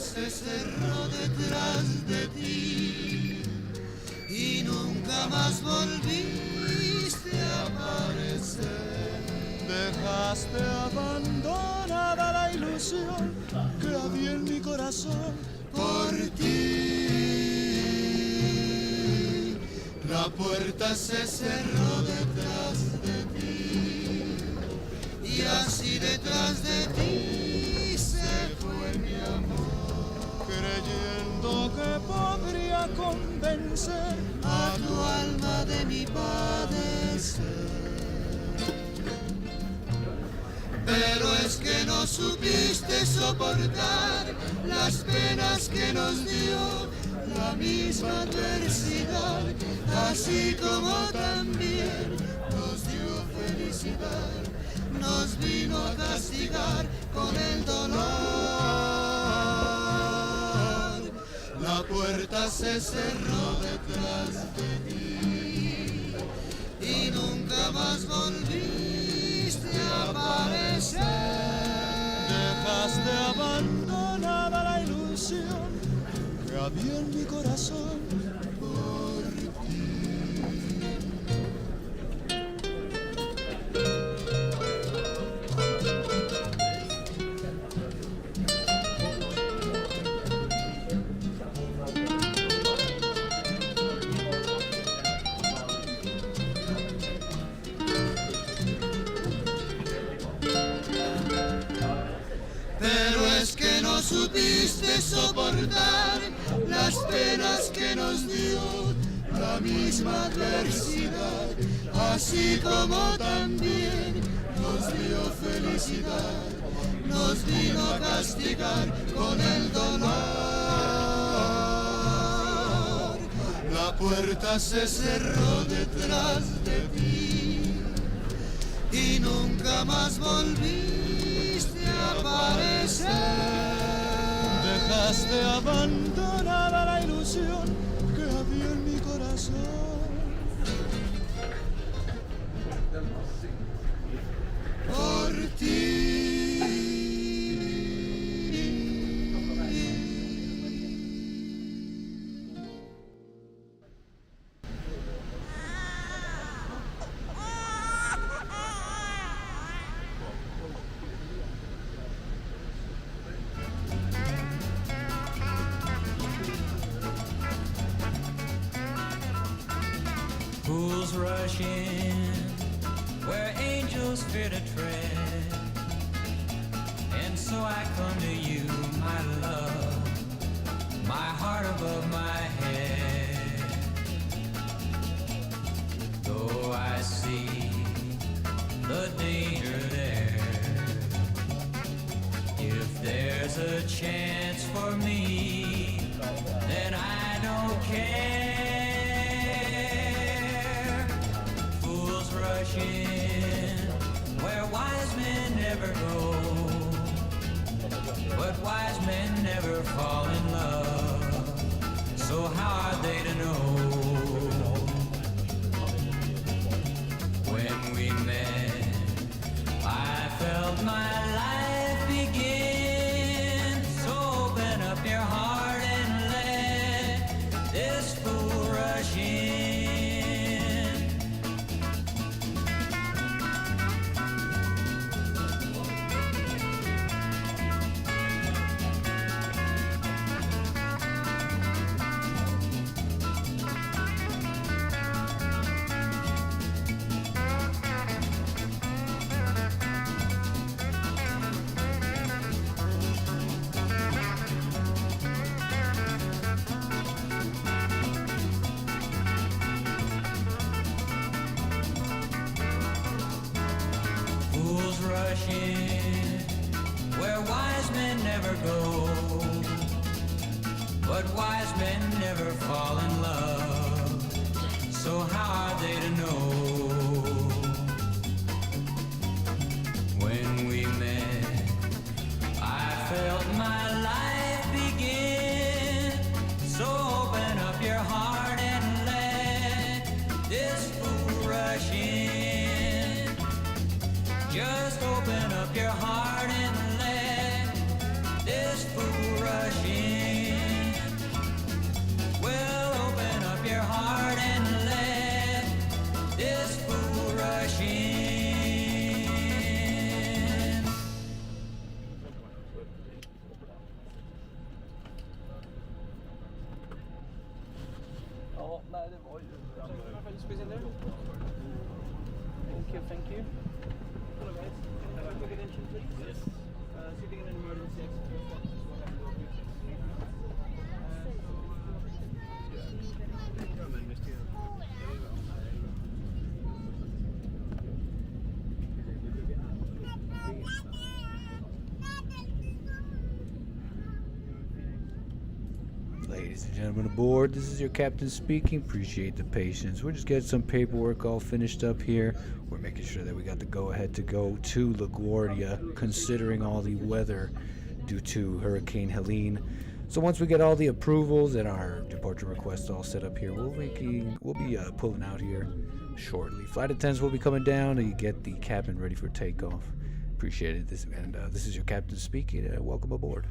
se cerró detrás de ti y nunca más volviste a aparecer. Dejaste abandonada la ilusión que había en mi corazón por ti. La puerta se cerró detrás de ti y así detrás de ti se fue mi amor, creyendo que podría convencer a tu alma de mi padecer. Pero es que no supiste soportar las penas que nos dio la misma adversidad, así como también nos dio felicidad, nos vino a castigar con el dolor. La puerta se cerró detrás de ti y nunca más volviste a aparecer. Dejaste abandonada la ilusión que había en mi corazón por ti. Pero es que no supiste soportar las penas que nos dio la misma adversidad, así como también nos dio felicidad, nos vino a castigar con el dolor. La puerta se cerró detrás de ti y nunca más volviste a aparecer. Dejaste abandonada la ilusión que había en mi corazón por ti. Fools rush in where angels fear to tread, and so I come to you, my love, my heart above my head. Though I see the danger there, if there's a chance for me, then I don't care. Rush in where wise men never go, but wise men never fall in love, so how are they to know? When we met, I felt my life begin, so open up your heart and let this fool rush in. Rush in where wise men never go, but wise men never fall in love, so how are they to know? When we met, I felt my life begin, so open up your heart and let this fool rush in. Just open up your heart and let this fool rush in. Squeeze in there. Thank you, thank you. Hello guys, can I have a quick attention please? Yes. Sitting in an emergency exit. Ladies and gentlemen aboard, this is your captain speaking. Appreciate the patience. We're just getting some paperwork all finished up here. We're making sure that we got the go-ahead to go to LaGuardia, considering all the weather due to Hurricane Helene. So once we get all the approvals and our departure requests all set up here, we'll be pulling out here shortly. Flight attendants will be coming down to get the cabin ready for takeoff. Appreciate it. This is your captain speaking. Welcome aboard.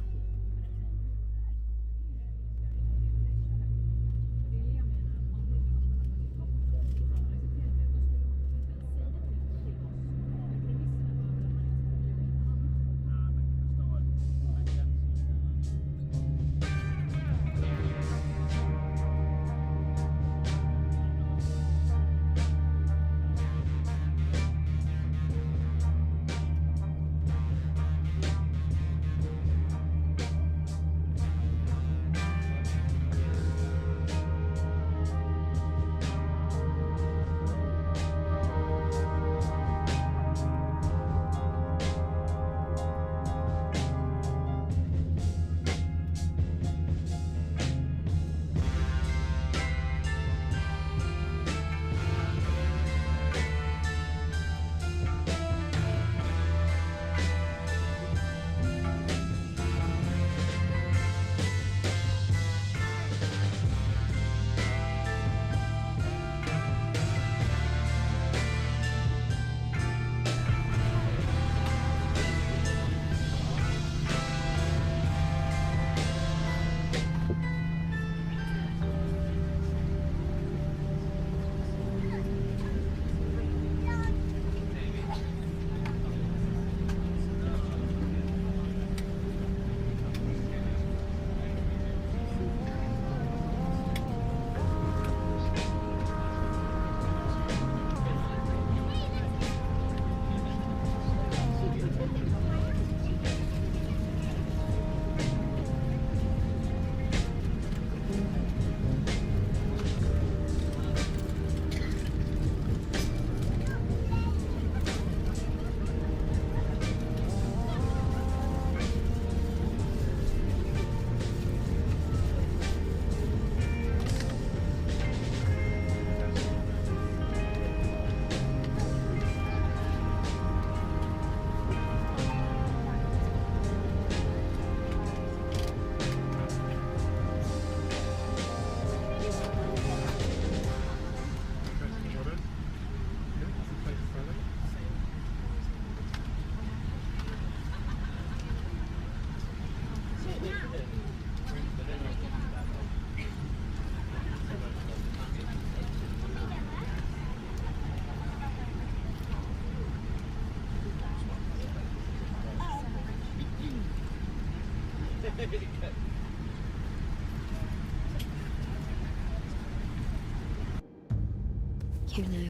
You know.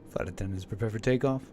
Flight attendants prepare for takeoff.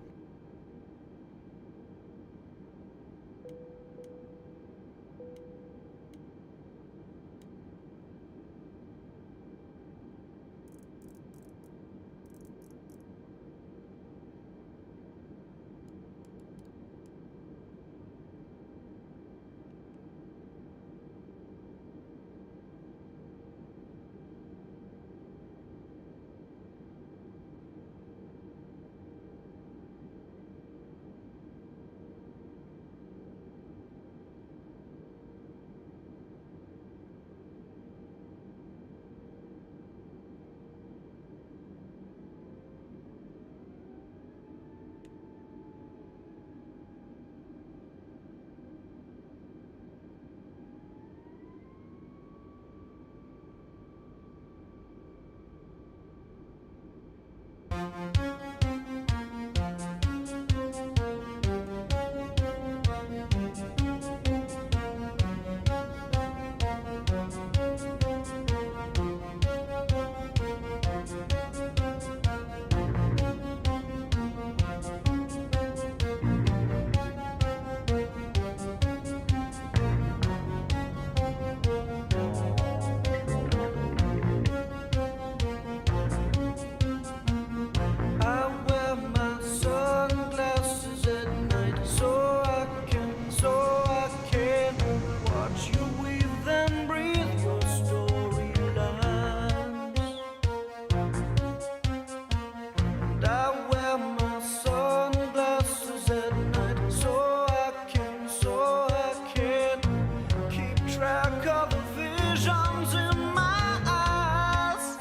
visions in my eyes.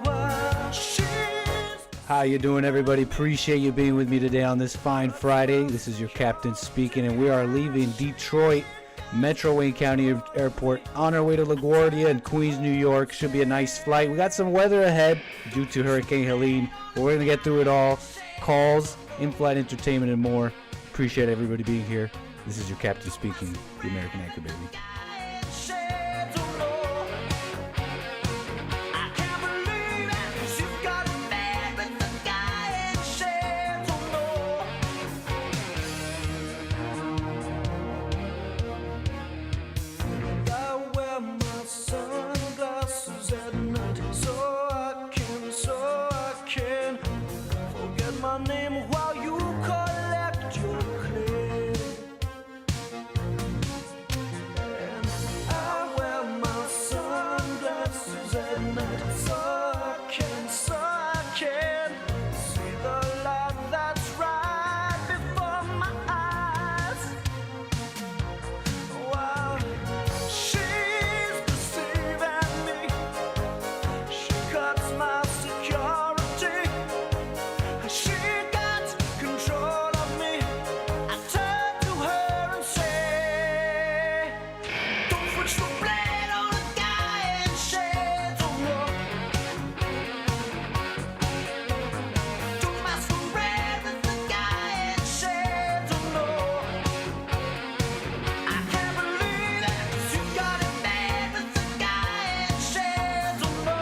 Well, she's How you doing, everybody? Appreciate you being with me today on this fine Friday. This is your captain speaking, and we are leaving Detroit Metro Wayne County Airport on our way to LaGuardia in Queens, New York. Should be a nice flight. We got some weather ahead due to Hurricane Helene, but we're going to get through it all. Calls, in-flight entertainment, and more. Appreciate everybody being here. This is your captain speaking, the American Anchor Baby. My name while you collect your clay, and I wear my sunglasses at night so I can see the light that's right before my eyes. While she's deceiving me, she cuts my security. She got control of me. I turn to her and say, don't switch the blade on a guy in shades of war. Don't masquerade with the guy in shades of law. I can't believe it, 'cause you got it bad with the guy in shades of law.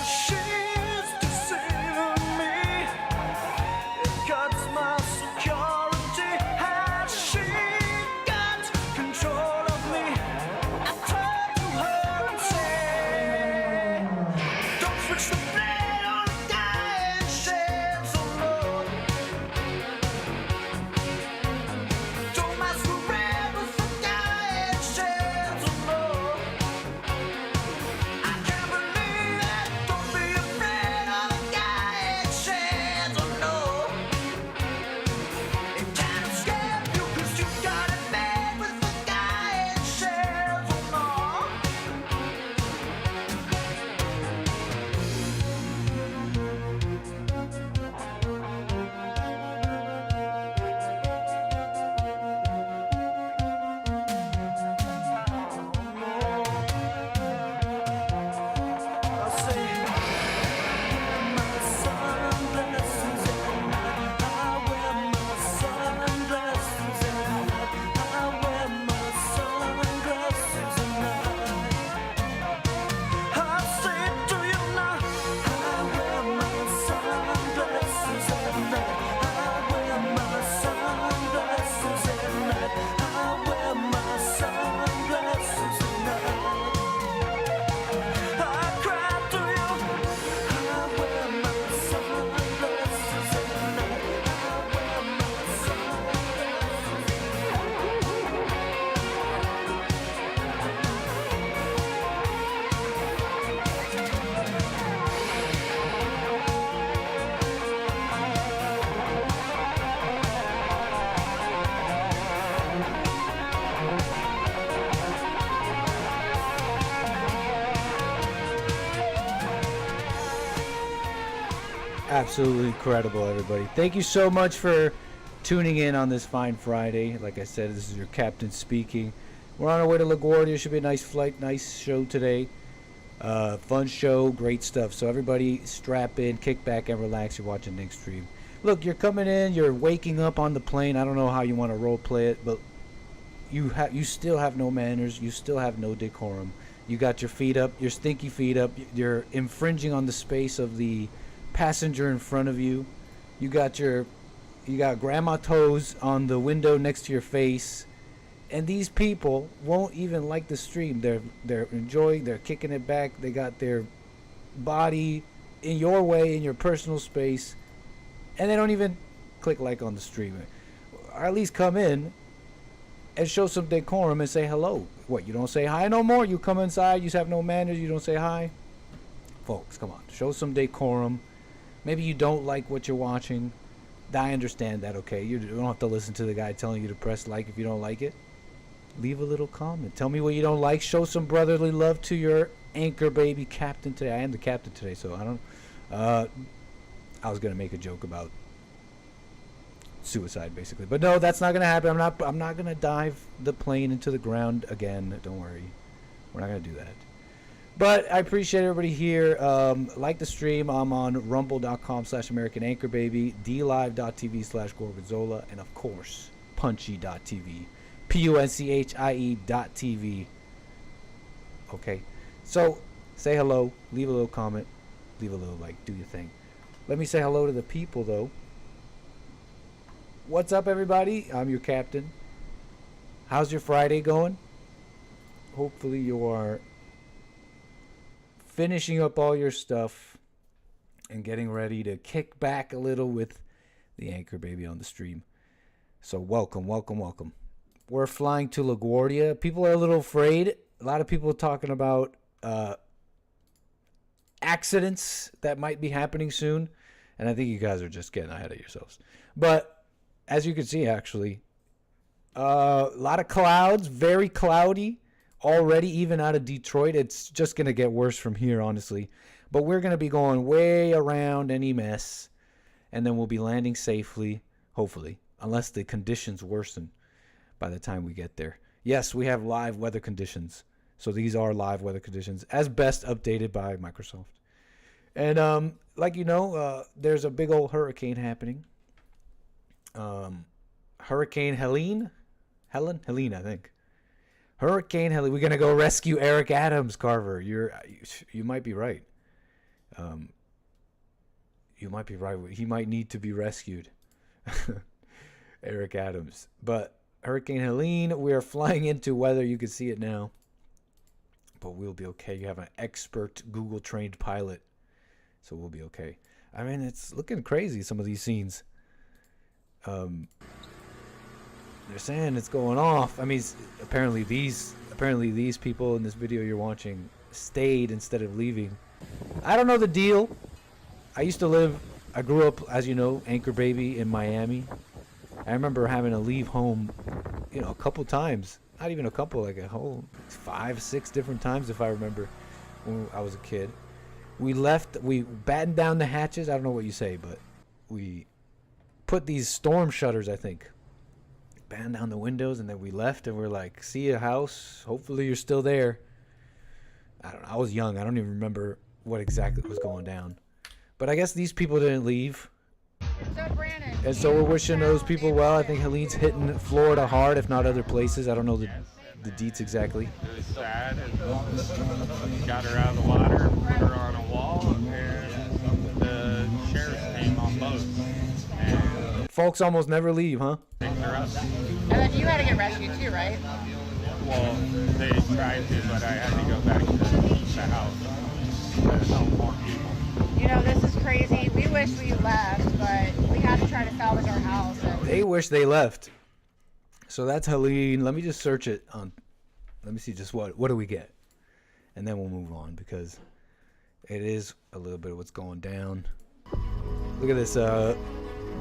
She's deceiving me. It cuts my security. Has she got control of me? I turn to her and say, don't switch the blade on a guy in shades of law. Don't masquerade with the guy in shades of law. I can't believe it. Don't be afraid of the guy in shades of law. It can't escape you 'cause you got it bad with the guy in shades of law. I say, my sunglasses at night. I wear my sunglasses at night. I wear my sunglasses at night. I say it to you now. I wear my sunglasses at night. I wear my sunglasses at night. I wear my sunglasses at night. I cry to you. I wear my sunglasses at night. I wear my sunglasses. Absolutely incredible, everybody. Thank you so much for tuning in on this fine Friday. Like I said, this is your captain speaking. We're on our way to LaGuardia. Should be a nice flight, nice show today. Fun show, great stuff. So everybody strap in, kick back, and relax. You're watching Nick Stream. Look, you're coming in, you're waking up on the plane. I don't know how you want to role play it, but you still have no manners. You still have no decorum. You got your feet up, your stinky feet up. You're infringing on the space of the passenger in front of you. You got grandma toes on the window next to your face. And these people won't even like the stream. They're enjoying, they're kicking it back. They got their body in your way, in your personal space, and they don't even click like on the stream. or at least come in and show some decorum and say hello. What, you don't say hi no more? You come inside, you have no manners, you don't say hi? Folks, come on, show some decorum. Maybe you don't like what you're watching. I understand that, okay? You don't have to listen to the guy telling you to press like if you don't like it. Leave a little comment. Tell me what you don't like. Show some brotherly love to your anchor baby captain today. I am the captain today, so I don't... I was going to make a joke about suicide, basically. But no, that's not going to happen. I'm not going to dive the plane into the ground again. Don't worry. We're not going to do that. But I appreciate everybody here. Like the stream. I'm on rumble.com/American Anchor Baby, dlive.tv/Gorgonzola, and of course, punchy.tv. punchie.tv. Okay. So, say hello. Leave a little comment. Leave a little like. Do your thing. Let me say hello to the people, though. What's up, everybody? I'm your captain. How's your Friday going? Hopefully you are finishing up all your stuff and getting ready to kick back a little with the Anchor Baby on the stream. So welcome, welcome, welcome. We're flying to LaGuardia. People are a little afraid. A lot of people are talking about accidents that might be happening soon. And I think you guys are just getting ahead of yourselves. But as you can see, actually, a lot of clouds, very cloudy already, even out of Detroit. It's just going to get worse from here, honestly. But we're going to be going way around any mess. And then we'll be landing safely, hopefully, unless the conditions worsen by the time we get there. Yes, we have live weather conditions. So these are live weather conditions, as best updated by Microsoft. And like you know, there's a big old hurricane happening. Hurricane Helene, I think. Hurricane Helene. We're gonna go rescue Eric Adams, Carver. You might be right. You might be right. He might need to be rescued. Eric Adams. But Hurricane Helene, we are flying into weather. You can see it now. But we'll be okay. You have an expert Google trained pilot. So we'll be okay. I mean, it's looking crazy, some of these scenes. They're saying it's going off. I mean, apparently these people in this video you're watching stayed instead of leaving. I don't know the deal. I grew up, as you know, Anchor Baby in Miami. I remember having to leave home, you know, a couple times. Not even a couple, like a whole 5, 6 different times if I remember when I was a kid. We battened down the hatches. I don't know what you say, but we put these storm shutters, I think. Battened down the windows, and then we left, and we're like, see you, house. Hopefully you're still there. I don't know. I was young. I don't even remember what exactly was going down. But I guess these people didn't leave. And so we're wishing those people well. I think Helene's hitting Florida hard, if not other places. I don't know the deets exactly. It was sad. Got her out of the water, put her on a wall, and the sheriffs came on boats. And folks almost never leave, huh? picked her up. And then you had to get rescued too, right? Well, they tried to, but I had to go back to the house to help more people. You know, this is crazy. We wish we left, but we had to try to salvage our house. They wish they left. So that's Helene. Let me just search it on. Let me see just what do we get, and then we'll move on because it is a little bit of what's going down. Look at this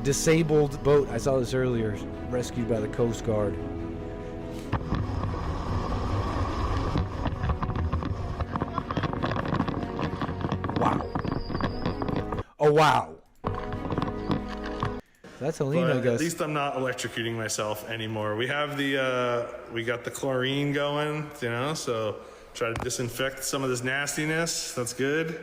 disabled boat. I saw this earlier, rescued by the Coast Guard. Wow. Oh wow. That's Helene, I guess. At least I'm not electrocuting myself anymore. We have we got the chlorine going, you know, so try to disinfect some of this nastiness. That's good.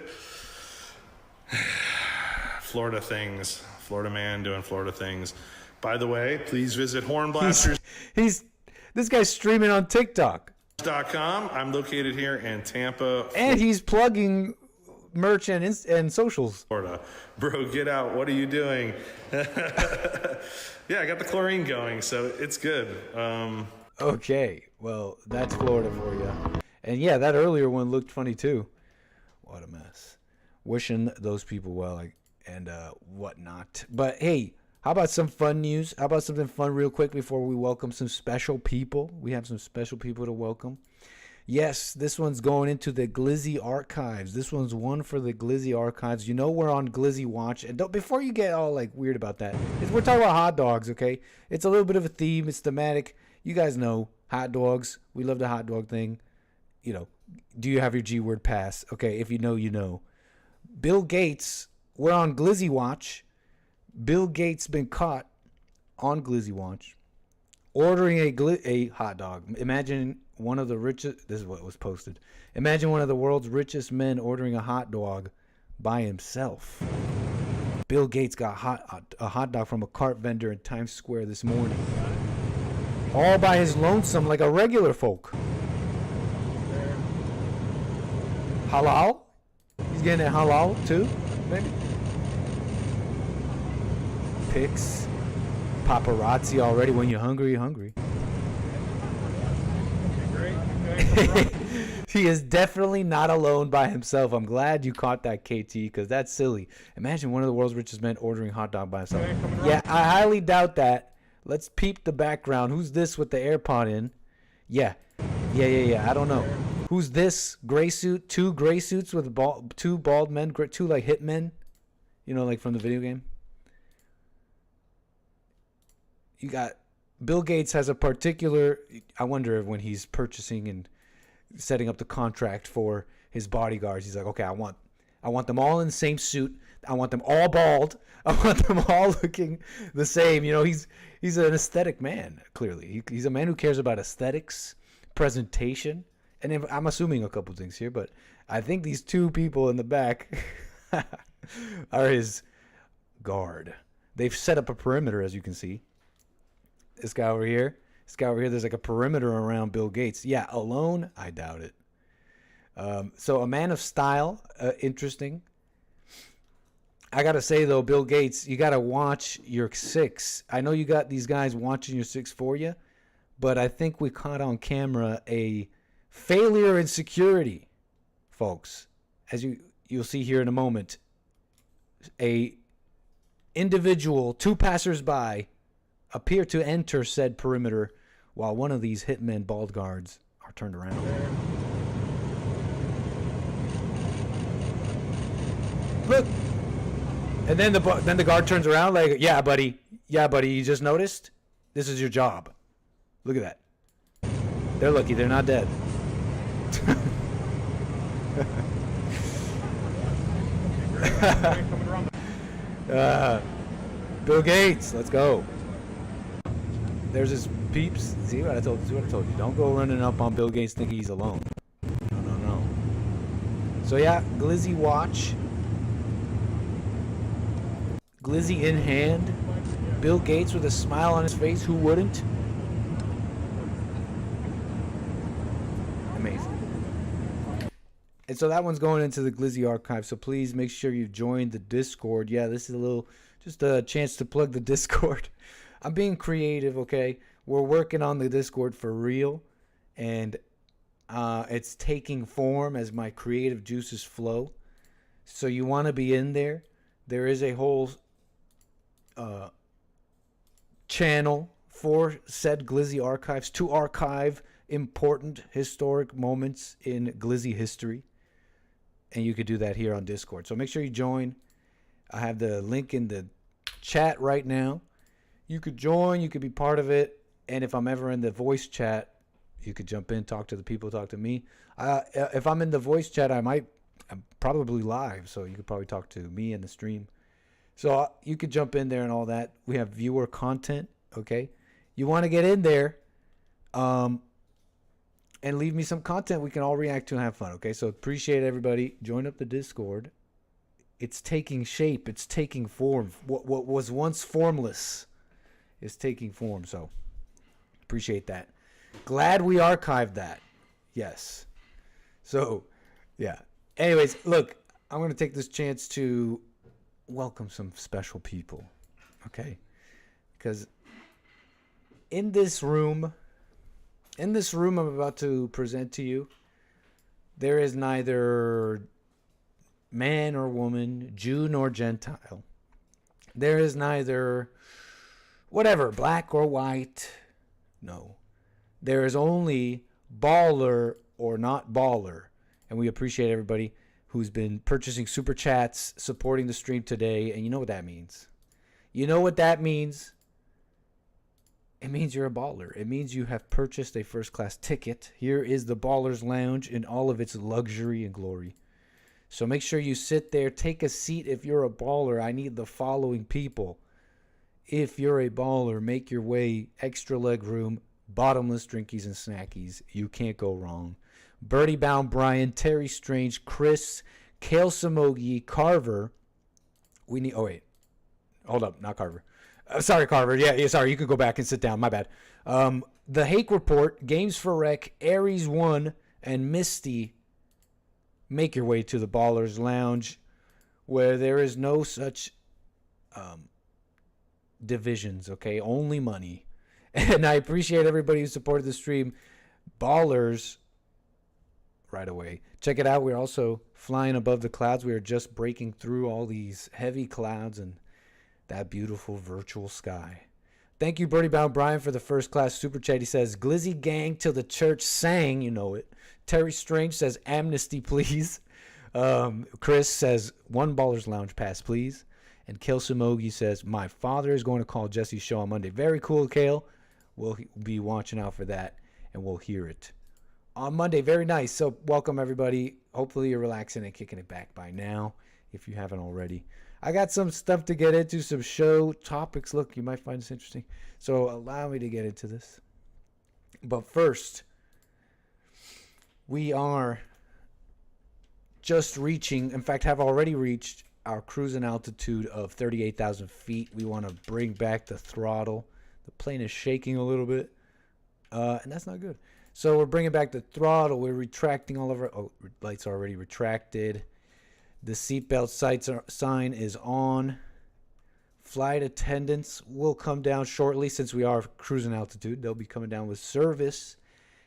Florida things. Florida man doing Florida things. By the way, please visit Hornblasters.com. This guy's streaming on TikTok. I'm located here in Tampa, and he's plugging merch and socials. Florida. Bro, get out. What are you doing? Yeah, I got the chlorine going, so it's good. Okay, well, that's Florida for you. And yeah, that earlier one looked funny too. What a mess. Wishing those people well and whatnot. But hey, How about some fun news? How about something fun real quick before we welcome some special people? We have some special people to welcome. Yes, this one's going into the Gizzy archives. This one's one for the Gizzy archives. You know we're on Gizzy Watch. And before you get all like weird about that, we're talking about hot dogs, okay? It's a little bit of a theme. It's thematic. You guys know hot dogs. We love the hot dog thing. You know, do you have your G word pass? Okay, if you know, you know. Bill Gates, we're on Gizzy Watch. Bill Gates been caught on Gizzy Watch ordering a hot dog. Imagine one of the richest, this is what was posted. Imagine one of the world's richest men ordering a hot dog by himself. Bill Gates got a hot dog from a cart vendor in Times Square this morning. All by his lonesome like a regular folk. Halal? He's getting it halal too, maybe? Pics. Paparazzi already. When you're hungry, you're hungry. He is definitely not alone by himself. I'm glad you caught that, KT, because that's silly. Imagine one of the world's richest men ordering hot dog by himself. Yeah, I highly doubt that. Let's peep the background. Who's this with the AirPod in? Yeah. I don't know. Who's this? Gray suit? Two gray suits with two bald men? Two like hitmen? You know, like from the video game? You got Bill Gates has a particular, I wonder if when he's purchasing and setting up the contract for his bodyguards, he's like, okay, I want them all in the same suit. I want them all bald. I want them all looking the same. You know, he's an aesthetic man, clearly. He's a man who cares about aesthetics, presentation, and I'm assuming a couple things here, but I think these two people in the back are his guard. They've set up a perimeter, as you can see. This guy over here, there's like a perimeter around Bill Gates. Yeah, alone, I doubt it. So a man of style, interesting. I got to say, though, Bill Gates, you got to watch your six. I know you got these guys watching your six for you, but I think we caught on camera a failure in security, folks. As you'll see here in a moment, a individual, two passersby, appear to enter said perimeter while one of these hitmen bald guards are turned around. Look. And then the guard turns around like, yeah, buddy, you just noticed? This is your job. Look at that. They're lucky they're not dead. Bill Gates, let's go. There's his peeps. See what I told you. Don't go running up on Bill Gates thinking he's alone. No. So yeah, Gizzy Watch. Gizzy in hand. Bill Gates with a smile on his face. Who wouldn't? Amazing. And so that one's going into the Gizzy archive. So please make sure you join the Discord. Yeah, this is just a chance to plug the Discord. I'm being creative, okay? We're working on the Discord for real, and it's taking form as my creative juices flow. So you want to be in there. There is a whole channel for said Gizzy archives to archive important historic moments in Gizzy history, and you could do that here on Discord. So make sure you join. I have the link in the chat right now. You could join, you could be part of it, and if I'm ever in the voice chat, you could jump in, talk to the people, talk to me. If I'm in the voice chat, I'm probably live, so you could probably talk to me in the stream. So you could jump in there and all that. We have viewer content, okay? You want to get in there and leave me some content we can all react to and have fun, okay? So appreciate everybody. Join up the Discord. It's taking shape. It's taking form. What was once formless is taking form, so appreciate that. Glad we archived that. Yes. So, yeah. Anyways, look, I'm going to take this chance to welcome some special people, okay? Because in this room I'm about to present to you, there is neither man or woman, Jew nor Gentile. There is neither whatever, black or white. No. There is only baller or not baller. And we appreciate everybody who's been purchasing super chats, supporting the stream today. And you know what that means. You know what that means? It means you're a baller. It means you have purchased a first-class ticket. Here is the Ballers Lounge in all of its luxury and glory. So make sure you sit there. Take a seat if you're a baller. I need the following people. If you're a baller, make your way, extra leg room, bottomless drinkies and snackies. You can't go wrong. Birdie Bound Brian, Terry Strange, Chris, 𝒔𝒐𝒄𝒊𝒂𝒍𝒔, Carver. We need, oh wait, hold up, not Carver. Sorry, Carver. Yeah, sorry, you could go back and sit down. My bad. The Hake Report, Games for Rec, Aries 1, and Misty. Make your way to the Ballers Lounge, where there is no such divisions, okay? Only money. And I appreciate everybody who supported the stream. Ballers, right away. Check it out. We're also flying above the clouds. We are just breaking through all these heavy clouds and that beautiful virtual sky. Thank you, Birdie Bound Brian, for the first class super chat. He says, Glizzy gang till the church sang. You know it. Terry Strange says, amnesty, please. Chris says, one Ballers Lounge pass, please. And 𝒔𝒐𝒄𝒊𝒂𝒍𝒔 says, my father is going to call Jesse's show on Monday. Very cool, Kale. We'll be watching out for that, and we'll hear it on Monday. Very nice. So welcome, everybody. Hopefully you're relaxing and kicking it back by now, if you haven't already. I got some stuff to get into, some show topics. Look, you might find this interesting. So allow me to get into this. But first, we are just reaching, in fact, have already reached our cruising altitude of 38,000 feet. We want to bring back the throttle. The plane is shaking a little bit, and that's not good. So we're bringing back the throttle. We're retracting all of our, lights are already retracted. The seatbelt sign is on. Flight attendants will come down shortly since we are cruising altitude. They'll be coming down with service.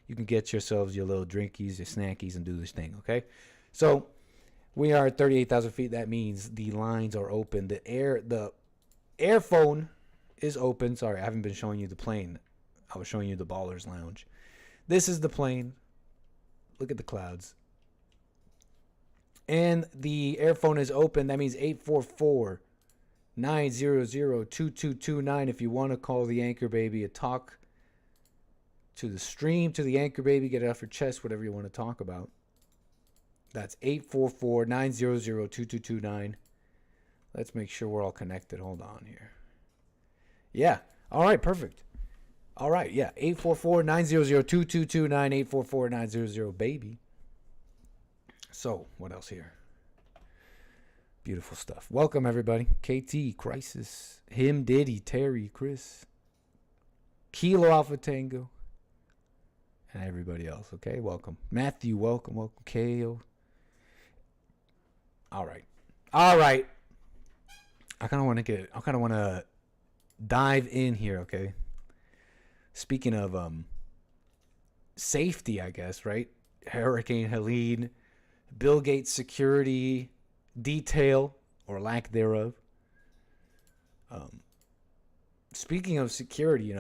You can get yourselves your little drinkies, your snackies, and do this thing, okay? So we are at 38,000 feet. That means the lines are open. The airphone is open. Sorry, I haven't been showing you the plane. I was showing you the Ballers Lounge. This is the plane. Look at the clouds. And the airphone is open. That means 844-900-2229 if you want to call the Anchor Baby and talk to the stream, to the Anchor Baby, get it off your chest, whatever you want to talk about. That's 844-900-2229. Let's make sure we're all connected. Hold on here. Yeah. All right. Perfect. All right. Yeah. 844-900-2229. 844-900-BABY. So, what else here? Beautiful stuff. Welcome, everybody. KT, Crisis, Him, Diddy, Terry, Chris, Kilo Alpha Tango, and everybody else, okay? Welcome. Matthew, welcome. Welcome, KO. All right. I kind of want to dive in here, okay? Speaking of safety, I guess, right? Hurricane Helene, Bill Gates security detail or lack thereof. Speaking of security,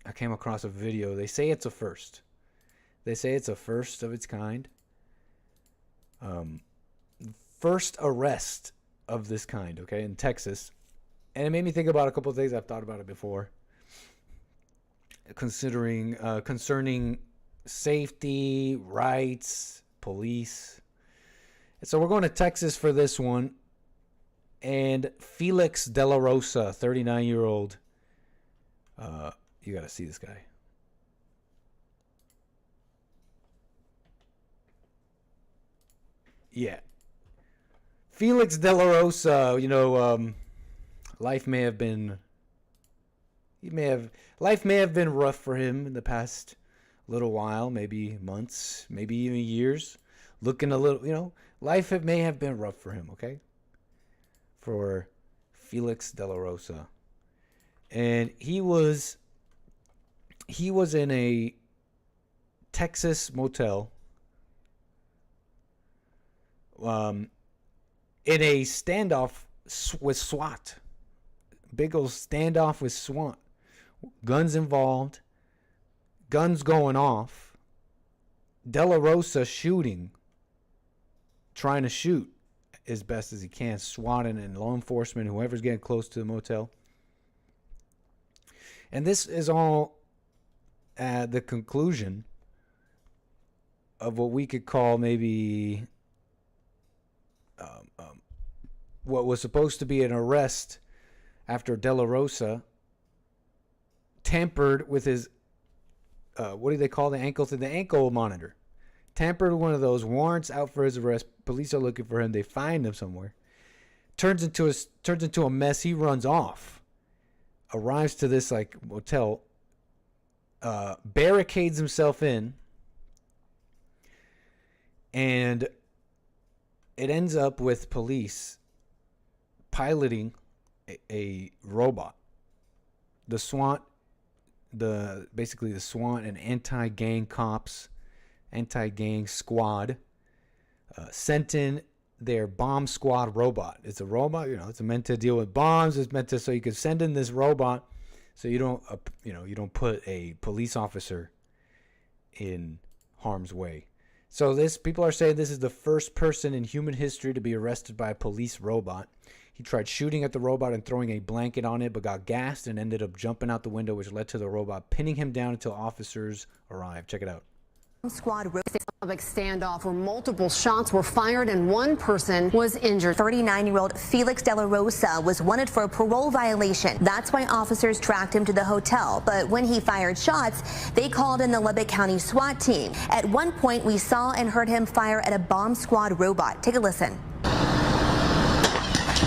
I came across a video. They say it's a first. They say it's a first of its kind. First arrest of this kind, okay, in Texas. And it made me think about a couple of things. I've thought about it before. Concerning safety, rights, police. And so we're going to Texas for this one. And Felix De La Rosa, 39-year-old. You got to see this guy. Yeah. Felix De La Rosa, life may have been rough for him in the past little while, maybe months, maybe even years. Looking a little, life may have been rough for him, okay? For Felix De La Rosa. And he was in a Texas motel in a standoff with SWAT. Big old standoff with SWAT. Guns involved. Guns going off. De La Rosa shooting. Trying to shoot as best as he can. SWAT and law enforcement, whoever's getting close to the motel. And this is all at the conclusion of what we could call maybe what was supposed to be an arrest after De La Rosa tampered with his, what do they call the ankle thing? The ankle monitor. Tampered with one of those, warrants out for his arrest. Police are looking for him. They find him somewhere. Turns into a mess. He runs off. Arrives to this like motel. Barricades himself in. And it ends up with police piloting a robot. The SWAT, basically the SWAT and anti-gang cops, anti-gang squad, sent in their bomb squad robot. It's a robot, it's meant to deal with bombs. It's meant to, so you could send in this robot so you don't put a police officer in harm's way. So people are saying this is the first person in human history to be arrested by a police robot. He tried shooting at the robot and throwing a blanket on it, but got gassed and ended up jumping out the window, which led to the robot pinning him down until officers arrived. Check it out. Squad Islamic standoff where multiple shots were fired and one person was injured. 39-year-old Felix de la Rosa was wanted for a parole violation. That's why officers tracked him to the hotel. But when he fired shots, they called in the Lubbock County SWAT team. At one point, we saw and heard him fire at a bomb squad robot. Take a listen.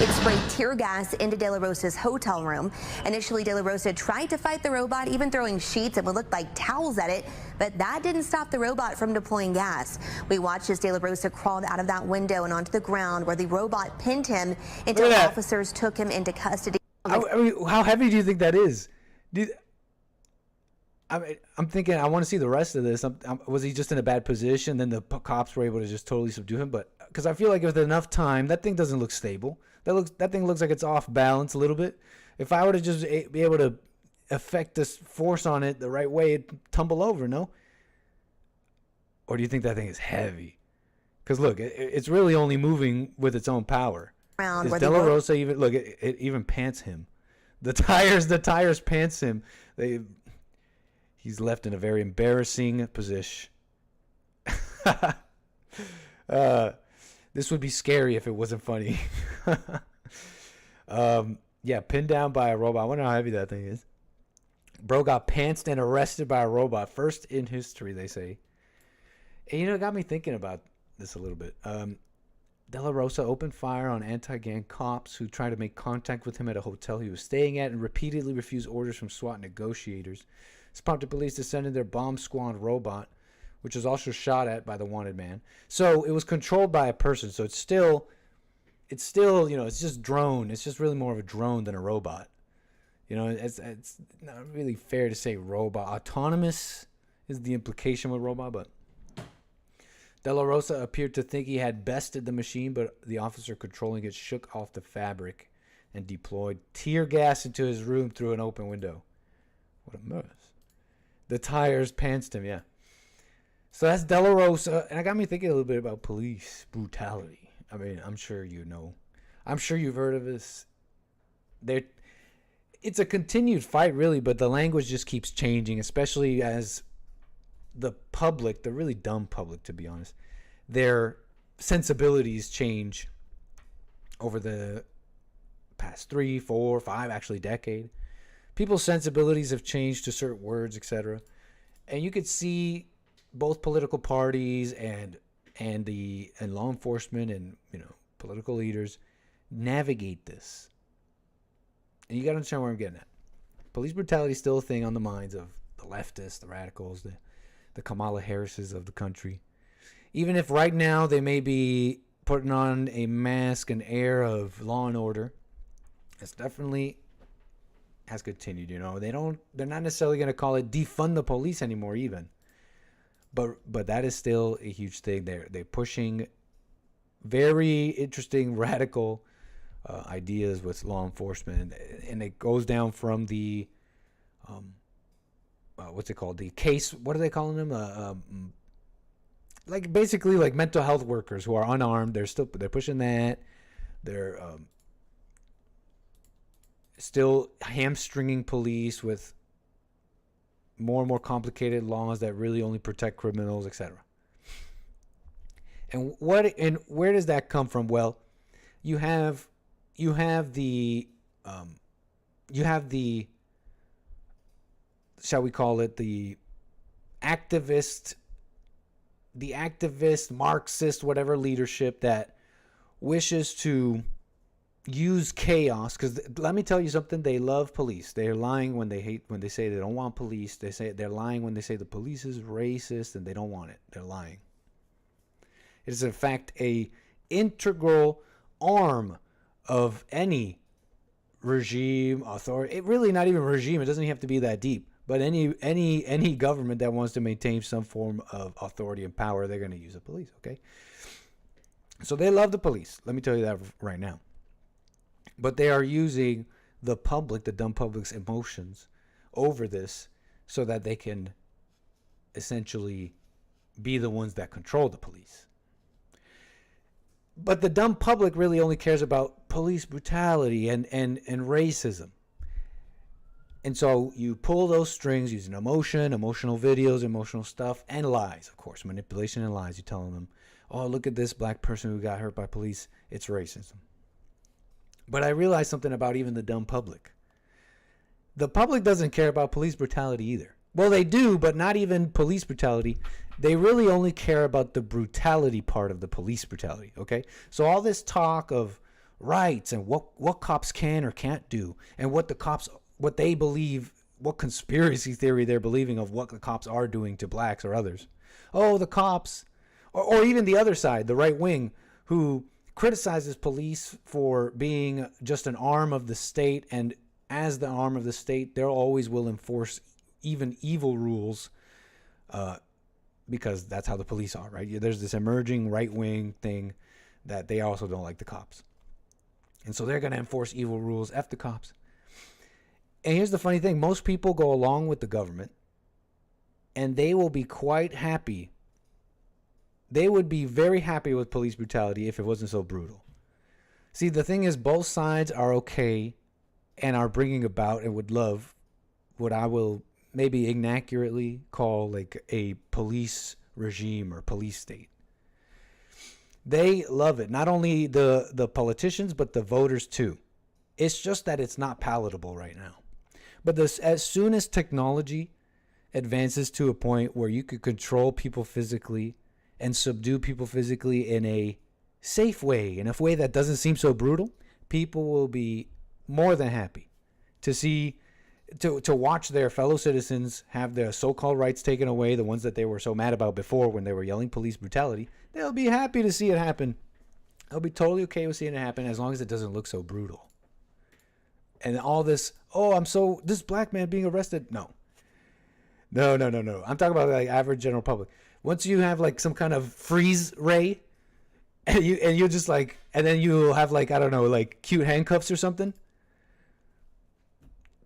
It sprayed tear gas into De La Rosa's hotel room. Initially, De La Rosa tried to fight the robot, even throwing sheets and what looked like towels at it, but that didn't stop the robot from deploying gas. We watched as De La Rosa crawled out of that window and onto the ground where the robot pinned him until officers took him into custody. How heavy do you think that is? I'm thinking, I want to see the rest of this. Was he just in a bad position? Then the cops were able to just totally subdue him? But because I feel like with enough time, that thing doesn't look stable. That thing looks like it's off balance a little bit. If I were to just be able to affect this force on it the right way, it'd tumble over, no? Or do you think that thing is heavy? Because look, it's really only moving with its own power. Is De La Rosa even, look, it even pants him. The tires pants him. He's left in a very embarrassing position. This would be scary if it wasn't funny. Yeah, pinned down by a robot. I wonder how heavy that thing is. Bro got pantsed and arrested by a robot. First in history, they say. And it got me thinking about this a little bit. De La Rosa opened fire on anti-gang cops who tried to make contact with him at a hotel he was staying at and repeatedly refused orders from SWAT negotiators. This prompted police to send in their bomb squad robot, which was also shot at by the wanted man. So it was controlled by a person. So it's still, it's just drone. It's just really more of a drone than a robot. It's not really fair to say robot. Autonomous is the implication with robot, but De La Rosa appeared to think he had bested the machine, but the officer controlling it shook off the fabric and deployed tear gas into his room through an open window. What a mess. The tires pantsed him, yeah. So that's De La Rosa, and it got me thinking a little bit about police brutality. I mean, I'm sure you know. I'm sure you've heard of this. It's a continued fight, really, but the language just keeps changing, especially as the public, the really dumb public, to be honest, their sensibilities change over the past 3, 4, 5, actually decade. People's sensibilities have changed to certain words, etc. And you could see both political parties and law enforcement and political leaders navigate this. And you got to understand where I'm getting at. Police brutality is still a thing on the minds of the leftists, the radicals, the Kamala Harrises of the country. Even if right now they may be putting on a mask, an air of law and order, it's definitely has continued. They're not necessarily going to call it defund the police anymore, even. But that is still a huge thing. They're pushing very interesting, radical ideas with law enforcement, and it goes down from the what's it called? The case. What are they calling them? Like basically like mental health workers who are unarmed. They're pushing that. They're still hamstringing police with more and more complicated laws that really only protect criminals, etc. And where does that come from? Well, you have the shall we call it the activist Marxist, whatever leadership that wishes to use chaos. Because let me tell you something, they love police. They're lying when they say they don't want police. They're lying when they say the police is racist and they don't want it. They're lying. It is in fact a integral arm of any regime, authority. It really not even regime. It doesn't even have to be that deep. But any government that wants to maintain some form of authority and power, they're going to use the police. Okay. So they love the police. Let me tell you that right now. But they are using the public, the dumb public's emotions over this so that they can essentially be the ones that control the police. But the dumb public really only cares about police brutality and racism. And so you pull those strings using emotional videos, emotional stuff, and lies, of course, manipulation and lies. You're telling them, oh, look at this black person who got hurt by police. It's racism. But I realized something about even the dumb public. The public doesn't care about police brutality either. Well, they do, but not even police brutality. They really only care about the brutality part of the police brutality, okay? So all this talk of rights and what cops can or can't do and what they believe, what conspiracy theory they're believing of what the cops are doing to blacks or others. Oh, the cops, or even the other side, the right wing, who criticizes police for being just an arm of the state, and as the arm of the state, they always will enforce even evil rules because that's how the police are, right? There's this emerging right wing thing that they also don't like the cops. And so they're going to enforce evil rules, F the cops. And here's the funny thing. Most people go along with the government and they will be quite happy. They would be very happy with police brutality if it wasn't so brutal. See, the thing is, both sides are okay and are bringing about and would love what I will maybe inaccurately call like a police regime or police state. They love it. Not only the politicians, but the voters too. It's just that it's not palatable right now. But as soon as technology advances to a point where you could control people physically and subdue people physically in a safe way, in a way that doesn't seem so brutal, people will be more than happy to watch their fellow citizens have their so-called rights taken away, the ones that they were so mad about before when they were yelling police brutality. They'll be happy to see it happen. They'll be totally okay with seeing it happen as long as it doesn't look so brutal. And all this, this black man being arrested. No. I'm talking about like average general public. Once you have like some kind of freeze ray and you just like, and then you'll have like, I don't know, like cute handcuffs or something.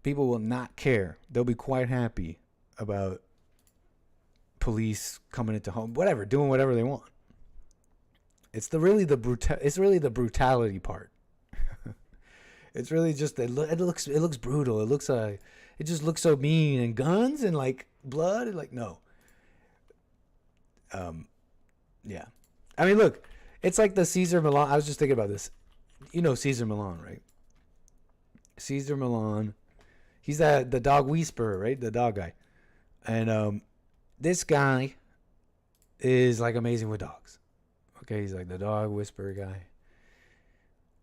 People will not care. They'll be quite happy about police coming into home, whatever, doing whatever they want. It's really the brutality part. It's really just it looks brutal. It just looks so mean, and guns and like blood and like no. Yeah. I mean, look, it's like the Cesar Milan. I was just thinking about this. You know Cesar Milan, right? Cesar Milan. He's the dog whisperer, right? The dog guy. And this guy is like amazing with dogs. Okay, he's like the dog whisperer guy.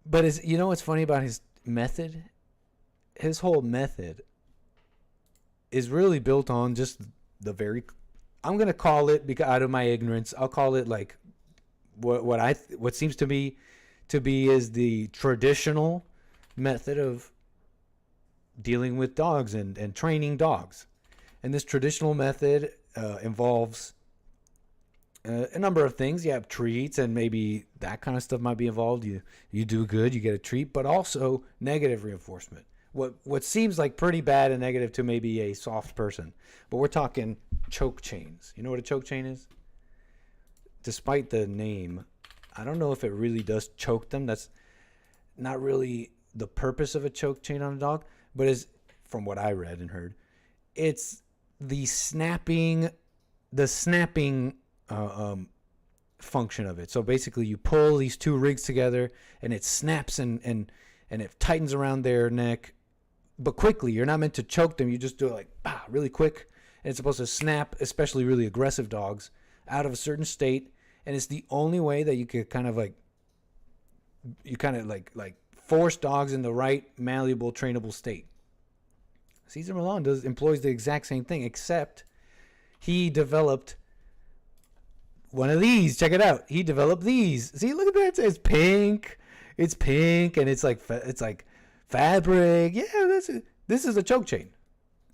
But you know what's funny about his method? His whole method is really built on just I'm gonna call it, because out of my ignorance, I'll call it like what seems to be is the traditional method of dealing with dogs and training dogs. And this traditional method involves a number of things. You have treats, and maybe that kind of stuff might be involved. You do good, you get a treat, but also negative reinforcement. What seems like pretty bad and negative to maybe a soft person, but we're talking choke chains. You know what a choke chain is? Despite the name, I don't know if it really does choke them. That's not really the purpose of a choke chain on a dog, but is, from what I read and heard, it's the snapping function of it. So basically you pull these two rigs together and it snaps and it tightens around their neck, but quickly. You're not meant to choke them. You just do it like really quick, and it's supposed to snap, especially really aggressive dogs, out of a certain state. And it's the only way that you could kind of like force dogs in the right malleable trainable state. Cesar Milan employs the exact same thing, except he developed one of these. Check it out. He developed these. See, look at that. It's pink. It's pink, and it's like fabric. Yeah, this is a choke chain.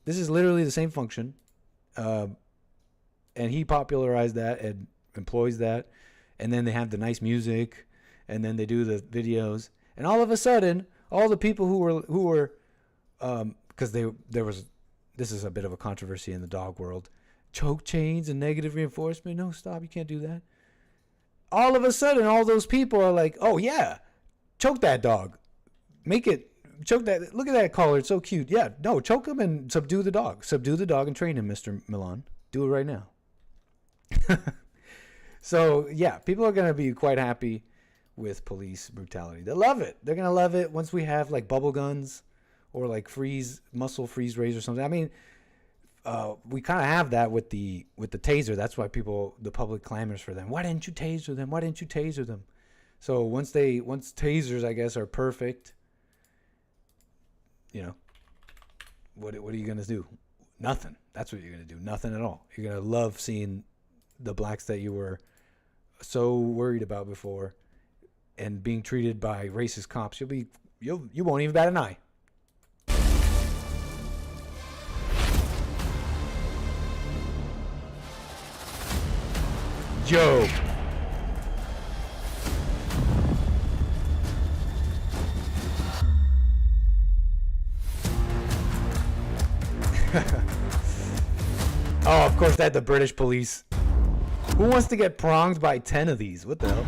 This is literally the same function, and he popularized that and employs that. And then they have the nice music, and then they do the videos, and all of a sudden, all the people who were because this is a bit of a controversy in the dog world. Choke chains and negative reinforcement. No, stop. You can't do that. All of a sudden, all those people are like, oh, yeah, choke that dog. Make it, choke that. Look at that collar. It's so cute. Yeah, no, choke him and subdue the dog. Subdue the dog and train him, Mr. Milan. Do it right now. So, yeah, people are going to be quite happy with police brutality. They love it. They're going to love it once we have, like, bubble guns or, like, muscle freeze rays or something. I mean, we kind of have that with the taser. That's why the public clamors for them. Why didn't you taser them? Why didn't you taser them? So once tasers, I guess, are perfect, you know, what are you gonna do? Nothing. That's what you're gonna do. Nothing at all. You're gonna love seeing the blacks that you were so worried about before and being treated by racist cops. You won't even bat an eye. Yo. Oh, of course, that the British police. Who wants to get pronged by 10 of these? What the hell?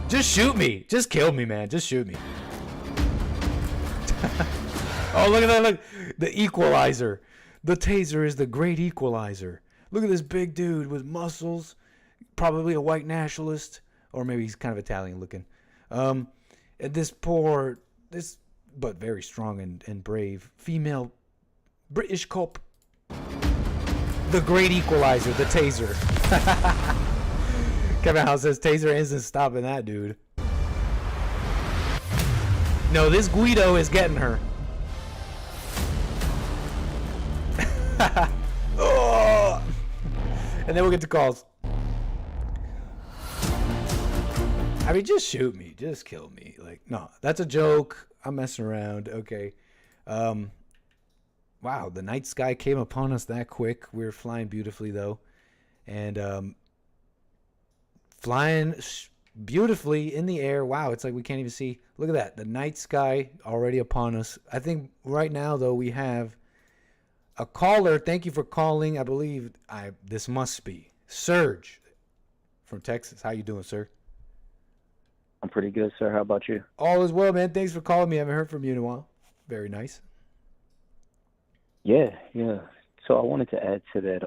Just shoot me. Just kill me, man. Just shoot me. Oh, look at that. Look. The equalizer. The taser is the great equalizer. Look at this big dude with muscles, probably a white nationalist, or maybe he's kind of Italian looking. And this but very strong and brave female British cop. The great equalizer, the taser. Kevin House says taser isn't stopping that dude. No, this Guido is getting her. Oh. And then we'll get to calls. I mean, just shoot me. Just kill me. Like, no, that's a joke. I'm messing around. Okay. Wow, the night sky came upon us that quick. We were flying beautifully, though. And flying beautifully in the air. Wow, it's like we can't even see. Look at that. The night sky already upon us. I think right now, though, we have a caller. Thank you for calling. I believe this must be Serge from Texas. How you doing, sir? I'm pretty good, sir. How about you? All is well, man. Thanks for calling me. I haven't heard from you in a while. Very nice. Yeah. So I wanted to add to that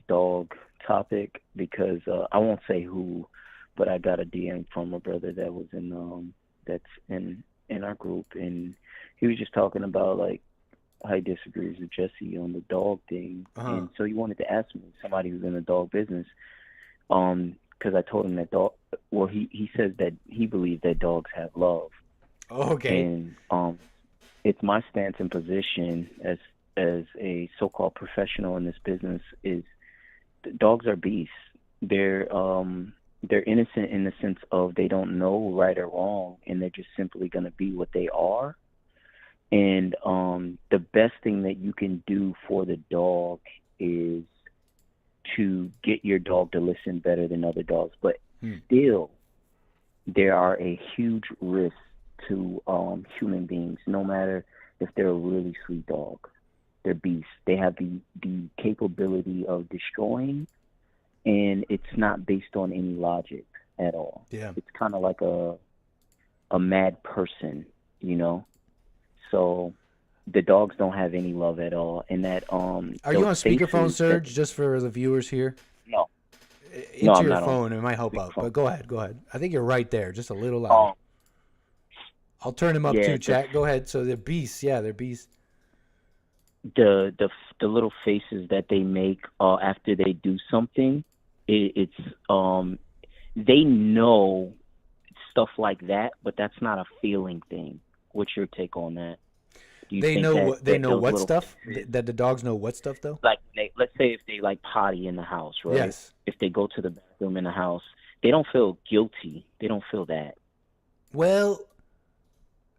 dog topic because I won't say who, but I got a DM from a brother that was that's in our group, and he was just talking about like how he disagrees with Jesse on the dog thing, and so he wanted to ask me, somebody who's in the dog business, because I told him that he says that he believes that dogs have love. Okay. And it's my stance and position as a so-called professional in this business is dogs are beasts. They're innocent in the sense of they don't know right or wrong, and they're just simply going to be what they are. And the best thing that you can do for the dog is to get your dog to listen better than other dogs, but still, there are a huge risk to human beings, no matter if they're a really sweet dog. They're beasts. They have the capability of destroying, and it's not based on any logic at all. Yeah. It's kind of like a mad person, you know? So the dogs don't have any love at all. And that Are you on speakerphone, Serge, just for the viewers here? No. Into No, I'm your not phone, it might help out. But go ahead. I think you're right there, just a little louder. I'll turn him up too, chat. Go ahead. So they're beasts. Yeah, they're beasts. The little faces that they make after they do something, it's they know stuff like that, but that's not a feeling thing. What's your take on that? Do you They think know that they know those what little stuff? faces- That the dogs know what stuff though? Like let's say if they like potty in the house, right? Yes. If they go to the bathroom in the house, they don't feel guilty. They don't feel that. Well,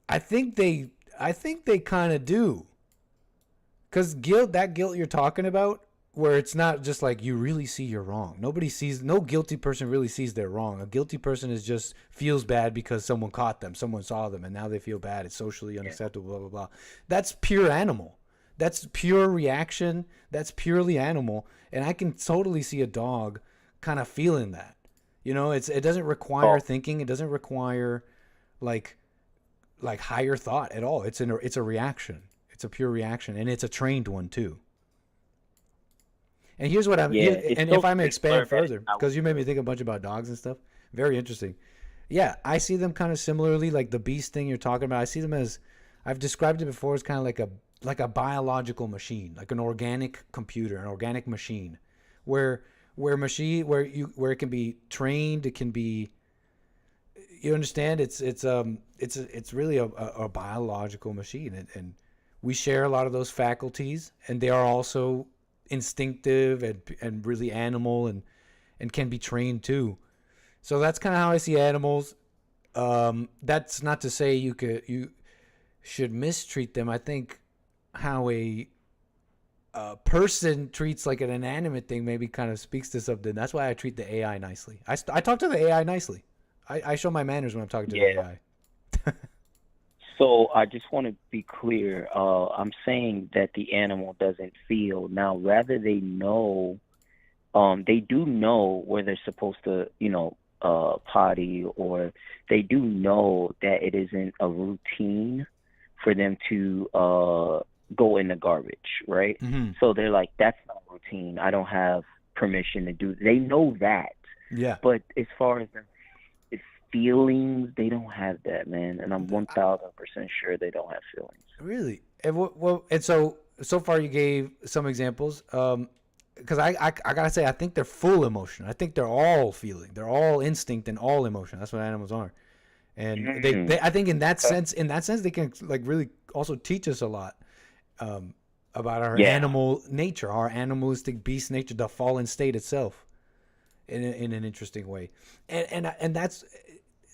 I think they kind of do. Cuz that guilt you're talking about, where it's not just like you really see you're wrong. No guilty person really sees they're wrong. A guilty person is just feels bad because someone caught them, someone saw them, and now they feel bad. It's socially unacceptable, blah, blah, blah. That's pure animal. That's pure reaction. That's purely animal. And I can totally see a dog kind of feeling that. You know, it doesn't require thinking. It doesn't require like higher thought at all. It's a reaction. It's a pure reaction, and it's a trained one too. And here's what and if I may expand further, because you made me think a bunch about dogs and stuff. Very interesting. Yeah, I see them kind of similarly, like the beast thing you're talking about. I see them as, I've described it before, as kind of like a biological machine, like an organic computer, an organic machine, where it can be trained. It can be, you understand? It's really a biological machine, and we share a lot of those faculties, and they are also instinctive and really animal and can be trained too. So that's kind of how I see animals. That's not to say you should mistreat them. I think how a person treats like an inanimate thing maybe kind of speaks to something. That's why I treat the AI nicely. I talk to the AI nicely. I show my manners when I'm talking to the AI. So I just want to be clear. I'm saying that the animal doesn't feel. Now, rather they know, they do know where they're supposed to, potty, or they do know that it isn't a routine for them to go in the garbage, right? Mm-hmm. So they're like, that's not routine. I don't have permission to do. They know that. Yeah. But as far as its feelings, they don't have that, man. And I'm 1,000% sure they don't have feelings. Really? And so far you gave some examples. Because I gotta say, I think they're full emotion. I think they're all feeling. They're all instinct and all emotion. That's what animals are. And they I think in that sense, they can like really also teach us a lot about our animal nature, our animalistic beast nature, the fallen state itself, in an interesting way. And that's,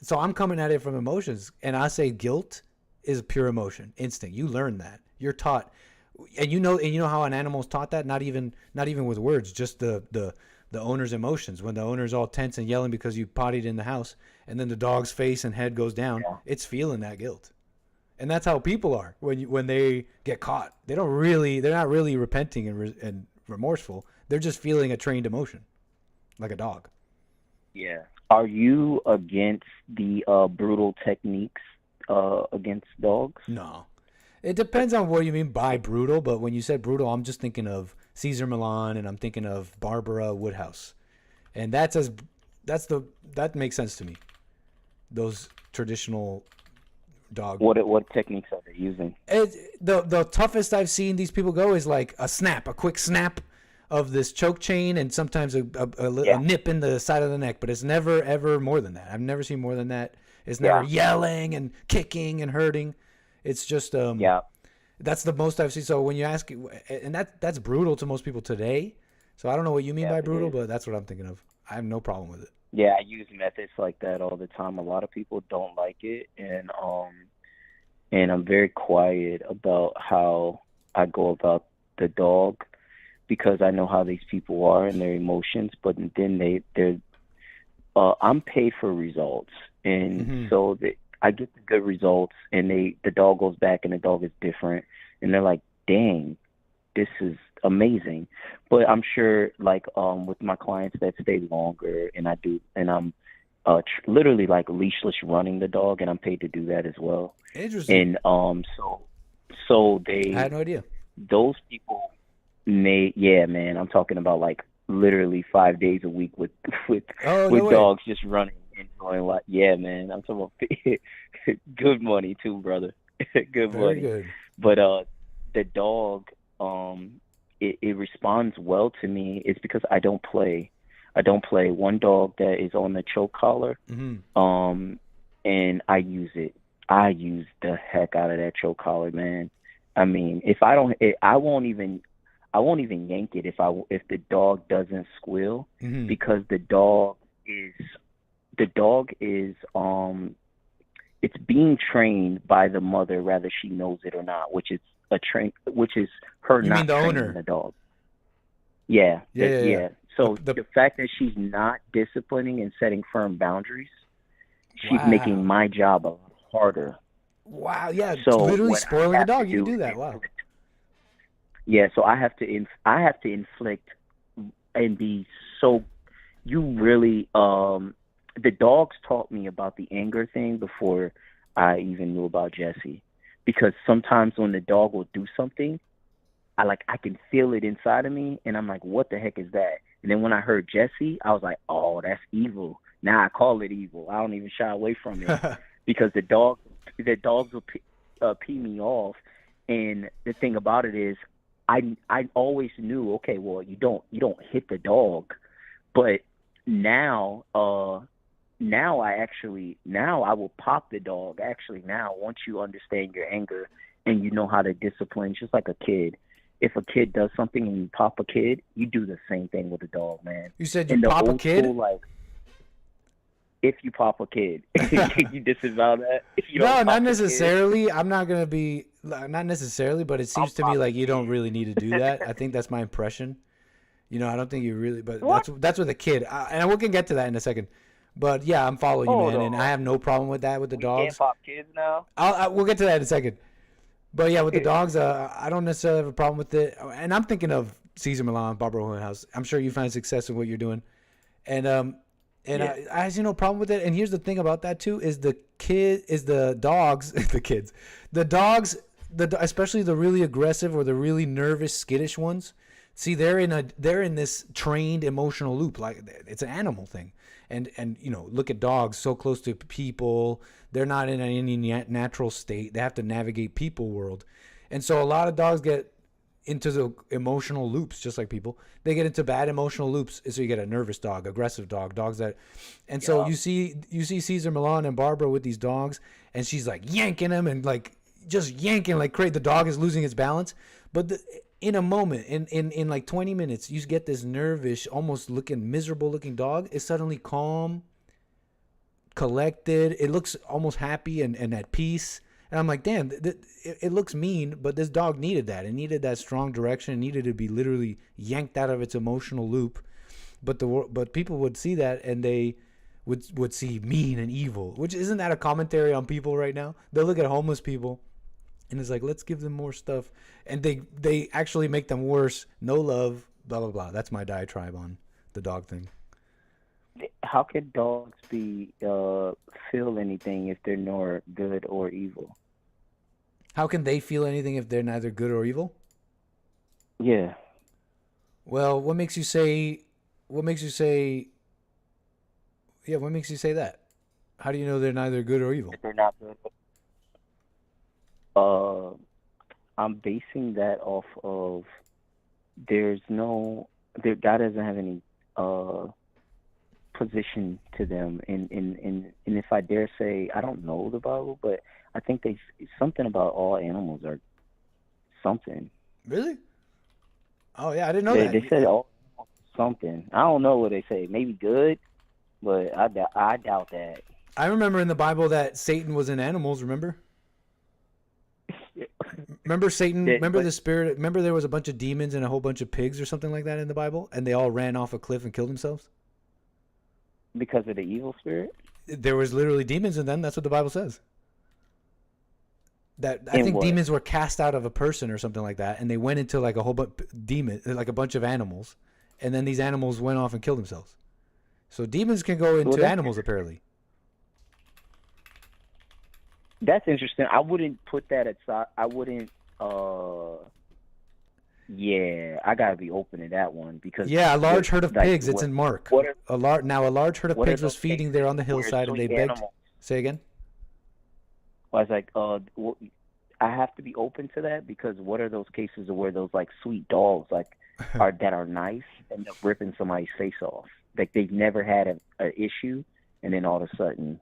so I'm coming at it from emotions, and I say guilt is pure emotion, instinct. You learn that. You're taught. And you know how an animal's taught that? Not even with words, just the owner's emotions. When the owner's all tense and yelling because you pottied in the house, and then the dog's face and head goes down, it's feeling that guilt. And that's how people are when they get caught. They're not really repenting and remorseful. They're just feeling a trained emotion, like a dog. Yeah. Are you against the brutal techniques against dogs? No. It depends on what you mean by brutal, but when you said brutal, I'm just thinking of Cesar Milan, and I'm thinking of Barbara Woodhouse, and that makes sense to me. Those traditional dog. What techniques are they using? The toughest I've seen these people go is like a quick snap of this choke chain, and sometimes a nip in the side of the neck, but it's never ever more than that. I've never seen more than that. It's never yelling and kicking and hurting. It's just that's the most I've seen. So when you ask, and that's brutal to most people today. So I don't know what you mean by brutal, but that's what I'm thinking of. I have no problem with it. Yeah, I use methods like that all the time. A lot of people don't like it, and I'm very quiet about how I go about the dog, because I know how these people are and their emotions. But then they're I'm paid for results, and so I get the good results, and the dog goes back, and the dog is different, and they're like, "Dang, this is amazing." But I'm sure, like with my clients that stay longer, and I'm literally like leashless running the dog, and I'm paid to do that as well. Interesting. And so they. I had no idea. Those people yeah, man. I'm talking about like literally 5 days a week with dogs just running, enjoying life. Yeah, man. I'm talking about good money too, brother. Good Very money. good. But the dog, it responds well to me. It's because I don't play. One dog that is on the choke collar, and I use it. I use the heck out of that choke collar, man. I mean, if I don't, I won't even yank it if the dog doesn't squeal, because the dog is it's being trained by the mother, whether she knows it or not, which is her You not mean the training owner? the dog. Yeah. So the fact that she's not disciplining and setting firm boundaries, she's making my job a lot harder. Wow, yeah, So literally what spoiling I the have dog. to You do do that. is Wow. Yeah, so I have to inflict and be so. You really the dogs taught me about the anger thing before I even knew about Jesse, because sometimes when the dog will do something, I can feel it inside of me, and I'm like, what the heck is that? And then when I heard Jesse, I was like, oh, that's evil. Now I call it evil. I don't even shy away from it because the dogs will pee me off. And the thing about it is, I always knew, okay, well, you don't hit the dog, but now I will pop the dog. Actually, now once you understand your anger and you know how to discipline, just like a kid. If a kid does something and you pop a kid, you do the same thing with a dog, man. You said you pop a kid? School, if you pop a kid, you disavow that? No, not necessarily. I'm not going to be, not necessarily, but it seems to me like you don't really need to do that. I think that's my impression. I don't think you really, but that's with a kid. And we can get to that in a second. But yeah, I'm following you, man, and I have no problem with that with the dogs. Can't pop kids now? We'll get to that in a second. But yeah, with the dogs, I don't necessarily have a problem with it. And I'm thinking of Cesar Milan, Barbara Hohenhaus. I'm sure you find success in what you're doing. And I see no problem with it. And here's the thing about that too, is the dogs, especially the really aggressive or the really nervous, skittish ones. See, they're in this trained emotional loop. Like, it's an animal thing. And look at dogs so close to people. They're not in any natural state. They have to navigate people world. And so a lot of dogs get into the emotional loops, just like people. They get into bad emotional loops. So you get a nervous dog, aggressive dog, dogs that. And so you see Cesar Milan and Barbara with these dogs, and she's like yanking them and like just yanking like crazy. The dog is losing its balance. But in a moment, in like 20 minutes, you get this nervous, almost miserable looking dog is suddenly calm, collected. It looks almost happy and at peace. And I'm like, damn, it looks mean, but this dog needed that. It needed that strong direction. It needed to be literally yanked out of its emotional loop. But people would see that, and they would see mean and evil, which isn't that a commentary on people right now? They'll look at homeless people, and it's like, let's give them more stuff. And they actually make them worse. No love, blah, blah, blah. That's my diatribe on the dog thing. How can dogs feel anything if they're nor good or evil? How can they feel anything if they're neither good or evil? Yeah. Well, what makes you say that? How do you know they're neither good or evil? If they're not good. I'm basing that off of God doesn't have any position to them, and if I dare say, I don't know the Bible, but I think something about all animals are something. Really? Oh yeah, I didn't know that. They said all something. I don't know what they say. Maybe good, but I doubt that. I remember in the Bible that Satan was in animals. Remember? Remember Satan? Remember the spirit? Remember there was a bunch of demons and a whole bunch of pigs or something like that in the Bible, and they all ran off a cliff and killed themselves because of the evil spirit. There was literally demons in them. That's what the Bible says. That I think demons were cast out of a person or something like that, and they went into like a whole bunch like a bunch of animals, and then these animals went off and killed themselves. So demons can go into animals apparently. That's interesting. I wouldn't put that aside. I wouldn't. Yeah, I gotta be open to that one because a large herd of pigs. It's in Mark. A large herd of pigs was feeding there on the hillside, and they begged. Say again. I was like, I have to be open to that because what are those cases of where those like sweet dogs like that are nice end up ripping somebody's face off? Like they've never had an issue, and then all of a sudden.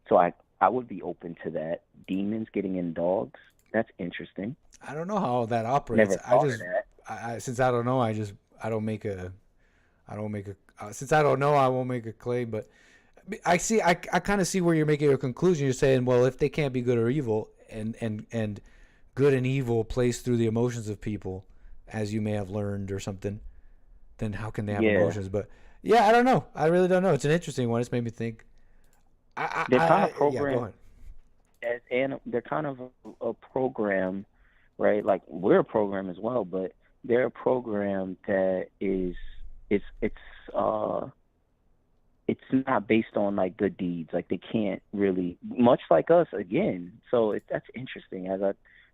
So I would be open to that. Demons getting in dogs. That's interesting. I don't know how that operates. Never thought of that. Since I don't know, since I don't know, I won't make a claim. But I kind of see where you're making a conclusion. You're saying, well, if they can't be good or evil, and good and evil plays through the emotions of people, as you may have learned or something, then how can they have emotions? But yeah, I don't know. I really don't know. It's an interesting one. It's made me think. They're kind of programmed they're kind of a program, right? Like we're a program as well, but they're a program that it's not based on like good deeds. Like they can't really, much like us again. So that's interesting. As I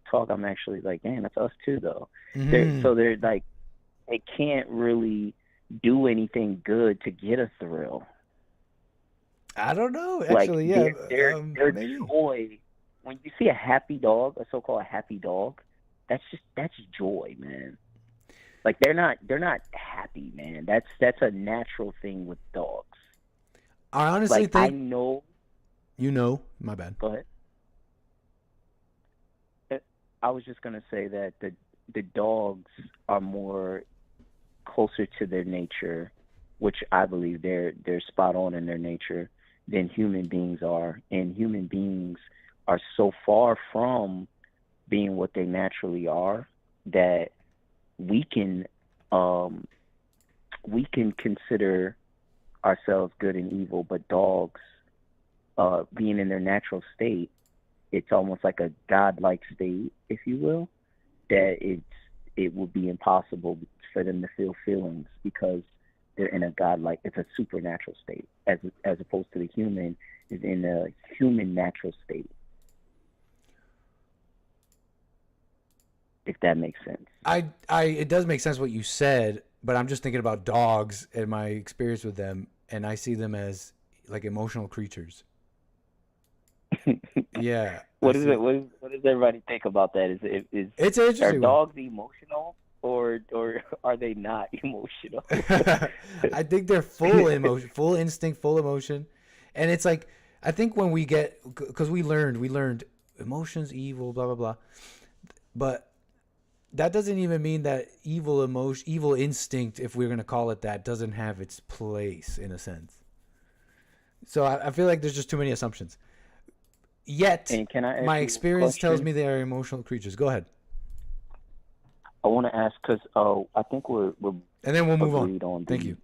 talk, I'm actually like, man, that's us too, though. Mm-hmm. They're like, they can't really do anything good to get a thrill. I don't know. Actually, like, their joy. When you see a happy dog, a so-called happy dog, that's joy, man. Like they're not happy, man. That's a natural thing with dogs. I honestly think I know. You know, my bad. Go ahead. I was just gonna say that the dogs are more closer to their nature, which I believe they're spot on in their nature than human beings are, and human beings are so far from being what they naturally are that we can consider ourselves good and evil, but dogs, being in their natural state, it's almost like a godlike state, if you will, that it would be impossible for them to feel feelings because they're in a godlike, it's a supernatural state, as opposed to the human is in a human natural state. If that makes sense. It does make sense what you said, but I'm just thinking about dogs and my experience with them, and I see them as like emotional creatures. Yeah. What does everybody think about that? It's an interesting are dogs emotional or are they not emotional? I think they're full emotion, full instinct, full emotion, and it's like I think when we get, because we learned emotions, evil, blah blah blah, but that doesn't even mean that evil instinct, if we're going to call it that, doesn't have its place in a sense. So I feel like there's just too many assumptions. Yet, my experience tells me they are emotional creatures. Go ahead. I want to ask because I think we're and then we'll move on. Thank you.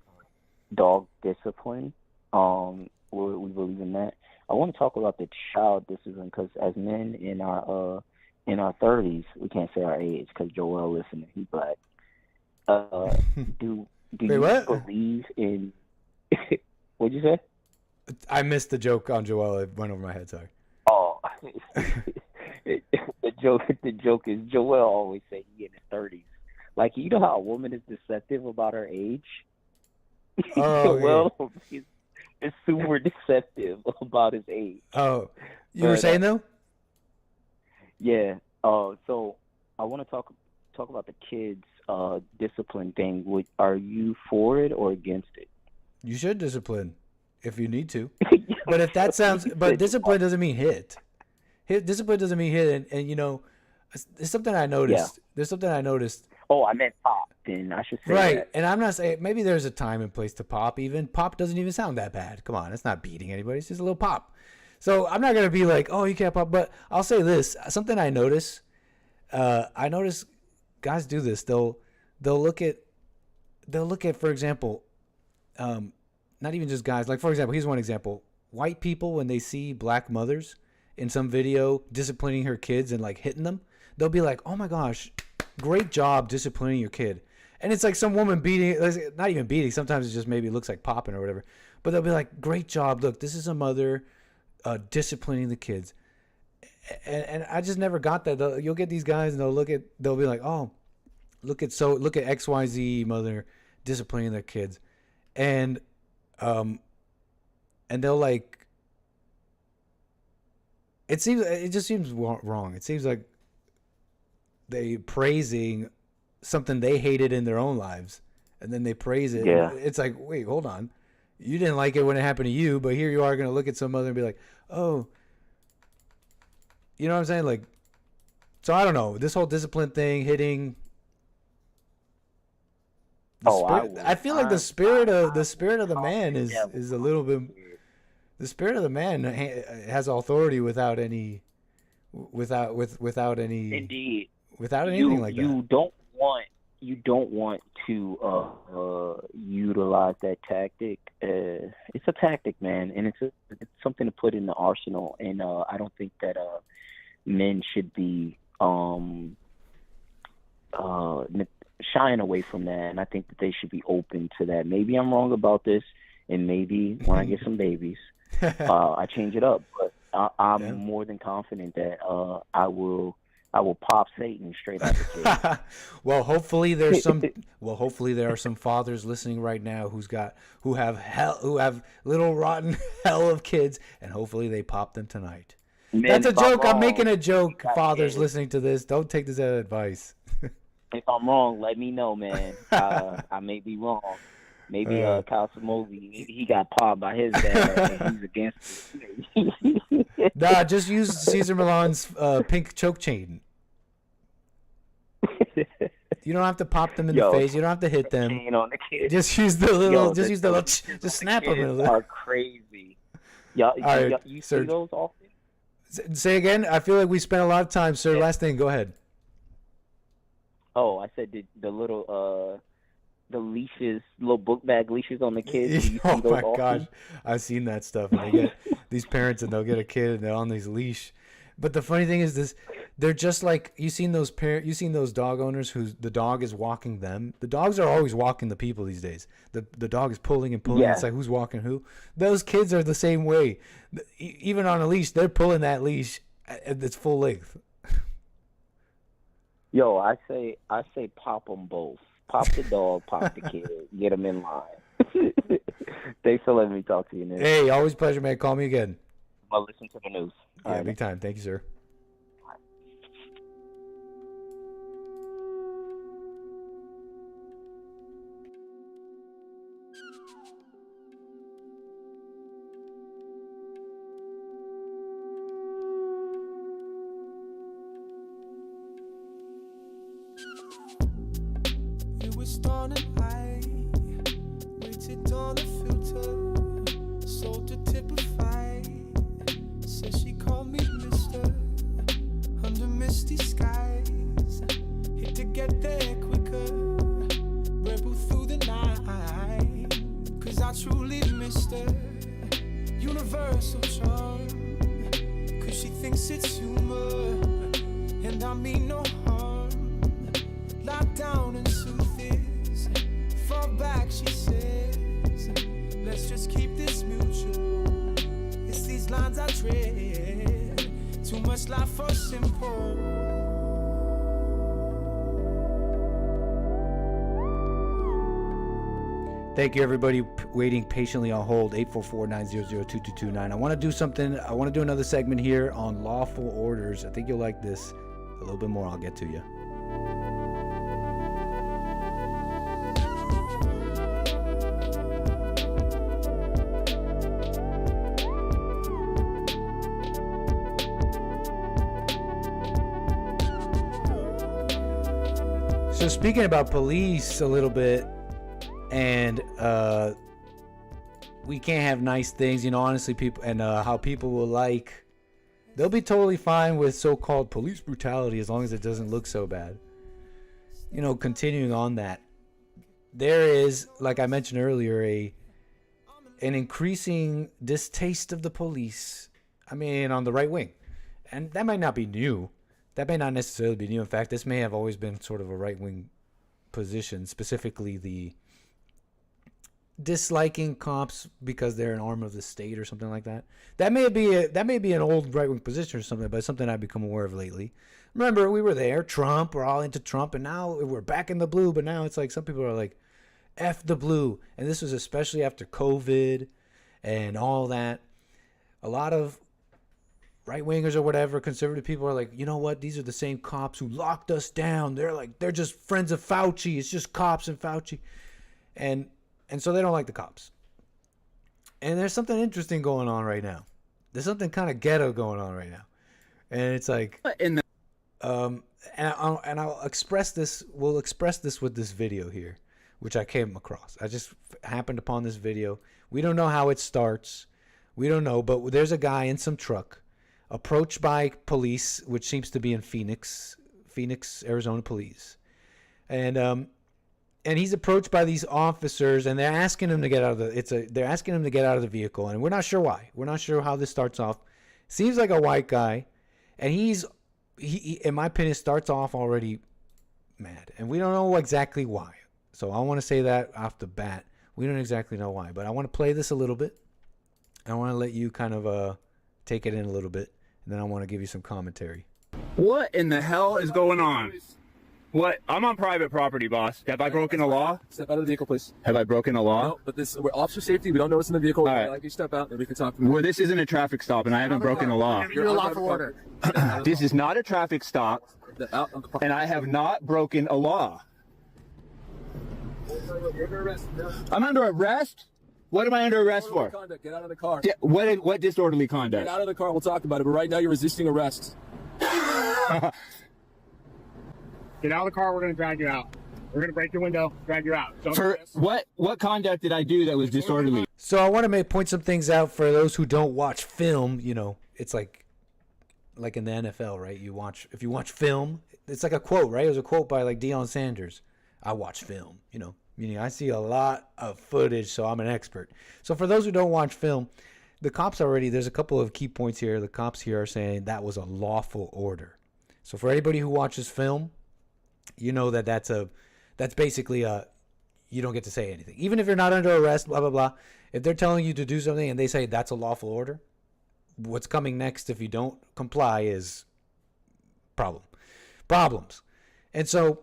Dog discipline. We believe in that. I want to talk about the child discipline because as men in our 30s, we can't say our age because Joel listening, he's black. Do you believe in? What'd you say? I missed the joke on Joel. It went over my head. Sorry. Oh, the joke is Joel always say he in his 30s. Like, you know how a woman is deceptive about her age? Oh, Joel is super deceptive about his age. Oh, you were saying though? Yeah. So I want to talk about the kids' discipline thing. Are you for it or against it? You should discipline if you need to. But if that sounds, but discipline doesn't mean hit. Discipline doesn't mean hit, and you know, there's something I noticed. Yeah. There's something I noticed. Oh, I meant pop. Then I should say right. That. And I'm not saying maybe there's a time and place to pop. Even pop doesn't even sound that bad. Come on, it's not beating anybody. It's just a little pop. So I'm not gonna be like, oh, you can't pop. But I'll say this: something I notice. I notice guys do this. They'll look at, for example, not even just guys. Like, for example, here's one example: white people, when they see black mothers in some video disciplining her kids and like hitting them, they'll be like, oh my gosh, great job disciplining your kid. And it's like some woman beating, not even beating, sometimes it just maybe looks like popping or whatever. But they'll be like, great job. Look, this is a mother disciplining the kids. And I just never got that. You'll get these guys and they'll be like, oh, look at XYZ mother disciplining their kids. And they'll like, it just seems wrong. It seems like they praising something they hated in their own lives, and then they praise it. Yeah. It's like, wait, hold on. You didn't like it when it happened to you, but here you are going to look at some other and be like, oh, you know what I'm saying? Like, so I don't know. This whole discipline thing, hitting. I feel like the spirit of the man is a little bit. The spirit of the man has authority without any. Indeed. Without anything like that. You don't want to utilize that tactic. It's a tactic, man, and it's something to put in the arsenal. And I don't think that men should be shying away from that. And I think that they should be open to that. Maybe I'm wrong about this, and maybe when I get some babies, I change it up. But I'm more than confident that I will pop Satan straight out the cage. Well, hopefully there are some fathers listening right now who have little rotten hell of kids, and hopefully they pop them tonight. Man, that's a joke. I'm making a joke. Fathers listening to this, don't take this as advice. If I'm wrong, let me know, man. I may be wrong. Maybe 𝒏𝒊𝒄𝒌𝒔𝒕𝒓𝒆𝒂𝒎, he got popped by his dad and he's against it. Nah, just use Cesar Milan's pink choke chain. You don't have to pop them in the face. You don't have to hit them. On the kids. Just use the little. Just snap them a little. Are crazy. You see those often? Say again. I feel like we spent a lot of time, sir. Last thing. Go ahead. Oh, I said the little the leashes, little book bag leashes on the kids. Oh my gosh, I've seen that stuff. And they get these parents and they'll get a kid and they're on these leash. But the funny thing is this. They're just like, you seen those dog owners who the dog is walking them. The dogs are always walking the people these days. The dog is pulling and pulling. Yeah. It's like, who's walking who? Those kids are the same way. Even on a leash, they're pulling that leash at its full length. Yo, I say pop them both. Pop the dog, pop the kid. Get them in line. Thanks for letting me talk to you, Nick. Hey, always a pleasure, man. Call me again. I'll listen to the news. Yeah, big time. Thank you, sir. Started high, waited on the filter, sold to typify. Said she called me Mr. Under misty skies. Hate to get there quicker, rebel through the night. Cause I truly missed her, universal charm. Cause she thinks it's humor, and I mean no harm. Locked down and soothe. Fall back, she says. Let's just keep this mutual. It's these lines I tread. Too much life for simple. Thank you, everybody, waiting patiently on hold. 844-900-2229. I want to do something. I want to do another segment here on lawful orders. I think you'll like this a little bit more. I'll get to you. So speaking about police a little bit, and we can't have nice things, you know, honestly, people, and how people will like, they'll be totally fine with so-called police brutality as long as it doesn't look so bad. You know, continuing on that, there is, like I mentioned earlier, an increasing distaste of the police, I mean, on the right wing. And that might not be new. That may not necessarily be new. In fact, this may have always been sort of a right-wing position, specifically the disliking cops because they're an arm of the state or something like that. That may be an old right-wing position or something, but it's something I've become aware of lately. Remember, we were there, Trump, we're all into Trump, and now we're back in the blue, but now it's like some people are like, F the blue. And this was especially after COVID and all that. A lot of right-wingers or whatever, conservative people are like, you know what? These are the same cops who locked us down. They're just friends of Fauci. It's just cops and Fauci. And so they don't like the cops. And there's something interesting going on right now. There's something kind of ghetto going on right now. And it's like, and I'll express this. We'll express this with this video here, which I came across. I just happened upon this video. We don't know how it starts. We don't know, but there's a guy in some truck approached by police, which seems to be in Phoenix, Arizona police. And he's approached by these officers, and they're asking him to get out of the vehicle, and we're not sure why. We're not sure how this starts off. Seems like a white guy, and he in my opinion starts off already mad, and we don't know exactly why. So I want to say that off the bat, we don't exactly know why, but I want to play this a little bit. I want to let you kind of take it in a little bit, and then I want to give you some commentary. What in the hell is going on? What? I'm on private property, boss. Have I broken a law? Step out of the vehicle, please. Have I broken a law? No, but we're officer safety. We don't know what's in the vehicle. All right. Like you step out and we can talk. Well, this isn't a traffic stop, and I haven't broken a law. You're a lawful order. This is not a traffic stop, and I have not broken a law. I'm under arrest? What am I under arrest for? Conduct. Get out of the car. What disorderly conduct? Get out of the car. We'll talk about it. But right now, you're resisting arrest. Get out of the car. We're going to drag you out. We're going to break your window, drag you out. For what conduct did I do that was disorderly? So I want to point some things out for those who don't watch film. You know, it's like in the NFL, right? If you watch film, it's like a quote, right? It was a quote by like Deion Sanders. I watch film, you know, meaning I see a lot of footage, so I'm an expert. So for those who don't watch film, there's a couple of key points here. The cops here are saying that was a lawful order. So for anybody who watches film, you know that's basically you don't get to say anything. Even if you're not under arrest, blah, blah, blah. If they're telling you to do something and they say that's a lawful order, what's coming next if you don't comply is problems. And so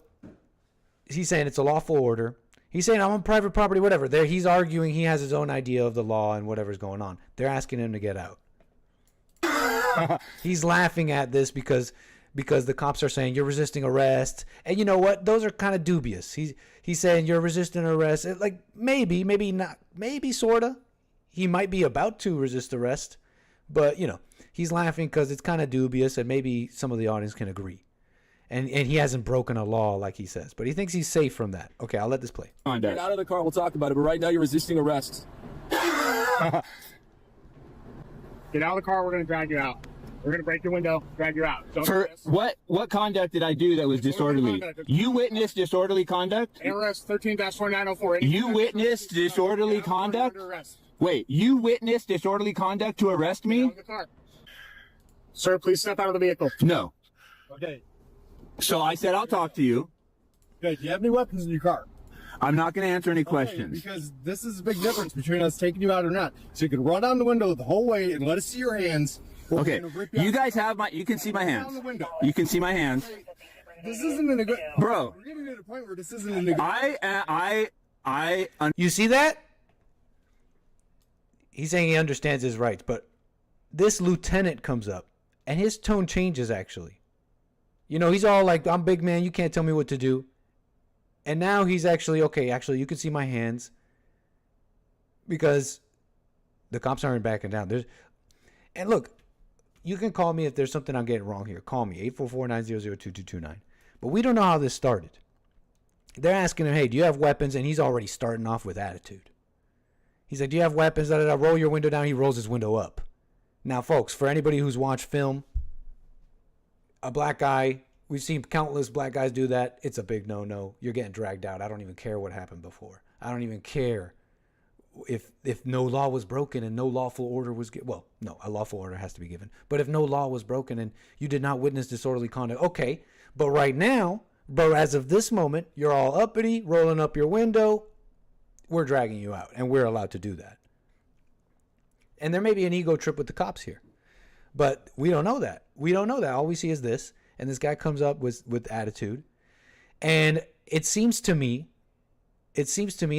he's saying it's a lawful order. He's saying I'm on private property, whatever. He's arguing he has his own idea of the law and whatever's going on. They're asking him to get out. He's laughing at this because the cops are saying you're resisting arrest. And you know what? Those are kind of dubious. He's saying you're resisting arrest. Like maybe not, maybe sorta. He might be about to resist arrest, but you know, he's laughing because it's kind of dubious, and maybe some of the audience can agree. And he hasn't broken a law like he says, but he thinks he's safe from that. Okay, I'll let this play. Get out of the car. We'll talk about it. But right now, you're resisting arrest. Get out of the car. We're going to drag you out. We're going to break your window, drag you out. For what conduct did I do that was disorderly? You witnessed disorderly conduct? ARS 13-4904. You witnessed disorderly conduct? Wait, you witnessed disorderly conduct to arrest me? Sir, please step out of the vehicle. No. Okay. So I said I'll talk to you. Okay, do you have any weapons in your car? I'm not going to answer any questions. Because this is a big difference between us taking you out or not. So you can run down the window the whole way and let us see your hands. Okay, you guys have you can see my hands. You can see my hands. This isn't in a good... Bro. We're getting to the point where this isn't in a good... You see that? He's saying he understands his rights, but this lieutenant comes up, and his tone changes, actually. You know, he's all like, I'm big man, you can't tell me what to do. And now he's actually, okay, you can see my hands. Because the cops aren't backing down. And look, you can call me if there's something I'm getting wrong here. Call me, 844-900-2229. But we don't know how this started. They're asking him, hey, do you have weapons? And he's already starting off with attitude. He's like, do you have weapons? Da, da, da. Roll your window down. He rolls his window up. Now, folks, for anybody who's watched film, a black guy, we've seen countless black guys do that. It's a big no-no. You're getting dragged out. I don't even care what happened before. I don't even care if no law was broken and no lawful order was given. Well, no, a lawful order has to be given. But if no law was broken and you did not witness disorderly conduct, okay. But right now, bro, as of this moment, you're all uppity, rolling up your window. We're dragging you out, and we're allowed to do that. And there may be an ego trip with the cops here. But we don't know that. We don't know that. All we see is this. And this guy comes up with attitude. And it seems to me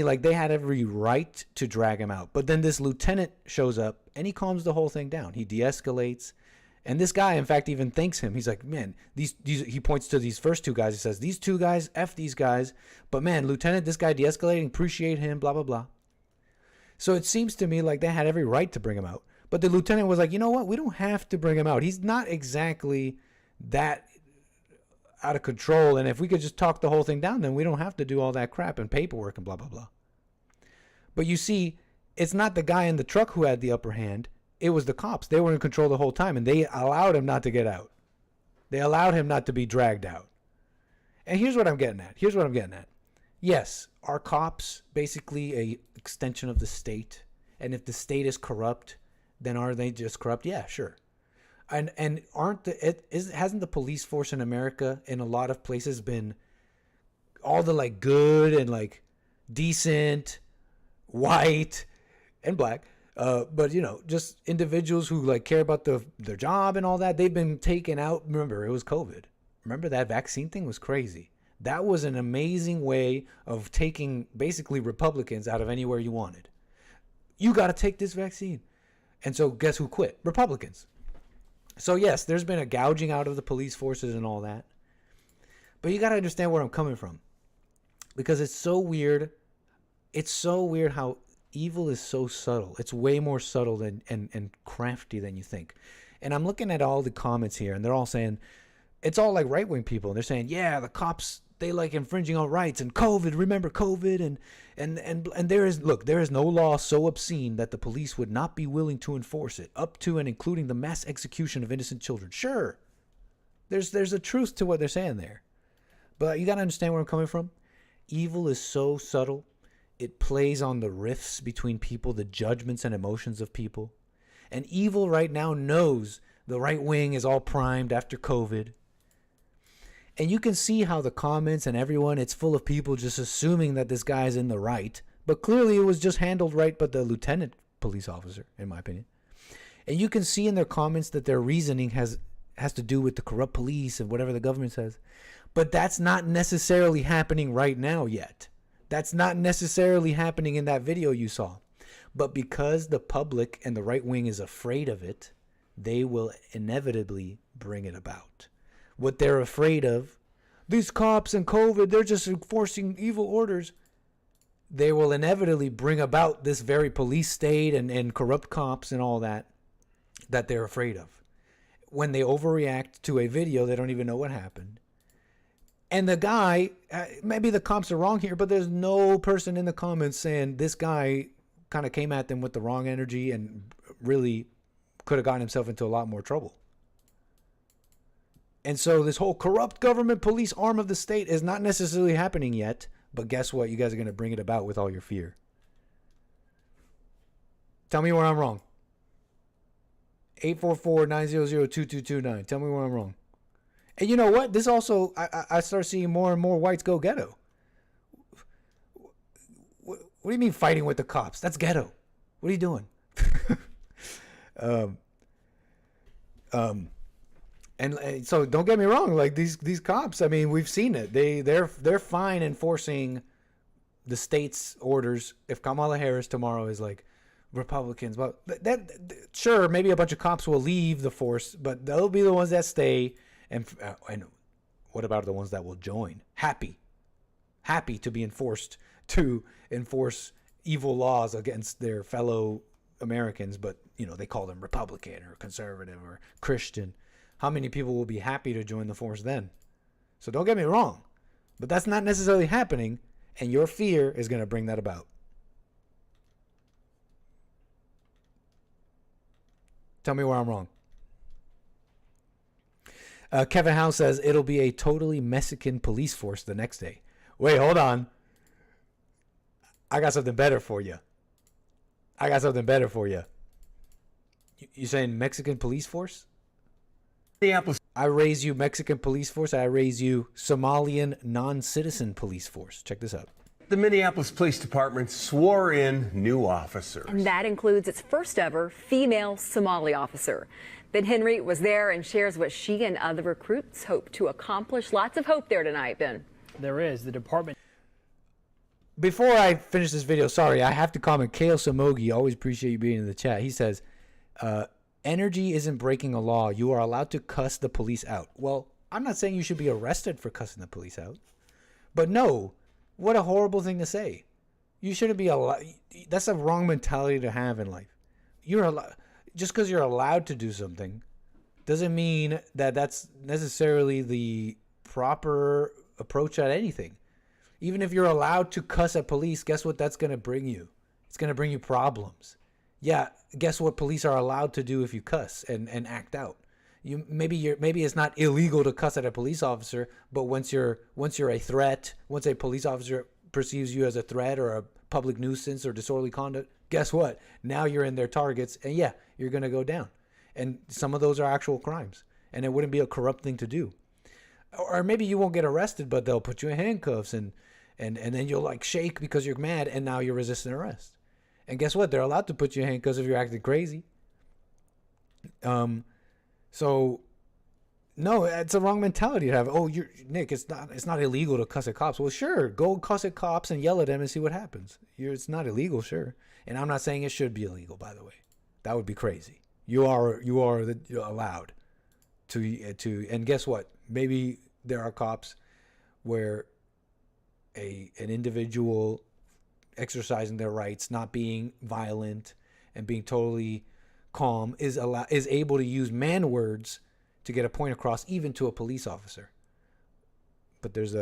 like they had every right to drag him out. But then this lieutenant shows up and he calms the whole thing down. He de-escalates. And this guy, in fact, even thanks him. He's like, man, these he points to these first two guys. He says, these two guys, F these guys. But man, Lieutenant, this guy de-escalating, appreciate him, blah, blah, blah. So it seems to me like they had every right to bring him out. But the lieutenant was like, you know what? We don't have to bring him out. He's not exactly that out of control. And if we could just talk the whole thing down, then we don't have to do all that crap and paperwork and blah, blah, blah. But you see, it's not the guy in the truck who had the upper hand. It was the cops. They were in control the whole time, and they allowed him not to get out. They allowed him not to be dragged out. And here's what I'm getting at. Yes, are cops basically an extension of the state? And if the state is corrupt, then are they just corrupt? Yeah, sure. And hasn't the police force in America in a lot of places been all the like good and like decent, white and black, but you know, just individuals who like care about their job and all that, they've been taken out. Remember, it was COVID. Remember that vaccine thing was crazy. That was an amazing way of taking basically Republicans out of anywhere you wanted. You got to take this vaccine. And so guess who quit? Republicans. So yes, there's been a gouging out of the police forces and all that. But you got to understand where I'm coming from. Because it's so weird. It's so weird how evil is so subtle. It's way more subtle than and crafty than you think. And I'm looking at all the comments here, and they're all saying, it's all like right-wing people. And they're saying, yeah, the cops, they like infringing on rights, and COVID, remember COVID, and there is no law so obscene that the police would not be willing to enforce it, up to and including the mass execution of innocent children. Sure, there's a truth to what they're saying there, but you got to understand where I'm coming from. Evil is so subtle. It plays on the rifts between people, the judgments and emotions of people. And evil right now knows the right wing is all primed after COVID. And you can see how the comments and everyone, it's full of people just assuming that this guy's in the right. But clearly it was just handled right by the lieutenant police officer, in my opinion. And you can see in their comments that their reasoning has to do with the corrupt police and whatever the government says. But that's not necessarily happening right now yet. That's not necessarily happening in that video you saw. But because the public and the right wing is afraid of it, they will inevitably bring it about. What they're afraid of, these cops and COVID, they're just enforcing evil orders. They will inevitably bring about this very police state and corrupt cops and all that they're afraid of. When they overreact to a video, they don't even know what happened. And the guy, maybe the cops are wrong here, but there's no person in the comments saying this guy kind of came at them with the wrong energy and really could have gotten himself into a lot more trouble. And so this whole corrupt government police arm of the state is not necessarily happening yet. But guess what? You guys are going to bring it about with all your fear. Tell me where I'm wrong. 844-900-2229. Tell me where I'm wrong. And you know what? This also, I start seeing more and more whites go ghetto. What do you mean fighting with the cops? That's ghetto. What are you doing? And so don't get me wrong, like these cops, I mean, we've seen it. They're fine enforcing the state's orders if Kamala Harris tomorrow is like Republicans. But that sure, maybe a bunch of cops will leave the force, but they'll be the ones that stay. And what about the ones that will join? Happy to be enforced to enforce evil laws against their fellow Americans, but you know, they call them Republican or conservative or Christian. How many people will be happy to join the force then? So don't get me wrong, but that's not necessarily happening, and your fear is going to bring that about. Tell me where I'm wrong. Kevin Howe says it'll be a totally Mexican police force the next day. Wait, hold on. I got something better for you. You saying Mexican police force? I raise you Mexican police force. I raise you Somalian non-citizen police force. Check this out. The Minneapolis Police Department swore in new officers. And that includes its first ever female Somali officer. Ben Henry was there and shares what she and other recruits hope to accomplish. Lots of hope there tonight, Ben. There is. The department. Before I finish this video, sorry, I have to comment. Kale Samogi, always appreciate you being in the chat. He says, energy isn't breaking a law. You are allowed to cuss the police out. Well, I'm not saying you should be arrested for cussing the police out. But no, what a horrible thing to say. You shouldn't be allowed. That's a wrong mentality to have in life. You're allowed. Just because you're allowed to do something doesn't mean that that's necessarily the proper approach at anything. Even if you're allowed to cuss at police, guess what that's going to bring you? It's going to bring you problems. Yeah, guess what police are allowed to do if you cuss and act out? Maybe it's not illegal to cuss at a police officer, but once you're a threat, once a police officer perceives you as a threat or a public nuisance or disorderly conduct, guess what? Now you're in their targets, and yeah, you're going to go down. And some of those are actual crimes, and it wouldn't be a corrupt thing to do. Or maybe you won't get arrested, but they'll put you in handcuffs, and then you'll like shake because you're mad, and now you're resisting arrest. And guess what? They're allowed to put you in handcuffs if you're acting crazy. So no, it's a wrong mentality to have. Oh, Nick, it's not illegal to cuss at cops. Well, sure, go cuss at cops and yell at them and see what happens. It's not illegal, sure. And I'm not saying it should be illegal, by the way. That would be crazy. You're allowed to. And guess what? Maybe there are cops where an individual exercising their rights, not being violent and being totally calm, is able to use man words to get a point across, even to a police officer. But there's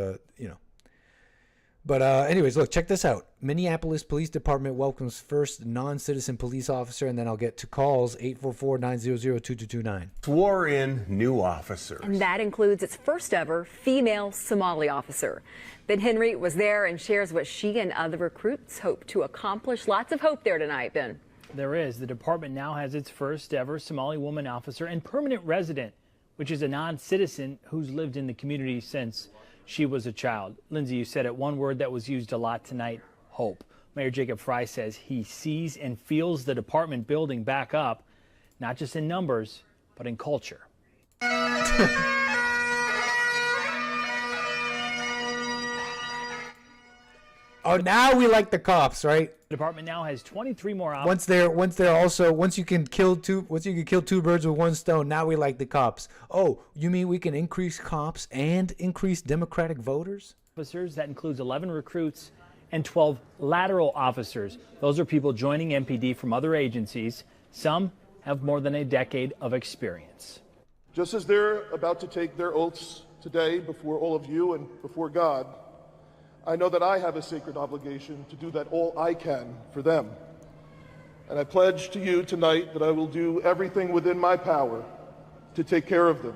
anyways, look, check this out. Minneapolis Police Department welcomes first non-citizen police officer, and then I'll get to calls 844-900-2229. Swore in new officers. And that includes its first ever female Somali officer. Ben Henry was there and shares what she and other recruits hope to accomplish. Lots of hope there tonight, Ben. There is. The department now has its first ever Somali woman officer and permanent resident, which is a non-citizen who's lived in the community since she was a child. Lindsay, you said it, one word that was used a lot tonight, hope. Mayor Jacob Fry says he sees and feels the department building back up, not just in numbers, but in culture. Oh, now we like the cops, right? The department now has 23 more officers. Once you can kill two birds with one stone, now we like the cops. Oh, you mean we can increase cops and increase Democratic voters? Officers, that includes 11 recruits and 12 lateral officers. Those are people joining MPD from other agencies. Some have more than a decade of experience. Just as they're about to take their oaths today before all of you and before God, I know that I have a sacred obligation to do that all I can for them. And I pledge to you tonight that I will do everything within my power to take care of them.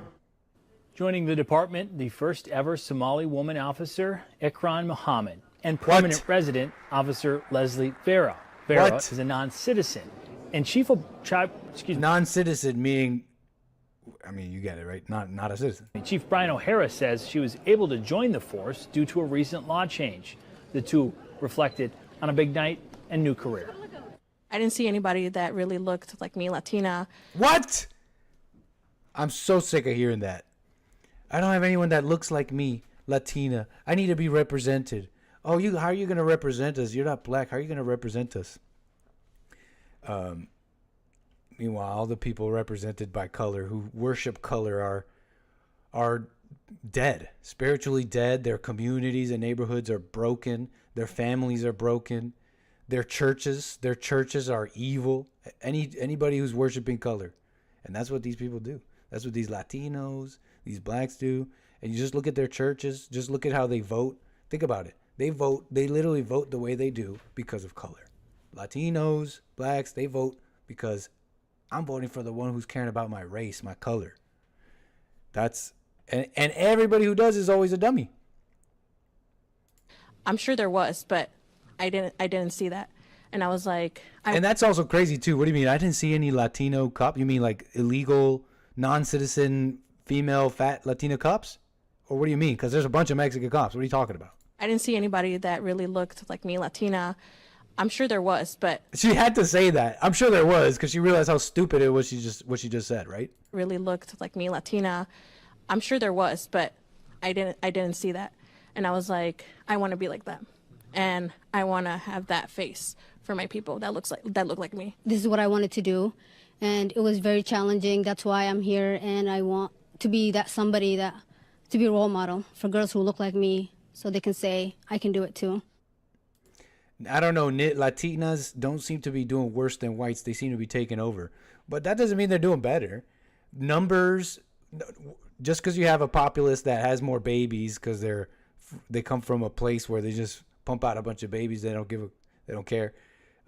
Joining the department, the first ever Somali woman officer, Ikran Muhammad, and permanent resident officer Leslie Vera. Vera is a non-citizen and non-citizen meaning, I mean, you get it, right? Not a citizen. Chief Brian O'Hara says she was able to join the force due to a recent law change. The two reflected on a big night and new career. I didn't see anybody that really looked like me, Latina. What? I'm so sick of hearing that. I don't have anyone that looks like me, Latina. I need to be represented. Oh, how are you going to represent us? You're not black. How are you going to represent us? Meanwhile, all the people represented by color who worship color are dead, spiritually dead. Their communities and neighborhoods are broken. Their families are broken. Their churches are evil. Anybody who's worshiping color. And that's what these people do. That's what these Latinos, these blacks do. And you just look at their churches. Just look at how they vote. Think about it. They literally vote the way they do because of color. Latinos, blacks, they vote because I'm voting for the one who's caring about my race, my color. That's and everybody who does is always a dummy. I'm sure there was, but I didn't see that. And I was like, and that's also crazy too. What do you mean? I didn't see any Latino cop. You mean like illegal, non-citizen, female, fat Latina cops? Or what do you mean? Because there's a bunch of Mexican cops. What are you talking about? I didn't see anybody that really looked like me, Latina. I'm sure there was, but she had to say that. I'm sure there was, because she realized how stupid it was. What she just said, right? Really looked like me, Latina. I'm sure there was, but I didn't see that. And I was like, I want to be like them, and I want to have that face for my people that look like me. This is what I wanted to do, and it was very challenging. That's why I'm here, and I want to be to be a role model for girls who look like me, so they can say I can do it too. I don't know. Latinas don't seem to be doing worse than whites. They seem to be taking over, but that doesn't mean they're doing better. Numbers, just because you have a populace that has more babies because they come from a place where they just pump out a bunch of babies, they don't care.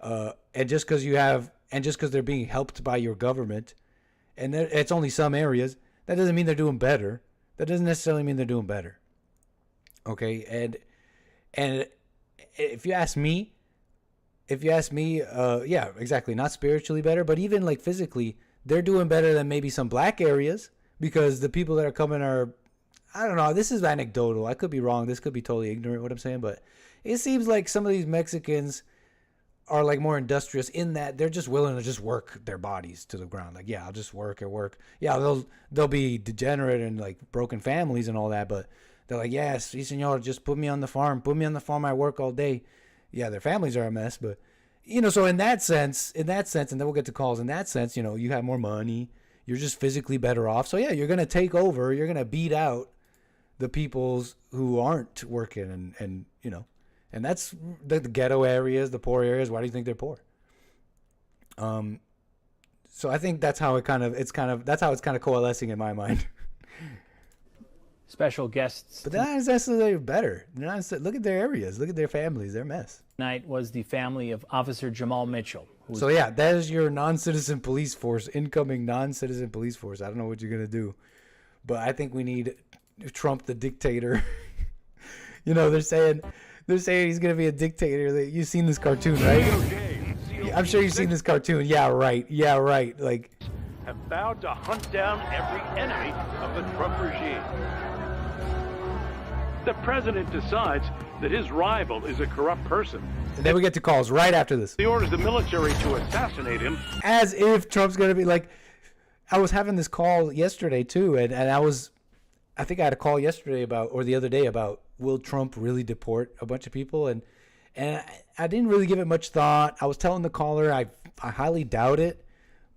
And just because they're being helped by your government, and it's only some areas, that doesn't mean they're doing better. That doesn't necessarily mean they're doing better. Okay, and if you ask me, yeah, exactly, not spiritually better, but even like physically, they're doing better than maybe some black areas, because the people that are coming are, I don't know, this is anecdotal. I could be wrong. This could be totally ignorant what I'm saying, but it seems like some of these Mexicans are like more industrious in that they're just willing to just work their bodies to the ground. Like, yeah, I'll just work. Yeah, they'll be degenerate and like broken families and all that, but they're like, yes, sí, señor, just put me on the farm. Put me on the farm. I work all day. Yeah, their families are a mess, but so in that sense, and then we'll get to calls. In that sense, you have more money. You're just physically better off. So yeah, you're gonna take over. You're gonna beat out the peoples who aren't working, and that's the ghetto areas, the poor areas. Why do you think they're poor? So I think that's how it's kind of coalescing in my mind. Special guests. But they're not necessarily better. Look at their areas. Look at their families. They're a mess. Tonight was the family of Officer Jamal Mitchell. So yeah, that is your non-citizen police force, incoming non-citizen police force. I don't know what you're going to do, but I think we need Trump the dictator. They're saying he's going to be a dictator. You've seen this cartoon, right? I'm sure you've seen this cartoon. Yeah, right. Like, have vowed to hunt down every enemy of the Trump regime. The president decides that his rival is a corrupt person. And then we get to calls right after this. He orders the military to assassinate him. As if Trump's going to be like, I was having this call yesterday too, and I think I had a call yesterday or the other day about, will Trump really deport a bunch of people? And I didn't really give it much thought. I was telling the caller I highly doubt it,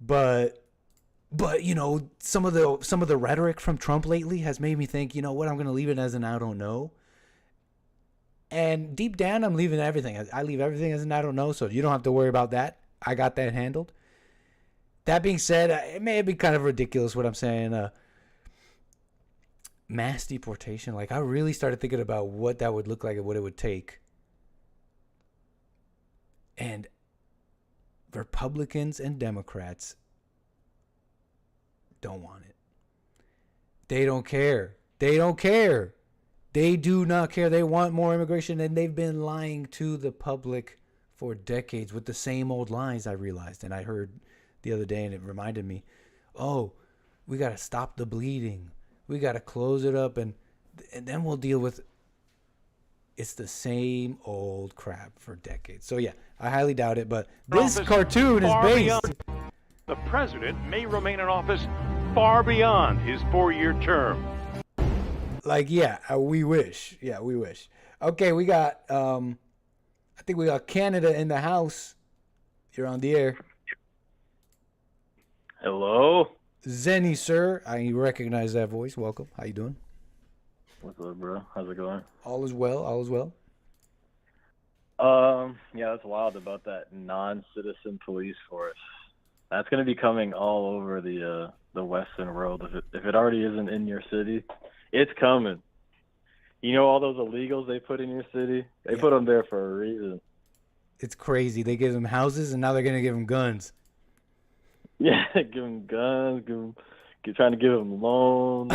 but some of the rhetoric from Trump lately has made me think, I'm going to leave it as an I don't know. And deep down, I'm leaving everything. I leave everything as an I don't know, so you don't have to worry about that. I got that handled. That being said, it may be kind of ridiculous what I'm saying. Mass deportation. Like, I really started thinking about what that would look like and what it would take. And Republicans and Democrats don't want it. They don't care. They do not care. They want more immigration, and they've been lying to the public for decades with the same old lies, I realized. And I heard the other day, and it reminded me, we got to stop the bleeding. We got to close it up, and then we'll deal with it's the same old crap for decades. So yeah, I highly doubt it, but this cartoon is based. The president may remain in office far beyond his 4-year term. Like, yeah, we wish. Yeah, we wish. Okay, we got, I think we got Canada in the house. You're on the air. Hello? Zenny, sir. I recognize that voice. Welcome. How you doing? What's up, bro? How's it going? All is well. All is well. Yeah, that's wild about that non-citizen police force. That's going to be coming all over the Western world. If it already isn't in your city, it's coming. All those illegals they put in your city? They put them there for a reason. It's crazy. They give them houses, and now they're going to give them guns. Yeah, give him guns, trying to give him loans,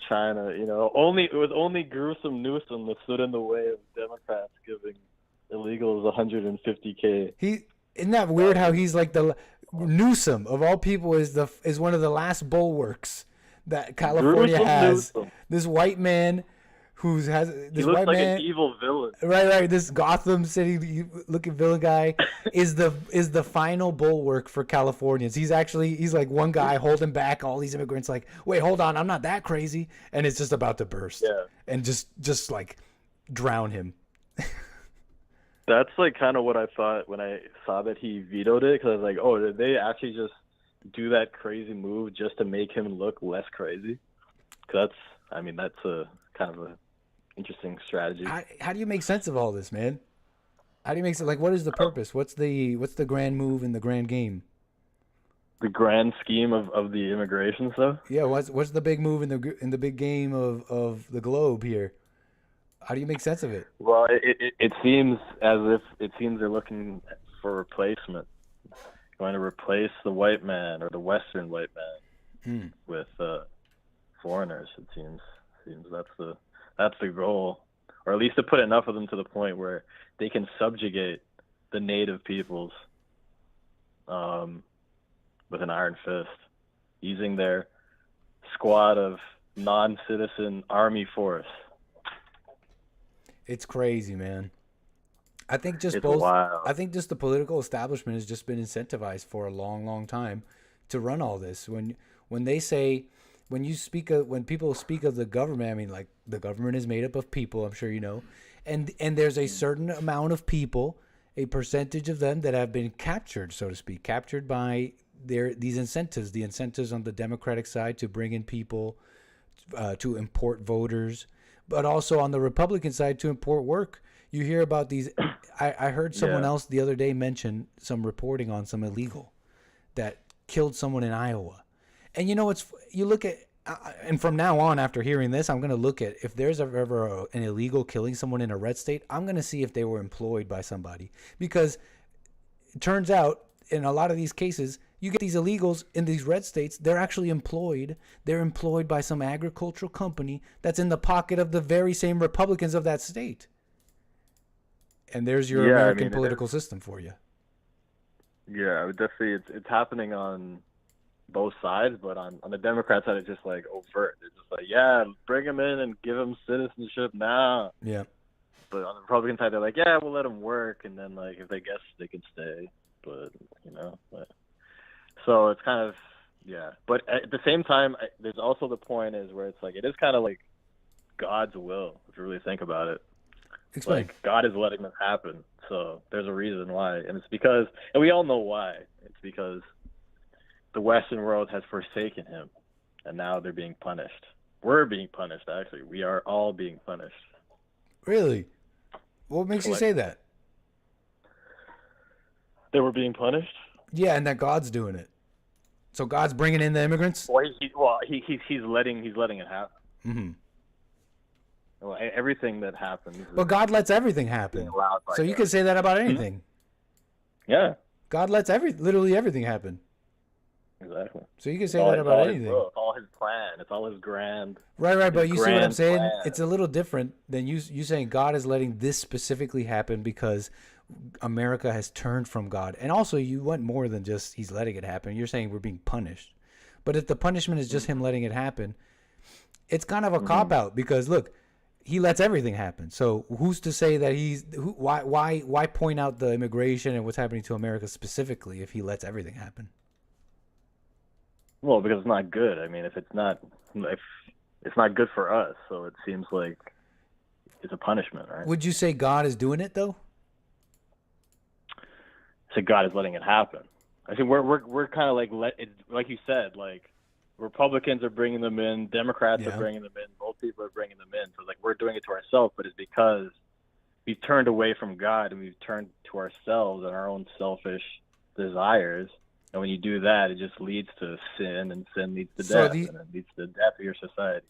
trying to, it was only gruesome Newsom that stood in the way of Democrats giving illegals $150K. Isn't that weird how he's like the Newsom of all people is one of the last bulwarks that California Gruesome has. Newsom. This white man He looks like an evil villain. Right. This Gotham City looking villain guy is the final bulwark for Californians. He's like one guy holding back all these immigrants. Like, wait, hold on, I'm not that crazy, and it's just about to burst. Yeah. And just like drown him. That's like kind of what I thought when I saw that he vetoed it, because I was like, oh, did they actually just do that crazy move just to make him look less crazy? Because that's a kind of a interesting strategy. How do you make sense of all this, man? How do you make sense? Like, what is the purpose? What's the grand move in the grand game? The grand scheme of the immigration stuff? Yeah, what's the big move in the big game of the globe here? How do you make sense of it? Well, it seems they're looking for replacement. Going to replace the white man or the Western white man with foreigners. It seems that's the goal, or at least to put enough of them to the point where they can subjugate the native peoples with an iron fist, using their squad of non-citizen army force. It's crazy, man. I think just wild. I think just the political establishment has just been incentivized for a long, long time to run all this. When people speak of the government, I mean, like, the government is made up of people, I'm sure you know, and there's a certain amount of people, a percentage of them that have been captured, so to speak, captured by these incentives, the incentives on the Democratic side to bring in people, to import voters, but also on the Republican side to import work. You hear about these. I heard someone else the other day mention some reporting on some illegal that killed someone in Iowa. And you look at, and from now on, after hearing this, I'm going to look at if there's ever an illegal killing someone in a red state, I'm going to see if they were employed by somebody. Because it turns out in a lot of these cases, you get these illegals in these red states, they're actually employed. They're employed by some agricultural company that's in the pocket of the very same Republicans of that state. And there's your American political system for you. Yeah, definitely. It's happening on both sides, but on the Democrat side, it's just like overt. It's just like, yeah, bring them in and give them citizenship now. Yeah. But on the Republican side, they're like, yeah, we'll let them work, and then like if they guess they can stay. But so it's kind of But at the same time, there's also the point is where it's like it is kind of like God's will if you really think about it. Explain. Like God is letting this happen, so there's a reason why, and it's because, and we all know why. It's because the Western world has forsaken Him, and now they're being punished. We're being punished, actually. We are all being punished. Really? What makes you say that? They were being punished? Yeah, and that God's doing it. So God's bringing in the immigrants? Well, he's letting it happen. Mm-hmm. Well, everything that happens. But God lets everything happen. So you can say that about anything. Mm-hmm. Yeah. God lets literally everything happen. Exactly. So you can say that about anything. It's all His plan. It's all His grand. Right. But you see what I'm saying? Plan. It's a little different than you saying God is letting this specifically happen because America has turned from God. And also, you went more than just He's letting it happen. You're saying we're being punished. But if the punishment is just Him letting it happen, it's kind of a cop-out because, look, He lets everything happen. So who's to say that why point out the immigration and what's happening to America specifically if He lets everything happen? Well, because it's not good. I mean, if it's not good for us, so it seems like it's a punishment, right? Would you say God is doing it though? So God is letting it happen. I think we're kind of like you said, like Republicans are bringing them in, Democrats are bringing them in, both people are bringing them in. So like we're doing it to ourselves, but it's because we've turned away from God and we've turned to ourselves and our own selfish desires. And when you do that, it just leads to sin, and sin leads to death, and it leads to the death of your society.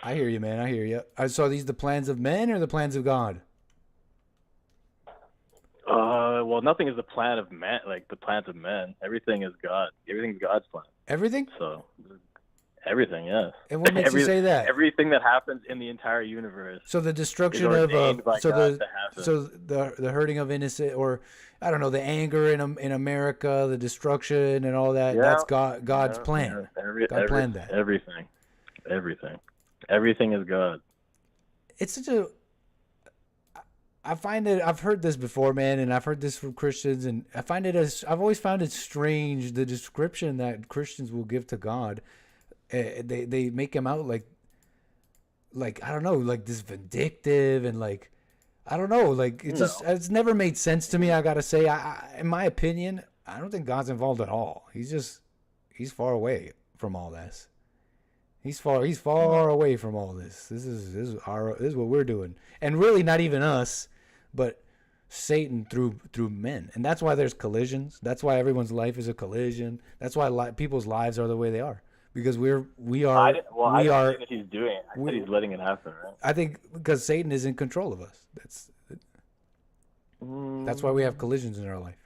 I hear you, man. I hear you. So are these the plans of men or the plans of God? well, nothing is the plan of man, like the plans of men. Everything is God. Everything's God's plan. Everything? So, everything, yes. And what makes you say that? Everything that happens in the entire universe. So the destruction is of ordained by God to happen. so the hurting of innocent, or I don't know, the anger in America, the destruction and all that. Yeah. God's plan. God planned that. Everything is God. It's such a. I find it. I've heard this before, man, and I've heard this from Christians, and I've always found it strange, the description that Christians will give to God. They make him out like I don't know, like this vindictive, and like I don't know, like it's never made sense to me. I gotta say, in my opinion, I don't think God's involved at all. He's far away from all this. He's far away from all this. This is what we're doing, and really not even us, but Satan through men, and that's why there's collisions. That's why everyone's life is a collision. That's why people's lives are the way they are, because we are. I don't think that he's doing it. I said he's letting it happen, right? I think because Satan is in control of us. That's why we have collisions in our life.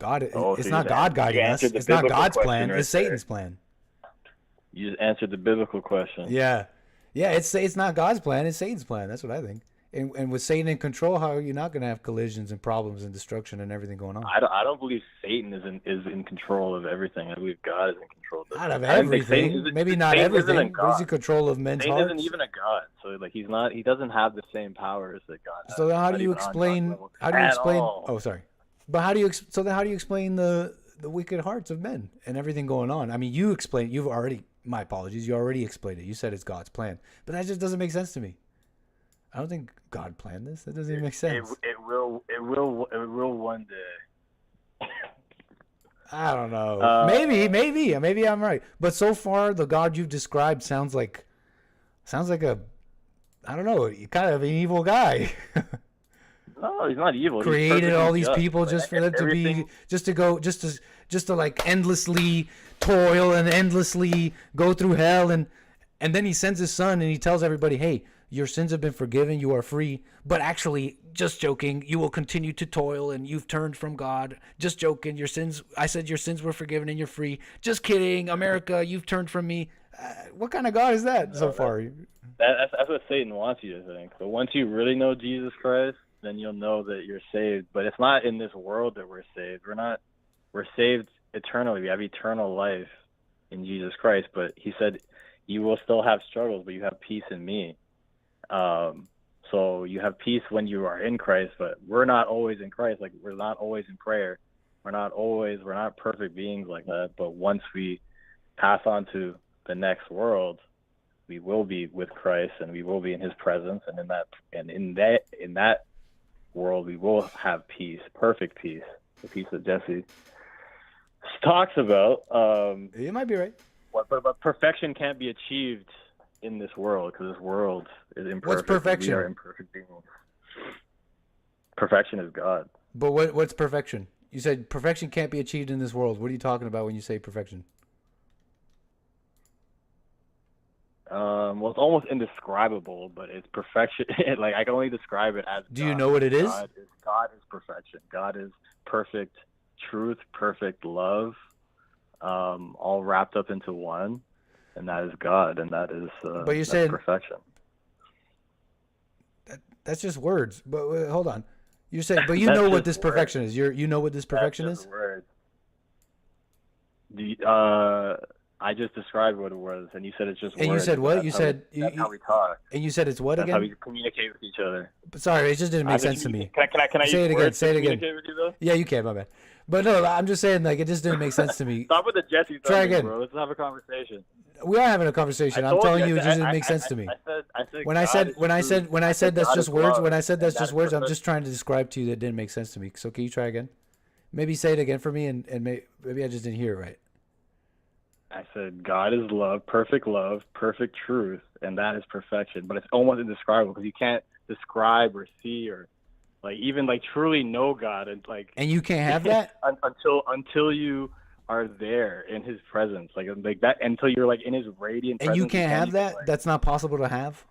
It's not God guiding us. It's not God's plan. It's Satan's plan. You just answered the biblical question. Yeah. It's not God's plan. It's Satan's plan. That's what I think. And with Satan in control, how are you not going to have collisions and problems and destruction and everything going on? I don't believe Satan is in control of everything. I believe God is in control of Not of everything. Maybe not everything. But he's in control of men's Satan hearts. isn't even a God. So like he doesn't have the same powers that God has. So then how do you explain? Oh, sorry. But how do you explain the wicked hearts of men and everything going on? I mean, you already explained it. You said it's God's plan, but that just doesn't make sense to me. I don't think God planned this. That doesn't even make sense. It will one day. I don't know. Maybe I'm right. But so far, the God you've described sounds like a, I don't know, kind of an evil guy. No, he's not evil. Created all these people just for them to be, just to like endlessly toil and endlessly go through hell, and then he sends his son and he tells everybody, hey, your sins have been forgiven, you are free, but actually, just joking, you will continue to toil and you've turned from God. Just joking, I said your sins were forgiven and you're free. Just kidding, America, you've turned from me. What kind of God is that so far? That's what Satan wants you to think. But once you really know Jesus Christ, then you'll know that you're saved. But it's not in this world that we're saved. We're saved eternally. We have eternal life in Jesus Christ. But he said, you will still have struggles, but you have peace in me. So you have peace when you are in Christ, but we're not always in Christ. Like, we're not always in prayer. We're not perfect beings like that. But once we pass on to the next world, we will be with Christ and we will be in his presence. And in that world, we will have peace, perfect peace, the peace that Jesse talks about. You might be right. But perfection can't be achieved in this world, because this world is imperfect. What's perfection? We are imperfect beings. Perfection is God. But what's perfection? You said perfection can't be achieved in this world. What are you talking about when you say perfection? Well, it's almost indescribable, but it's perfection. Like, I can only describe it as Do God. you know what it is? God is perfection. God is perfect truth, perfect love, all wrapped up into one. And that is God, and that is but you said perfection. That's just words. But hold on, you said, but you know what this perfection is. You know what this perfection is. Words. I just described what it was, and you said it's just words. And you said what? That's how we talk. And you said it's what That's again? how we communicate with each other. But sorry, it just didn't make sense to me. Can I say use it again? words Say to it again. communicate with you, though? Yeah, you can. My bad. But no, I'm just saying, like, it just didn't make sense to me. Stop with the Jesse. Try again, bro. Let's have a conversation. We are having a conversation. I'm telling you, it just didn't make sense to me. When I said that's just words. When I said that's just words, I'm just trying to describe to you that it didn't make sense to me. So can you try again? Maybe say it again for me, and maybe I just didn't hear it right. I said God is love, perfect truth, and that is perfection. But it's almost indescribable, because you can't describe or see or like even like truly know God, and like. And you can't have that until you are there in his presence, like that, until you're like in his radiant presence. And you can't have that? That's not possible to have?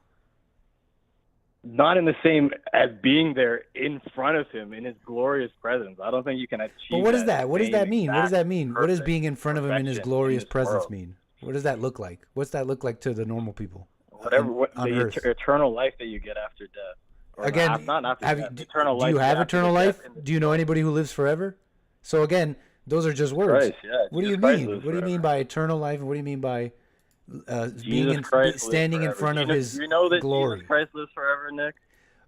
not in the same as being there in front of him in his glorious presence. I don't think you can achieve. But what is that? What does same that mean? What does that mean? exact What does being in front of him in his perfection glorious this presence world. mean? What does that look like? What's that look like to the normal people? Whatever, on the earth? eternal life that you get after death. Or Again, not after have death. you, Eternal do life you have after eternal the life? death in Do you know anybody who lives forever? So again, those are just words. Christ, yeah, What do Jesus you Christ mean? lives What do you mean by eternal life? And what do you mean by being standing in front of His you know that glory? Jesus Christ lives forever, Nick?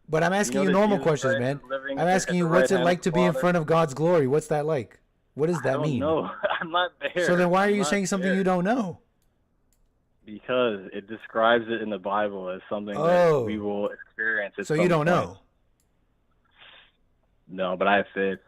But I'm asking you that normal Jesus questions, Christ man. is living I'm asking at you, the what's right it hand like of to the be in Father? front of God's glory? What's that like? What does that mean? No, I'm not there. So then why are you I'm saying not something there. you don't know? Because it describes it in the Bible as something Oh. that we will experience. At So some you don't point. know? No, but I have faith.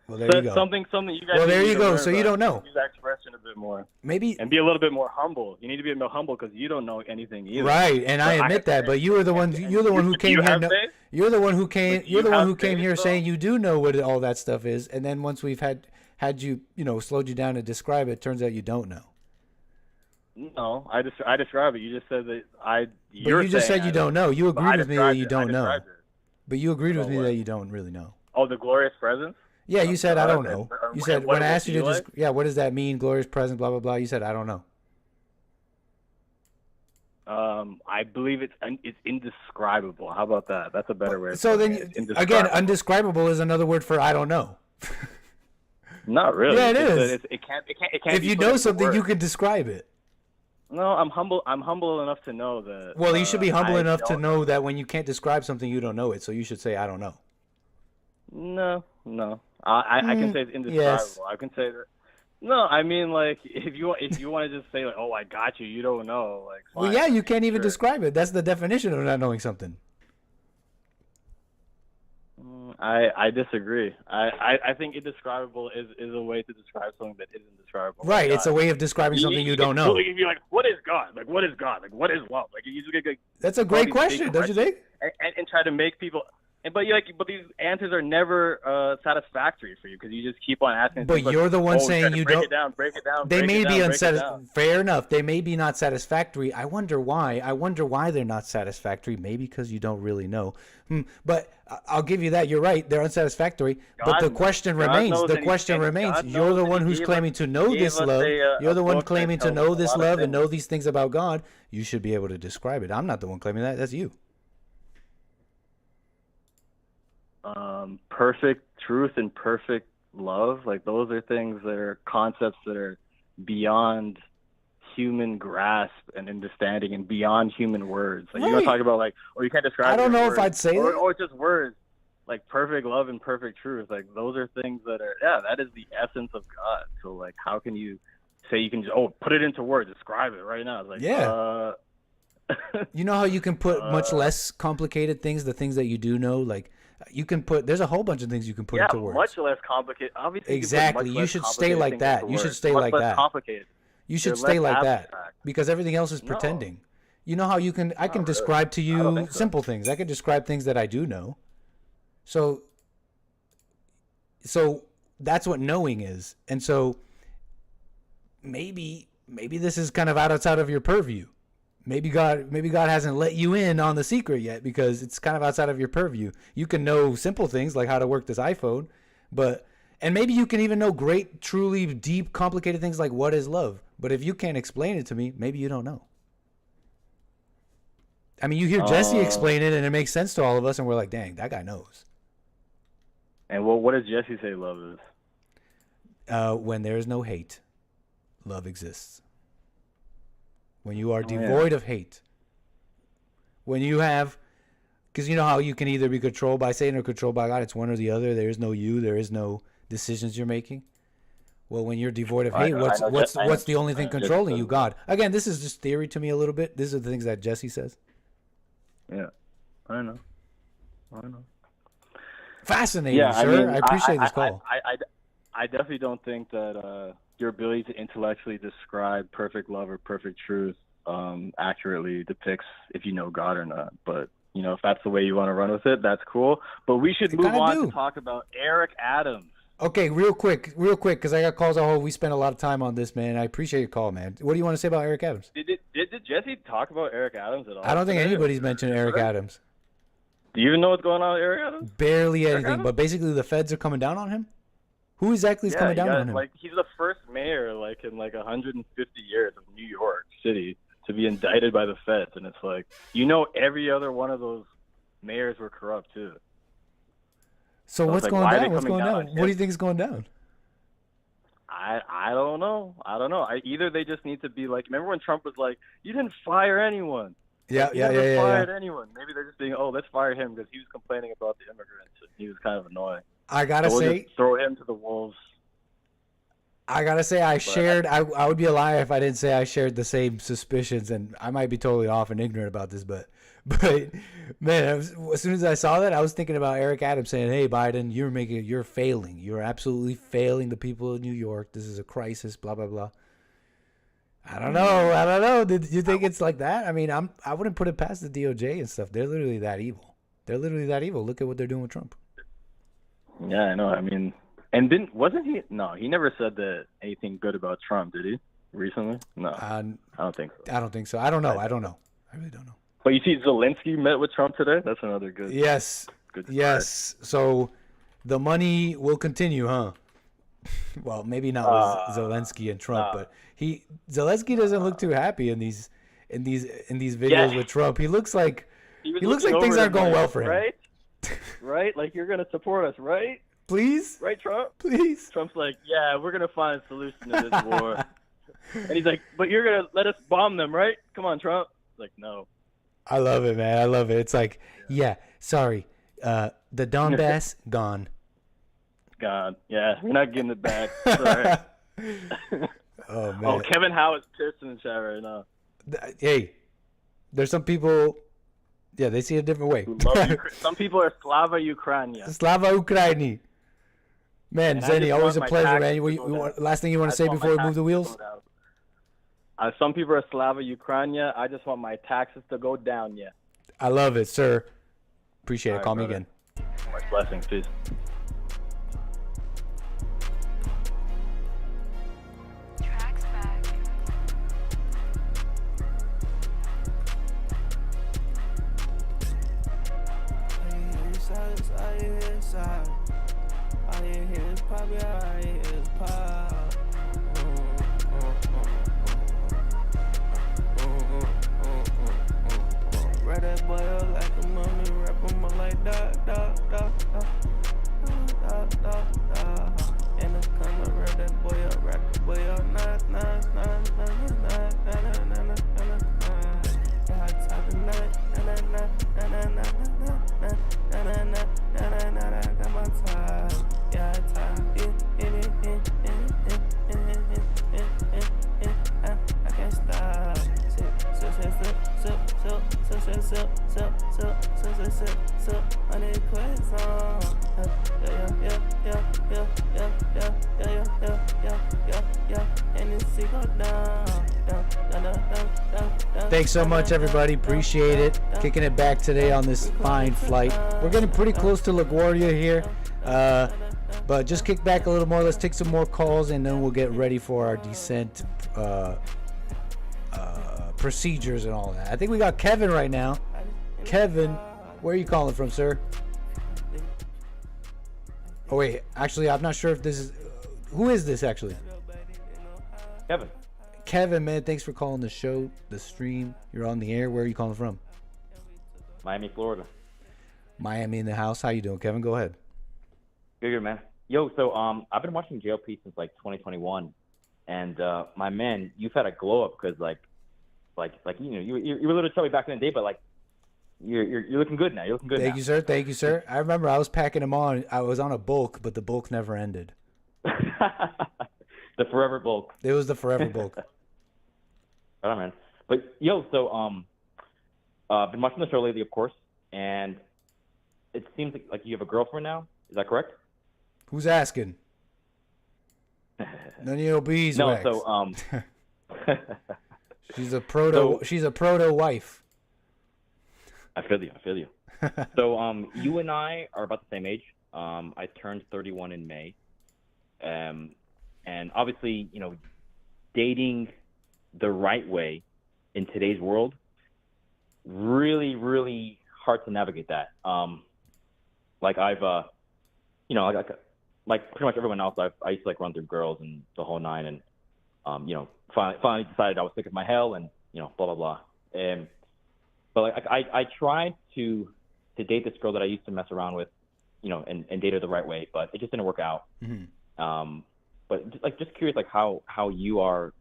Well, there you go. Something you guys. Well, there need you to go. learn So you about. don't know. Use that expression a bit more. Maybe. And be a little bit more humble. You need to be more humble because you don't know anything either. Right, and So I admit that. But you are the one. You're the one who came you here. have faith? You're the one who came. You're the one who came here though? saying you do know what all that stuff is, and then once we've had you, slowed you down to describe it, turns out you don't know. No, I describe it. You just said that But you just said you don't know. You agreed with me that you don't know. But you agreed with me that you don't really know. Oh, the glorious presence? Yeah, you said I don't know. You said what when I it asked you to feel just what does that mean? Glorious presence, blah blah blah. You said I don't know. I believe it's indescribable. How about that? That's a better way. So then again, undescribable is another word for I don't know. Not really. Yeah, it It's is. just that it can't. If be you put know into something, you words. can describe it. No, I'm humble. I'm humble enough to know that. Well, you should be humble I enough to don't- know that when you can't describe something, you don't know it. So you should say I don't know. No. I can say it's indescribable. yes. I can say that. No, I mean like if you want to just say like, oh, I got you. You don't know. Like. Well, fine, yeah, you can't even sure. describe it. That's the definition of not knowing something. I disagree. I think indescribable is a way to describe something that isn't describable. Right, Like it's a God. way of describing something you don't know. You'd be like, what is God? Like, what is God? Like, what is love? Like, you just get That's a great question, don't you think? And try to make people. But these answers are never satisfactory for you because you just keep on asking. But things you're like, the one oh, saying try to you break don't. It down, break it down. They break may it be down, break it down. Fair enough. They may be not satisfactory. I wonder why. I wonder why they're not satisfactory. Maybe because you don't really know. But I'll give you that. You're right. They're unsatisfactory. But the question remains. The question remains. You're the one who's claiming to know this love. You're the one claiming to know this love and know these things about God. You should be able to describe it. I'm not the one claiming that. That's you. Perfect truth and perfect love, like those are things that are concepts that are beyond human grasp and understanding and beyond human words. Like you don't talk about like, or you can't describe. I don't know if words, I'd say that. or just words like perfect love and perfect truth. Like those are things that are that is the essence of God. So like, how can you say you can just put it into words, describe it right now? It's like You know how you can put much less complicated things, the things that you do know, like you can put. There's a whole bunch of things you can put into words. much less complicated. Obviously, exactly. You should stay like that. You should stay like that. Complicated. You should stay like that because everything else is pretending. You know how you can? I can describe to you simple things. I can describe things that I do know. So that's what knowing is, and so maybe this is kind of outside of your purview. Maybe God hasn't let you in on the secret yet because it's kind of outside of your purview. You can know simple things like how to work this iPhone, and maybe you can even know great, truly deep, complicated things like what is love. But if you can't explain it to me, maybe you don't know. I mean, you hear Jesse explain it and it makes sense to all of us and we're like, dang, that guy knows. And what does Jesse say love is? When there is no hate, love exists. When you are devoid of hate. When you have, because you know how you can either be controlled by Satan or controlled by God. It's one or the other. There is no you. There is no decisions you're making. Well, when you're devoid of hate, what's the only thing controlling you? God. Again, this is just theory to me a little bit. These are the things that Jesse says. Yeah, I know. Fascinating, yeah, sir. I mean, I appreciate this call. I definitely don't think that your ability to intellectually describe perfect love or perfect truth accurately depicts if you know God or not. But, if that's the way you want to run with it, that's cool. But we should move on to talk about Eric Adams. Okay, real quick, because I got calls on hold. We spent a lot of time on this, man. I appreciate your call, man. What do you want to say about Eric Adams? Did Jesse talk about Eric Adams at all? I don't think today? anybody's mentioned Eric Adams. Do you even know what's going on with Eric Adams? Barely Eric anything, Adams? but basically the feds are coming down on him. Who exactly is coming down on him? Like he's the first mayor like in like 150 years of New York City to be indicted by the feds, and it's like every other one of those mayors were corrupt too. So what's like, going why are down? they What's coming going down down? on What do you him? think is going down? I don't know. Either they just need to be like, remember when Trump was like, you didn't fire anyone. Yeah, Like, you yeah, never yeah, yeah, fired yeah. anyone. Maybe they're just being, let's fire him because he was complaining about the immigrants. And he was kind of annoying. I gotta So we'll say, just throw him to the wolves. I would be a liar if I didn't say I shared the same suspicions, and I might be totally off and ignorant about this, but man, as soon as I saw that, I was thinking about Eric Adams saying, "Hey, Biden, you're failing. You're absolutely failing the people of New York. This is a crisis." Blah blah blah. I don't know. Did you think it's like that? I mean, I wouldn't put it past the DOJ and stuff. They're literally that evil. Look at what they're doing with Trump. Yeah, I know. I mean, and wasn't he? No, he never said that anything good about Trump, did he? Recently? No, I don't think so. I don't think so. I don't know. I really don't know. But you see, Zelensky met with Trump today. That's another good. Yes. Good yes. So the money will continue, huh? Well, maybe not with Zelensky and Trump, but Zelensky doesn't look too happy in these videos with Trump. He looks like things aren't going well for him. Right? Right? Like you're gonna support us, right? Please? Right, Trump? Please? Trump's like, yeah, we're gonna find a solution to this war. And he's like, but you're gonna let us bomb them, right? Come on, Trump. It's like, no. I love it, man. I love it. It's like, sorry. The Donbass, gone. God, yeah, we're not getting it back. Sorry. Oh, man. Oh, Kevin Howe is pissed in the chat right now. Hey, there's some people, they see it a different way. Some people are Slava Ukraina. Slava Ukraini. Man, And I Zenny, just always a want my pleasure, man. taxes to go down. Last thing you want to say before we move the wheels? Some people are Slava Ukraina. I just want my taxes to go down, yeah. I love it, sir. Appreciate it. All Call right, me brother. again. Much blessings. Peace. Wrap that boy up like a mummy, wrap him up like dog, dog, dog, dog, dog, dog, dog. In the corner, wrap that boy up, wrap the boy up, nice, nice, nice, nice, nice, nice, nice, nice, nice. Yeah, I talk tonight, na na na na na na na na na na na na na. Got my time, yeah, I talk I can't stop. Thanks so much, everybody. Appreciate it. Kicking it back today on this fine flight. We're getting pretty close to LaGuardia here. But just kick back a little more. Let's take some more calls, and then we'll get ready for our descent procedures and all that. I think we got Kevin right now. Kevin, where are you calling from, sir? Oh, wait. Actually, I'm not sure if this is... who is this, actually? Kevin. Kevin, man, thanks for calling the show, the stream. You're on the air. Where are you calling from? Miami, Florida. Miami in the house. How you doing, Kevin? Go ahead. Good, man. Yo, so I've been watching JLP since like 2021, and my man, you've had a glow up because like you know you were a little chubby back in the day, but like you're looking good now. You're looking good. Thank now. you, sir. Thank you, sir. I remember I was packing them on. I was on a bulk, but the bulk never ended. The forever bulk. It was the forever bulk. Right on, man. But yo, so been watching the show lately, of course, and it seems like you have a girlfriend now. Is that correct? Who's asking? None of your bees. No, wax. so she's a proto wife. I feel you. So you and I are about the same age. I turned 31 in May, And obviously, dating the right way in today's world, really, really hard to navigate that. Like I've, like pretty much everyone else, I used to like run through girls and the whole nine, and finally decided I was sick of my hell, and blah blah blah. But like I tried to date this girl that I used to mess around with, and date her the right way, but it just didn't work out. But just curious, like how you are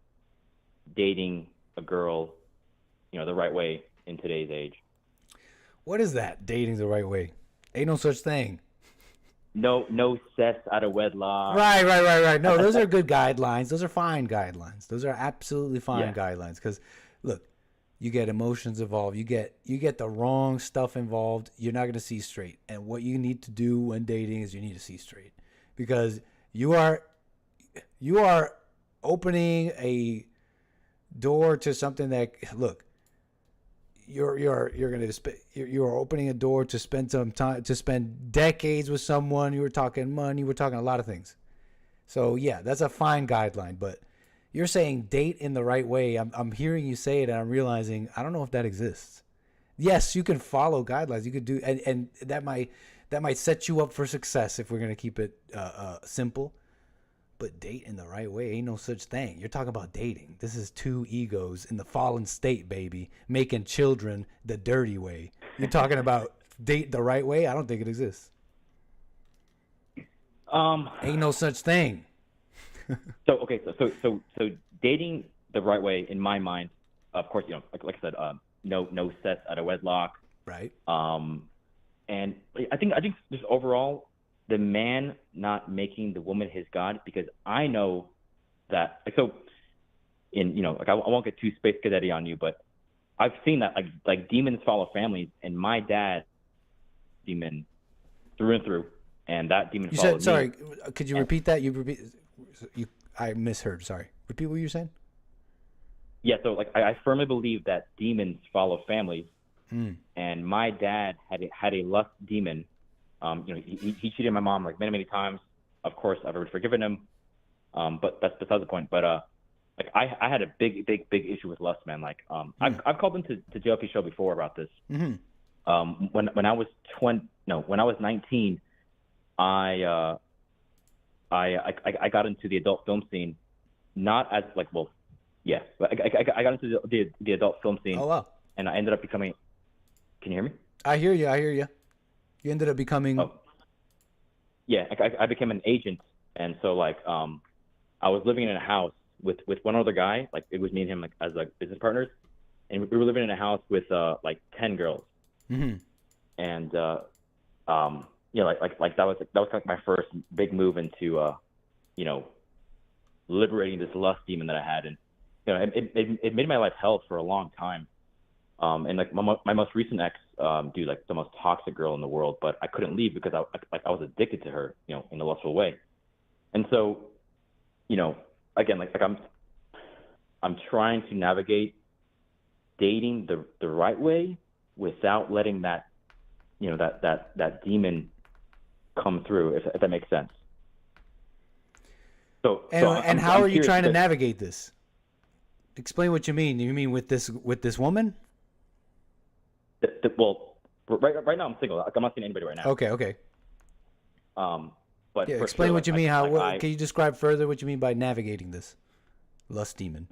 dating a girl, the right way in today's age. What is that? Dating the right way? Ain't no such thing. No sex out of wedlock. Right. No, those are good guidelines. Those are fine guidelines. Those are absolutely fine guidelines. Because look, you get emotions involved. You get the wrong stuff involved. You're not going to see straight. And what you need to do when dating is you need to see straight, because you are opening a door to something that, look, you're opening a door to spend some time, to spend decades with someone. You were talking money, we're talking a lot of things. So yeah, that's a fine guideline, but you're saying date in the right way. I'm hearing you say it, and I'm realizing I don't know if that exists. Yes, you can follow guidelines. You could do, and that might set you up for success if we're gonna keep it simple. But date in the right way, ain't no such thing. You're talking about dating. This is two egos in the fallen state, baby, making children the dirty way. You're talking about date the right way? I don't think it exists. Ain't no such thing. So dating the right way, in my mind, of course, like I said, no sex out of wedlock. Right. And I think just overall, the man not making the woman his god, because I know that, I won't get too space cadet-y on you, but I've seen that like demons follow families, and my dad, demon through and through, and that demon followed me. Sorry, could you repeat that? I misheard. Sorry. Repeat what you were saying. Yeah, so like I firmly believe that demons follow families, and my dad had a lust demon. He cheated my mom like many times. Of course, I've already forgiven him, but that's beside the point. But like I had a big issue with lust, man. Like I've called into JLP show before about this. When I was 19, I got into the adult film scene, not as like, well, yeah, but I got into the adult film scene. Oh wow! And I ended up becoming. Can you hear me? I hear you. You ended up becoming. Oh. Yeah, I became an agent, and so like I was living in a house with one other guy. Like it was me and him like as like business partners, and we were living in a house with like 10 girls. And like that was kind of my first big move into liberating this lust demon that I had, and it made my life hell for a long time. And like my most recent ex, dude, like the most toxic girl in the world, but I couldn't leave because I was addicted to her, in a lustful way. And so, again, like I'm trying to navigate dating the right way without letting that, that demon come through, if that makes sense. So how are you trying to navigate this? Explain what you mean. You mean with this woman? Well, right now I'm single. Like, I'm not seeing anybody right now. Okay. But yeah, explain what you mean. Can you describe further what you mean by navigating this lust demon?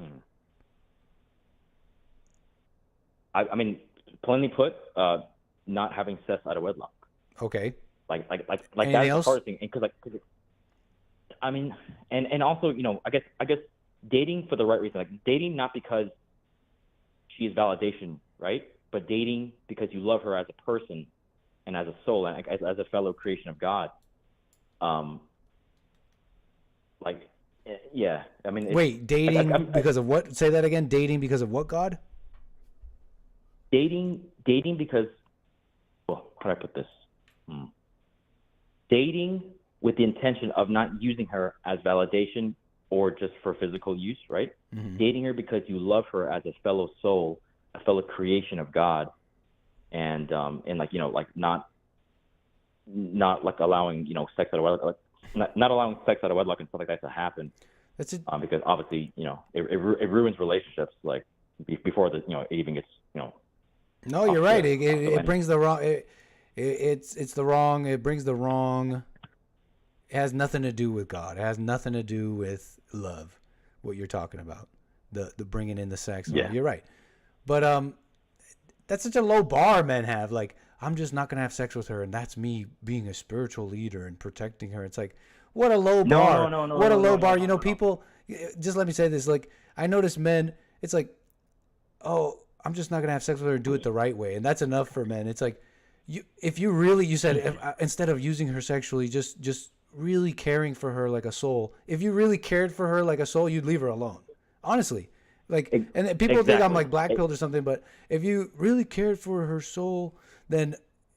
I mean, plainly put, not having sex out of wedlock. Okay. Like Anything that's else? the hardest thing, because I mean, and also, I guess dating for the right reason, like dating not because she is validation, right? But dating because you love her as a person and as a soul and as a fellow creation of God. Yeah. I mean, wait, dating because of what? Say that again. Dating because of what, God? Dating because, well, how do I put this? Dating with the intention of not using her as validation or just for physical use, right? Dating her because you love her as a fellow soul, a fellow creation of God, and like like not like allowing sex out of wedlock, not allowing sex out of wedlock and stuff like that to happen. That's it. Because obviously, it ruins relationships like before it even gets, No, you're right. It brings the wrong. It's the wrong. It brings the wrong. It has nothing to do with God. It has nothing to do with love. What you're talking about, the bringing in the sex. Yeah, you're right. But that's such a low bar men have. Like, I'm just not gonna have sex with her, and that's me being a spiritual leader and protecting her. It's like, what a low bar. What a low bar. People. Just let me say this. Like, I notice men. It's like, oh, I'm just not gonna have sex with her and do it the right way, and that's enough for men. It's like, if you really, you said instead of using her sexually, just really caring for her like a soul. If you really cared for her like a soul, you'd leave her alone. Honestly, like, and people think I'm like black-pilled or something, but if you really cared for her soul, then,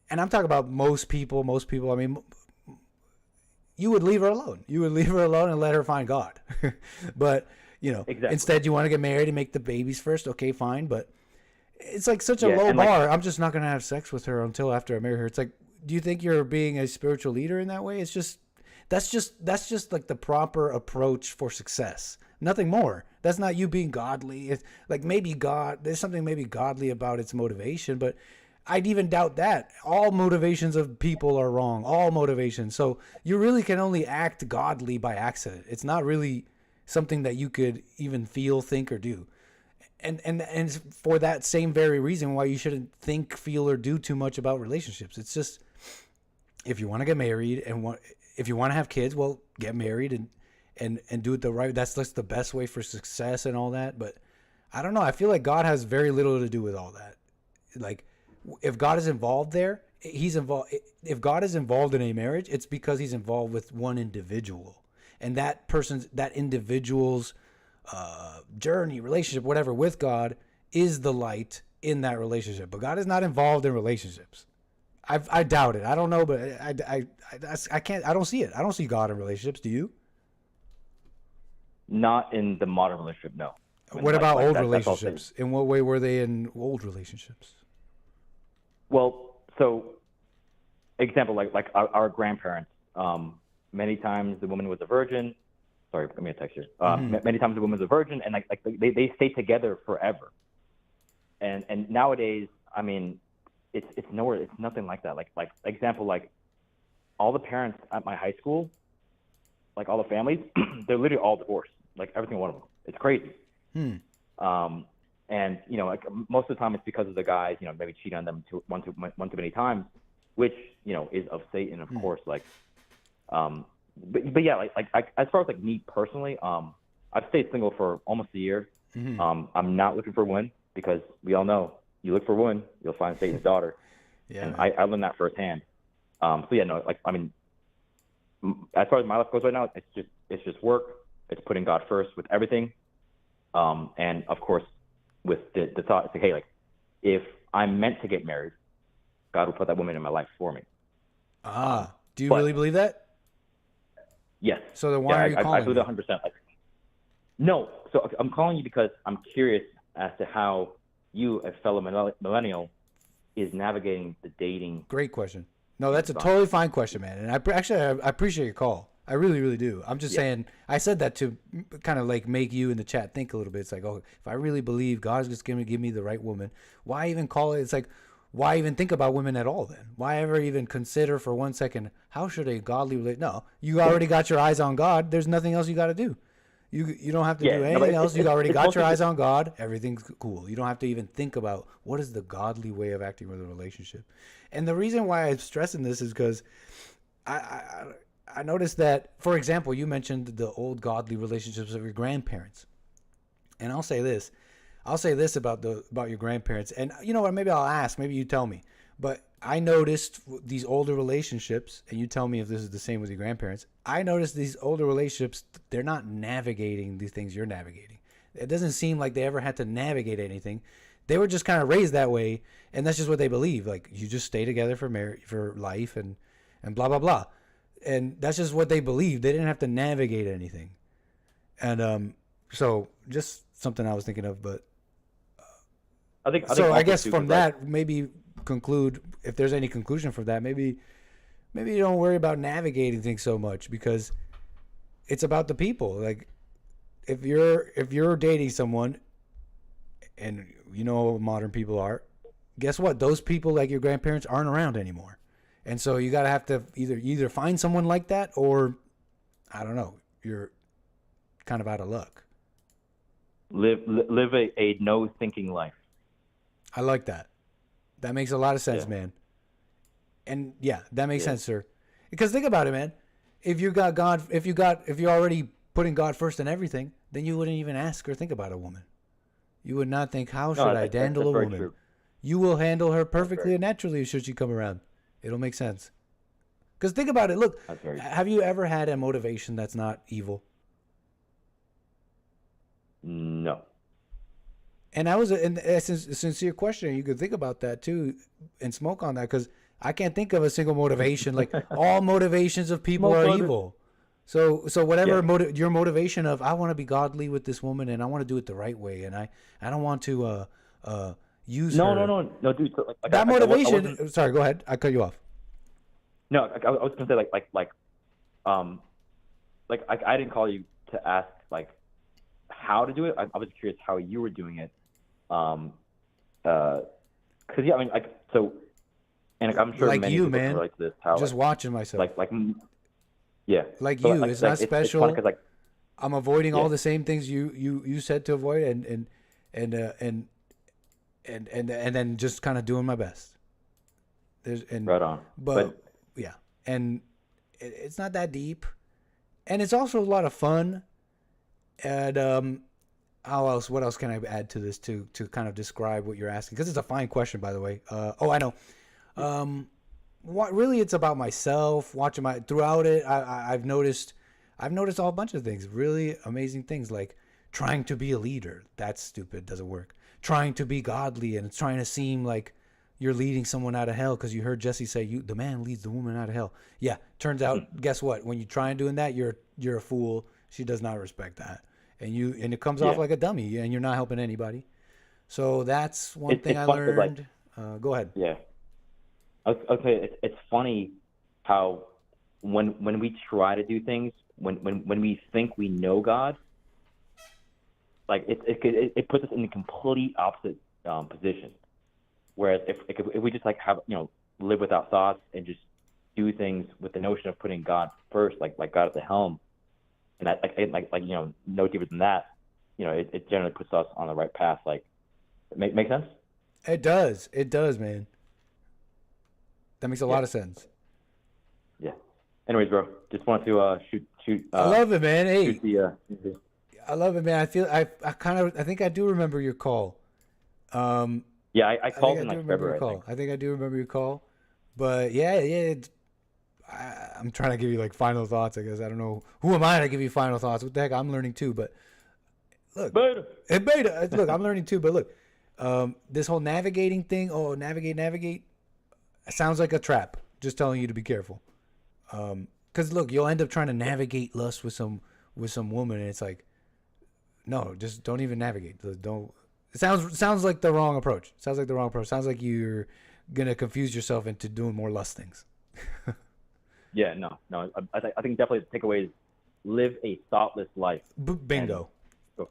and I'm talking about most people. I mean, you would leave her alone. You would leave her alone and let her find God. But instead you want to get married and make the babies first. Okay, fine, but it's like such a low bar. I'm just not going to have sex with her until after I marry her. It's like, do you think you're being a spiritual leader in that way? It's just, that's just like the proper approach for success. Nothing more. That's not you being godly. It's like, maybe there's something maybe godly about its motivation, but I'd even doubt that. All motivations of people are wrong. All motivations. So you really can only act godly by accident. It's not really something that you could even feel, think, or do. And for that same very reason why you shouldn't think, feel, or do too much about relationships. It's just, if you want to get married and if you want to have kids, well, get married and do it the right. That's the best way for success and all that. But I don't know. I feel like God has very little to do with all that. Like, if God is involved there, he's involved. If God is involved in a marriage, it's because he's involved with one individual, and that individual's journey, relationship, whatever, with God is the light in that relationship. But God is not involved in relationships. I doubt it. I don't know, but I can't. I don't see it. I don't see God in relationships. Do you? Not in the modern relationship, no. What about old relationships? In what way were they in old relationships? Well, so example, like our grandparents. Many times the woman was a virgin. Sorry, let me text you. Many times the woman was a virgin, and like they stay together forever. And nowadays, I mean, it's nowhere. It's nothing like that. Like example, like all the parents at my high school, like all the families, they're literally all divorced. Like every single one of them. It's crazy. And like most of the time it's because of the guys, maybe cheat on them one too many times, which is of Satan, of course. Like, but yeah, like as far as like me personally, I've stayed single for almost a year. I'm not looking for a woman because we all know you look for a woman, you'll find Satan's daughter. Yeah, and I learned that firsthand. So yeah, no, like I mean, as far as my life goes right now, it's just work. It's putting God first with everything, and of course, with the thought, it's like, hey, like if I'm meant to get married, God will put that woman in my life for me. Do you really believe that? Yes. So then why are you calling? I believe 100%. Like, no, so I'm calling you because I'm curious as to how you, a fellow millennial, is navigating the dating. Great question. No, that's a totally fine question, man. And I appreciate your call. I really, really do. I'm just saying, I said that to kind of like make you in the chat think a little bit. It's like, oh, if I really believe God's just going to give me the right woman, why even call it? It's like, why even think about women at all then? Why ever even consider for 1 second, how should a godly relate? No, you already got your eyes on God. There's nothing else you got to do. You don't have to do anything else. You already got your eyes on God. Everything's cool. You don't have to even think about what is the godly way of acting with a relationship. And the reason why I'm stressing this is because I noticed that, for example, you mentioned the old godly relationships of your grandparents. And I'll say this about your grandparents. And you know what, maybe I'll ask, maybe you tell me. But I noticed these older relationships, and you tell me if this is the same with your grandparents. I noticed these older relationships, they're not navigating these things you're navigating. It doesn't seem like they ever had to navigate anything. They were just kind of raised that way, and that's just what they believe. Like, you just stay together for life and blah, blah, blah. And that's just what they believed. They didn't have to navigate anything. And so just something I was thinking of. But I guess from that, maybe conclude, if there's any conclusion from that, maybe maybe you don't worry about navigating things so much because it's about the people. Like if you're dating someone, and you know how modern people are, guess what? Those people, like your grandparents, aren't around anymore. And so you gotta have to either find someone like that, or I don't know, you're kind of out of luck. Live a no thinking life. I like that. That makes a lot of sense, man. And yeah, that makes sense, sir. Because think about it, man. If you're already putting God first in everything, then you wouldn't even ask or think about a woman. You would not think, how should I handle a woman? True. You will handle her perfectly and naturally should she come around. It'll make sense. Because think about it. Look, have you ever had a motivation that's not evil? No. And that was a sincere question. You could think about that too and smoke on that, because I can't think of a single motivation. Like all motivations of people are evil. So whatever your motivation of, I want to be godly with this woman and I want to do it the right way, and I don't want to use her. No, dude. So, like, that motivation. Sorry, go ahead. I cut you off. No, I was gonna say I didn't call you to ask like how to do it. I was curious how you were doing it. Because yeah, I mean, and I'm sure like many you, people man. can relate to this. How just watching myself. Yeah. Like so, you, it's not special. It's funny 'cause, I'm avoiding all the same things you said to avoid, and then just kind of doing my best. Right on. But yeah, and it's not that deep, and it's also a lot of fun. And what else can I add to this to kind of describe what you're asking? Because it's a fine question, by the way. I know. What really, it's about myself. Watching throughout it, I've noticed a whole bunch of things, really amazing things, like trying to be a leader. That's stupid. Doesn't work. Trying to be godly, and it's trying to seem like you're leading someone out of hell because you heard Jesse say, the man leads the woman out of hell. Yeah, turns out, guess what? When you try and doing that, you're a fool. She does not respect that, and it comes off like a dummy, and you're not helping anybody. So that's one thing I learned. Go ahead. Yeah. Okay, it's funny how when we try to do things, when we think we know God, like it puts us in the complete opposite position. Whereas if we just like have live without thoughts and just do things with the notion of putting God first, like God at the helm, and like no deeper than that, it generally puts us on the right path. Like, make sense? It does, man. That makes a lot of sense. Yeah. Anyways, bro, just wanted to shoot. I love it, man. Hey, I love it, man. I think I do remember your call. Yeah, I called in like February. I think I do remember your call. But yeah. I'm trying to give you like final thoughts, I guess. I don't know. Who am I to give you final thoughts? What the heck? I'm learning too. But look, beta. Look, I'm learning too. But look, this whole navigating thing. Oh, navigate. Sounds like a trap. Just telling you to be careful. Because look, you'll end up trying to navigate lust with some woman, and it's like, no, just don't even navigate. Don't. It sounds like the wrong approach. Sounds like you're gonna confuse yourself into doing more lust things. Yeah, no. I think definitely the takeaway is live a thoughtless life. Bingo.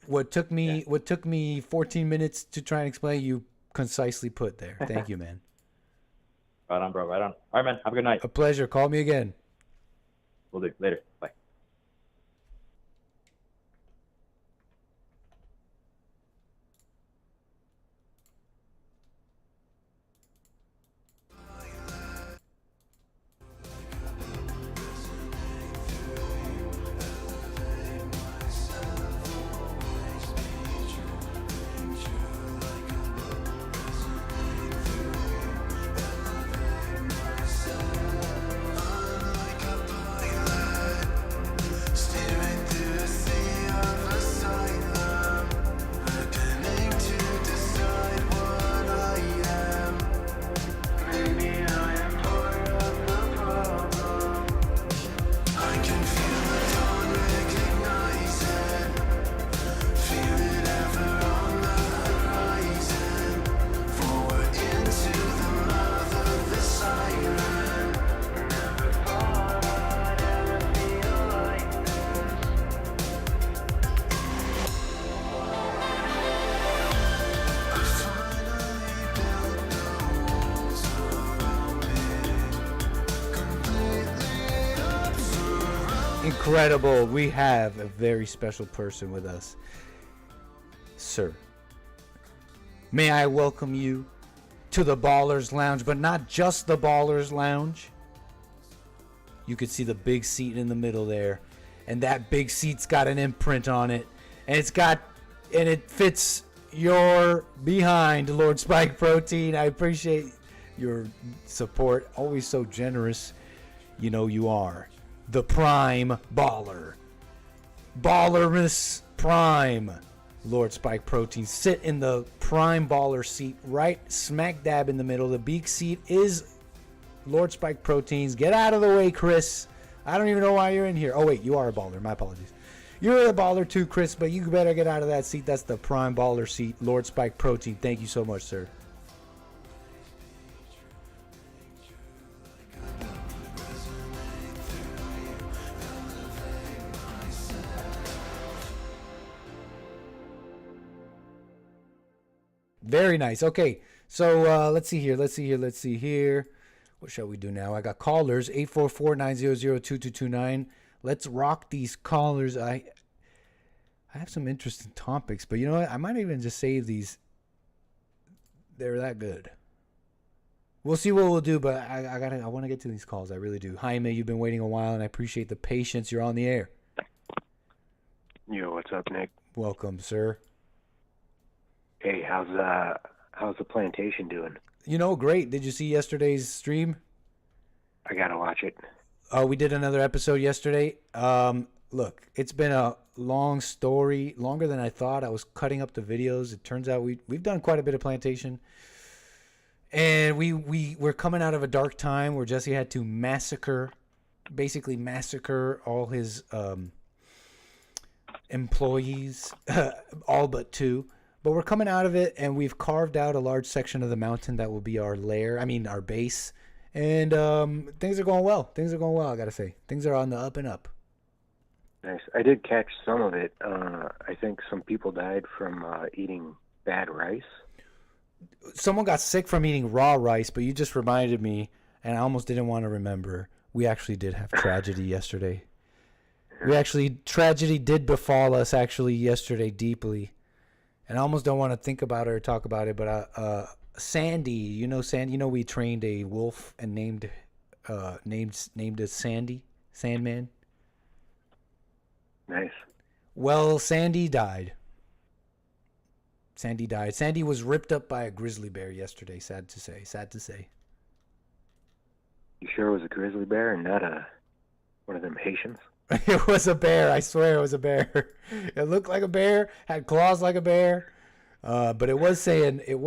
What took me 14 minutes to try and explain, you concisely put there. Thank you, man. Right on, bro. Right on. All right, man. Have a good night. A pleasure. Call me again. Will do. Later. Bye. Incredible. We have a very special person with us. Sir, may I welcome you to the Ballers Lounge, but not just the Ballers Lounge. You could see the big seat in the middle there, and that big seat's got an imprint on it, and it fits your behind, Lord Spike Protein. I appreciate your support. Always so generous. You know you are the prime baller. Ballermus Prime. Lord Spike Protein. Sit in the prime baller seat right smack dab in the middle. The beak seat is Lord Spike Proteins. Get out of the way, Chris. I don't even know why you're in here. Oh, wait, you are a baller. My apologies. You're a baller too, Chris, but you better get out of that seat. That's the prime baller seat. Lord Spike Protein. Thank you so much, sir. Very nice. Okay, so let's see here. What shall we do now? I got callers, 844-900-2229. Let's rock these callers. I have some interesting topics, but you know what? I might even just save these. They're that good. We'll see what we'll do, but I want to get to these calls. I really do. Jaime, you've been waiting a while, and I appreciate the patience. You're on the air. Yo, what's up, Nick? Welcome, sir. Hey, how's the plantation doing? You know, great. Did you see yesterday's stream? I gotta watch it. We did another episode yesterday. Look, it's been a long story, longer than I thought. I was cutting up the videos. It turns out we've done quite a bit of plantation, and we're coming out of a dark time where Jesse had to basically massacre all his employees, all but 2. But we're coming out of it, and we've carved out a large section of the mountain that will be our our base. And things are going well. I gotta say. Things are on the up and up. Nice. I did catch some of it. I think some people died from eating bad rice. Someone got sick from eating raw rice, but you just reminded me, and I almost didn't want to remember. We actually did have tragedy yesterday. Tragedy did befall us actually yesterday deeply. And I almost don't want to think about it or talk about it, but Sandy, Sandy, we trained a wolf and named it Sandman. Nice. Well, Sandy died. Sandy was ripped up by a grizzly bear yesterday, sad to say. You sure it was a grizzly bear and not one of them Haitians? It was a bear. I swear it was a bear. It looked like a bear, had claws like a bear, but it was saying it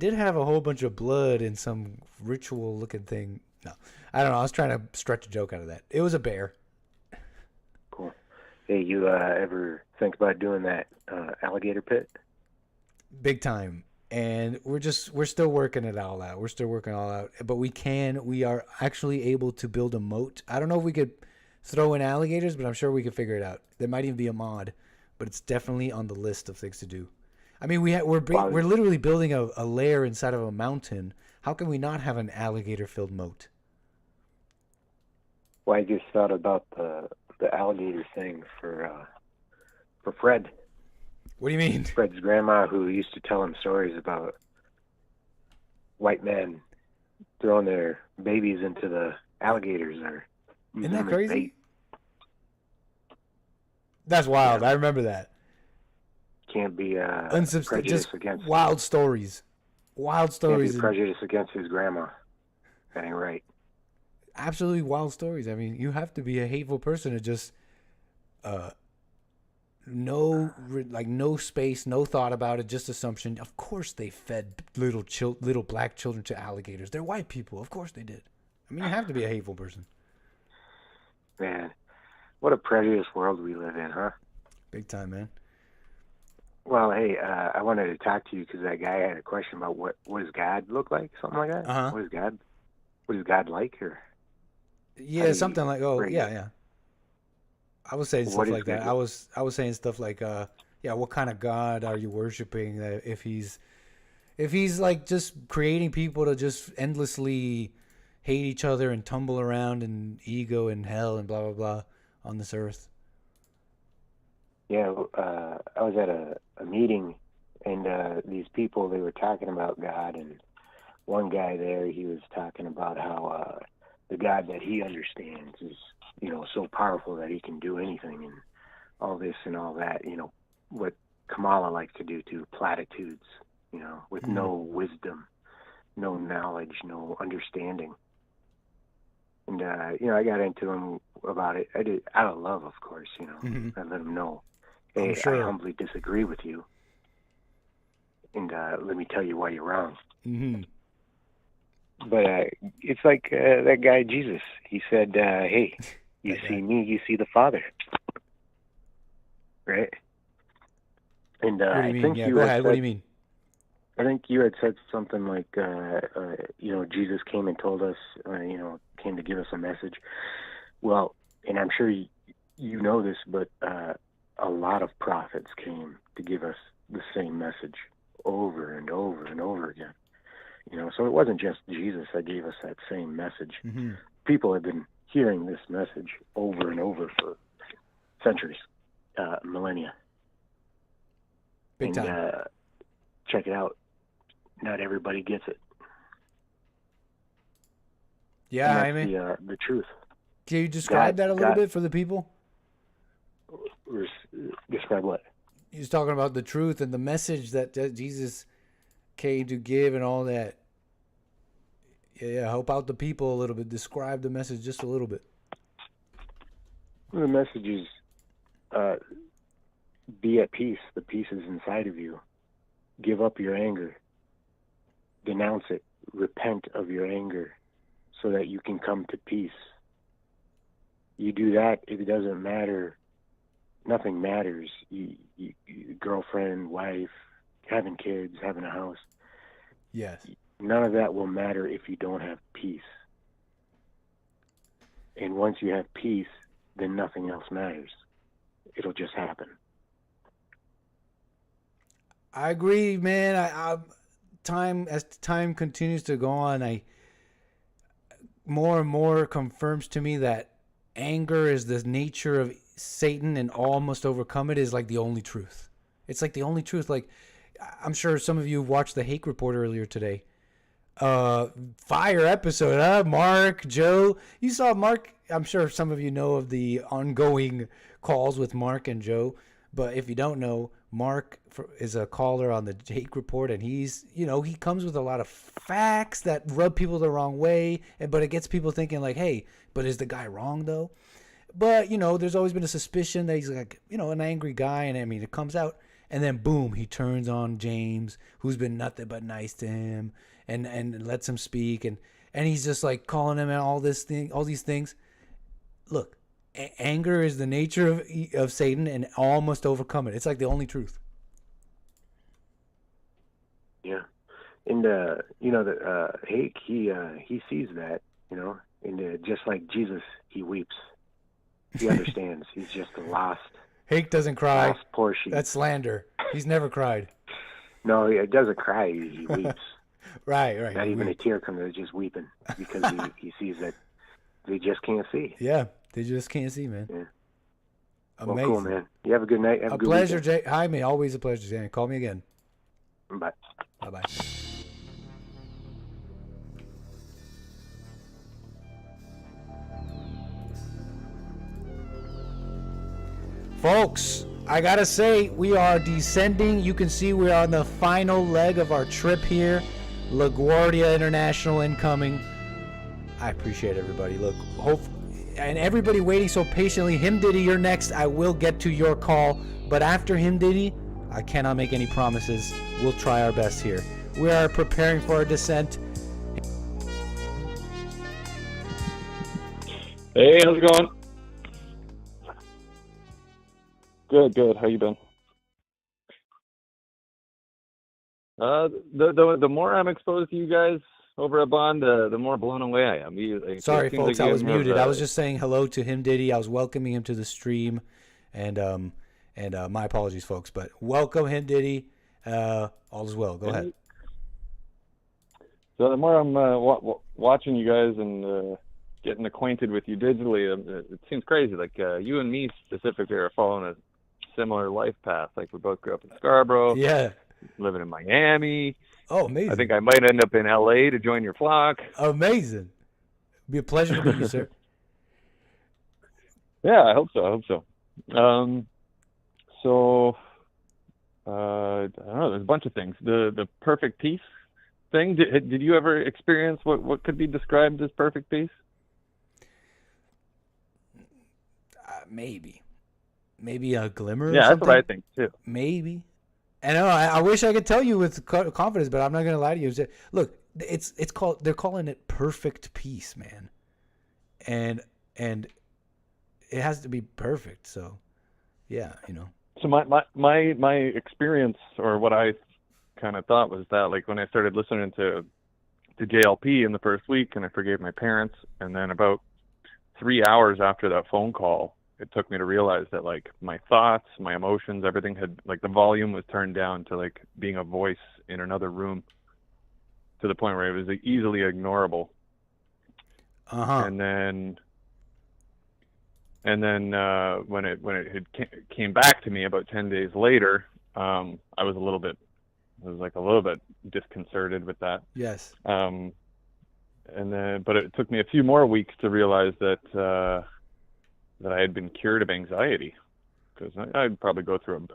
did have a whole bunch of blood and some ritual looking thing. No, I don't know. I was trying to stretch a joke out of that. It was a bear. Cool. Hey, you ever think about doing that alligator pit? Big time. And we're still working it all out. But we are actually able to build a moat. I don't know if we could throw in alligators, but I'm sure we could figure it out. There might even be a mod, but it's definitely on the list of things to do. I mean, we're literally building a lair inside of a mountain. How can we not have an alligator-filled moat? Well, I just thought about the alligator thing for Fred. What do you mean? Fred's grandma, who used to tell him stories about white men throwing their babies into the alligators. Isn't that crazy? That's wild. Yeah. I remember that. Can't be prejudice against wild stories. Wild stories. Can't be prejudice against his grandma. That ain't right. Absolutely wild stories. I mean, you have to be a hateful person to just no space, no thought about it, just assumption. Of course they fed little black children to alligators. They're white people. Of course they did. I mean, you have to be a hateful person. Man, what a prejudiced world we live in, huh? Big time, man. Well, hey, I wanted to talk to you because that guy had a question about what does God look like, something like that. Uh-huh. What is God like, or? Yeah, something like yeah. I was saying stuff like that. I was saying stuff like, what kind of God are you worshiping? If he's like just creating people to just endlessly, hate each other and tumble around in ego and hell and blah, blah, blah on this earth. Yeah, I was at a meeting, and these people, they were talking about God, and one guy there, he was talking about how the God that he understands is, you know, so powerful that he can do anything and all this and all that, you know, what Kamala likes to do to platitudes, you know, with no wisdom, no knowledge, no understanding. And, you know, I got into him about it. I did out of love, of course, you know. I let him know, hey, I humbly disagree with you. And let me tell you why you're wrong. But it's like that guy Jesus. He said, hey, you see me, you see the Father. Right? And What do you I mean? think Yeah, you go had ahead. said, What do you mean? I think you had said something like, you know, Jesus came and told us, you know, came to give us a message. Well, and I'm sure you know this, but a lot of prophets came to give us the same message over and over and over again. You know, so it wasn't just Jesus that gave us that same message. People have been hearing this message over and over for centuries, millennia. Big time. Check it out. Not everybody gets it. Yeah, and that's the truth. Can you describe that a little bit for the people? Describe what? He's talking about the truth and the message that Jesus came to give and all that. Yeah, help out the people a little bit. Describe the message just a little bit. The message is be at peace. The peace is inside of you. Give up your anger. Denounce it. Repent of your anger so that you can come to peace. You do that, it doesn't matter. Nothing matters. You girlfriend, wife, having kids, having a house. Yes. None of that will matter if you don't have peace. And once you have peace, then nothing else matters. It'll just happen. I agree, man. As time continues to go on, more and more confirms to me that anger is the nature of Satan, and all must overcome it is like the only truth. It's like the only truth. Like, I'm sure some of you watched the Hake Report earlier today. Fire episode, huh? Mark, Joe. You saw Mark. I'm sure some of you know of the ongoing calls with Mark and Joe. But if you don't know, Mark is a caller on the Hake Report, and he's, you know, he comes with a lot of facts that rub people the wrong way, but it gets people thinking like, hey, but is the guy wrong though? But, you know, there's always been a suspicion that he's like, you know, an angry guy, and I mean, it comes out, and then boom, he turns on James, who's been nothing but nice to him, and lets him speak, and he's just like calling him out all these things. Look. Anger is the nature of Satan, and all must overcome it. It's like the only truth. Yeah, and you know, Hake, he sees that, you know, and just like Jesus, he weeps. He understands. He's just a lost. Hake doesn't cry. Lost poor sheep. That's slander. He's never cried. No, he doesn't cry. He weeps. Right. Not even a tear comes out, just weeping because he sees that they just can't see. Yeah. They just can't see, man. Yeah. Amazing. Well, cool, man. You have a good night. Have a good pleasure, weekend. Jay. Hi, man. Always a pleasure, Jay. Call me again. Bye. Bye-bye. Folks, I gotta say, we are descending. You can see we're on the final leg of our trip here. LaGuardia International incoming. I appreciate everybody. Look, and everybody waiting so patiently. Him Diddy, you're next. I will get to your call. But after Him Diddy, I cannot make any promises. We'll try our best here. We are preparing for our descent. Hey, how's it going? Good. How you been? The more I'm exposed to you guys over at Bond, the more blown away I am. Sorry, folks, I was muted. I was just saying hello to Him Diddy. I was welcoming him to the stream, and my apologies, folks, but welcome Him Diddy. All is well. Go ahead. So the more I'm watching you guys and getting acquainted with you digitally, it seems crazy. Like you and me specifically are following a similar life path. Like we both grew up in Scarborough. Yeah. Living in Miami. Oh, amazing. I think I might end up in LA to join your flock. Amazing. It'd be a pleasure to meet you, sir. Yeah, I hope so. I don't know. There's a bunch of things. The perfect peace thing. Did you ever experience what could be described as perfect peace? Maybe a glimmer. Yeah, or that's what something. I think too. Maybe. I know. I wish I could tell you with confidence, but I'm not gonna lie to you. Look, it's called. They're calling it perfect peace, man. And it has to be perfect. So, yeah, you know. So my experience, or what I kind of thought, was that like when I started listening to JLP in the first week, and I forgave my parents, and then about 3 hours after that phone call, it took me to realize that like my thoughts, my emotions, everything had, like, the volume was turned down to like being a voice in another room, to the point where it was like, easily ignorable. And then when it came back to me about 10 days later, I was a little bit disconcerted with that. Yes. But it took me a few more weeks to realize that I had been cured of anxiety, because I'd probably go through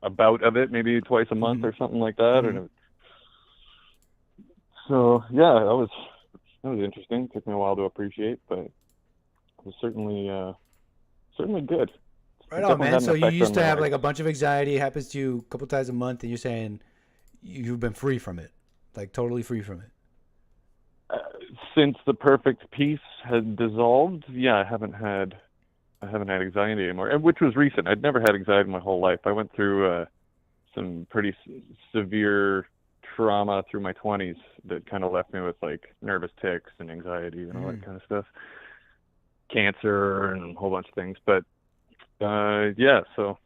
a bout of it maybe twice a month or something like that. And so yeah, that was interesting. It took me a while to appreciate, but it was certainly good. Right on, man. So you used to have like a bunch of anxiety. It happens to you a couple times a month, and you're saying you've been free from it, like totally free from it. Since the perfect peace had dissolved, yeah, I haven't had anxiety anymore, which was recent. I'd never had anxiety my whole life. I went through some pretty severe trauma through my 20s that kind of left me with like nervous tics and anxiety and all that kind of stuff, cancer and a whole bunch of things. But yeah, so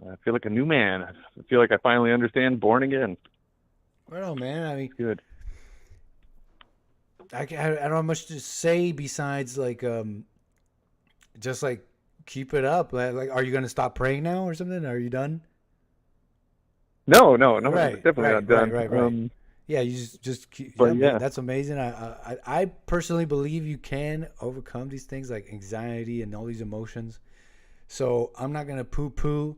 I feel like a new man. I feel like I finally understand born again. Right on, man. I mean, good. I don't have much to say besides like just like keep it up. Like, are you gonna stop praying now or something? Are you done? No, Right, definitely not done. Right. Yeah, you just keep. But yeah, that's amazing. I personally believe you can overcome these things like anxiety and all these emotions. So I'm not gonna poo-poo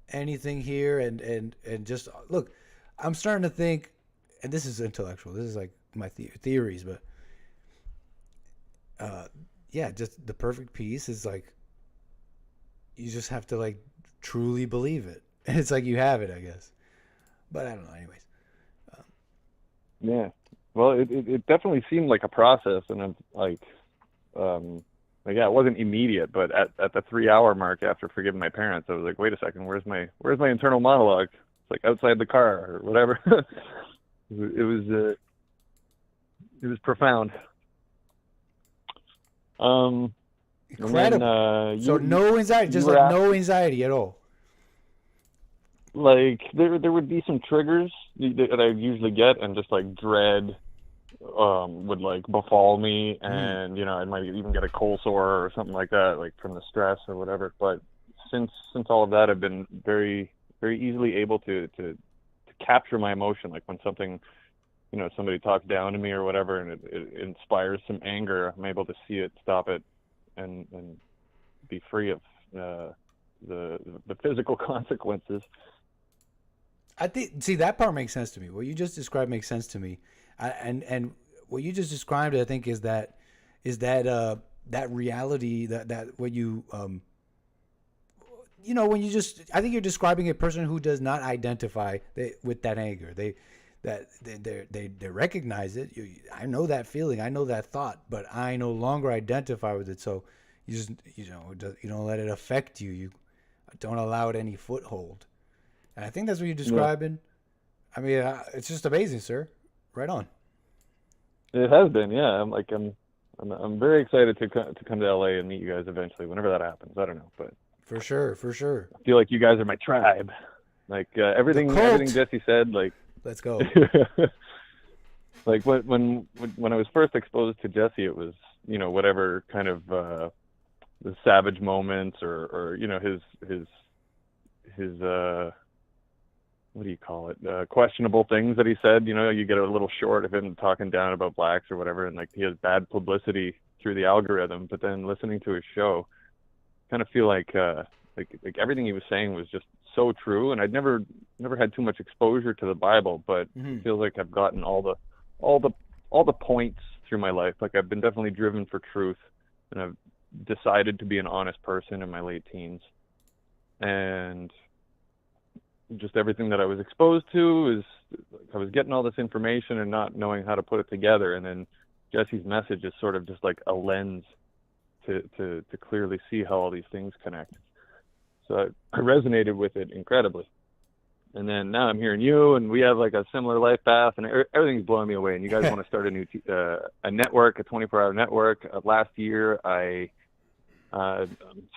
anything here, and just look. I'm starting to think, and this is intellectual. This is like my theories, but yeah, just the perfect peace is like you just have to like truly believe it, and it's like you have it, I guess. But I don't know. Anyways, yeah. Well, it definitely seemed like a process, and I'm like, yeah, it wasn't immediate, but at the 3 hour mark after forgiving my parents, I was like, wait a second, where's my internal monologue? It's like outside the car or whatever. It was profound. Incredible. So no anxiety, just like no anxiety at all. Like there would be some triggers that I usually get, and just like dread would like befall me, and you know, I might even get a cold sore or something like that, like from the stress or whatever. But since all of that, I've been very, very easily able to capture my emotion. Like when something, you know, somebody talks down to me or whatever, and it inspires some anger, I'm able to see it, stop it, and be free of the physical consequences. I think, see, that part makes sense to me. What you just described makes sense to me, and what you just described, I think, is that reality that what you you know, when you just, I think you're describing a person who does not identify with that anger. They recognize it. I know that feeling. I know that thought, but I no longer identify with it. So you just, you don't let it affect you. You don't allow it any foothold. And I think that's what you're describing. Yeah. I mean, it's just amazing, sir. Right on. It has been, yeah. I'm very excited to come to LA and meet you guys eventually, whenever that happens. I don't know, but for sure. I feel like you guys are my tribe. Like everything Jesse said. Like, let's go. Like when I was first exposed to Jesse, it was, you know, whatever kind of the savage moments or you know, his what do you call it? Questionable things that he said. You know, you get a little short of him talking down about blacks or whatever, and like he has bad publicity through the algorithm. But then listening to his show, kind of feel like everything he was saying was just so true. And I'd never had too much exposure to the Bible, but it feels like I've gotten all the points through my life. Like I've been definitely driven for truth, and I've decided to be an honest person in my late teens. And just everything that I was exposed to is I was getting all this information and not knowing how to put it together. And then Jesse's message is sort of just like a lens to clearly see how all these things connect. So I resonated with it incredibly. And then now I'm hearing you, and we have like a similar life path, and everything's blowing me away. And you guys want to start a new a network, a 24-hour network. Last year, I'm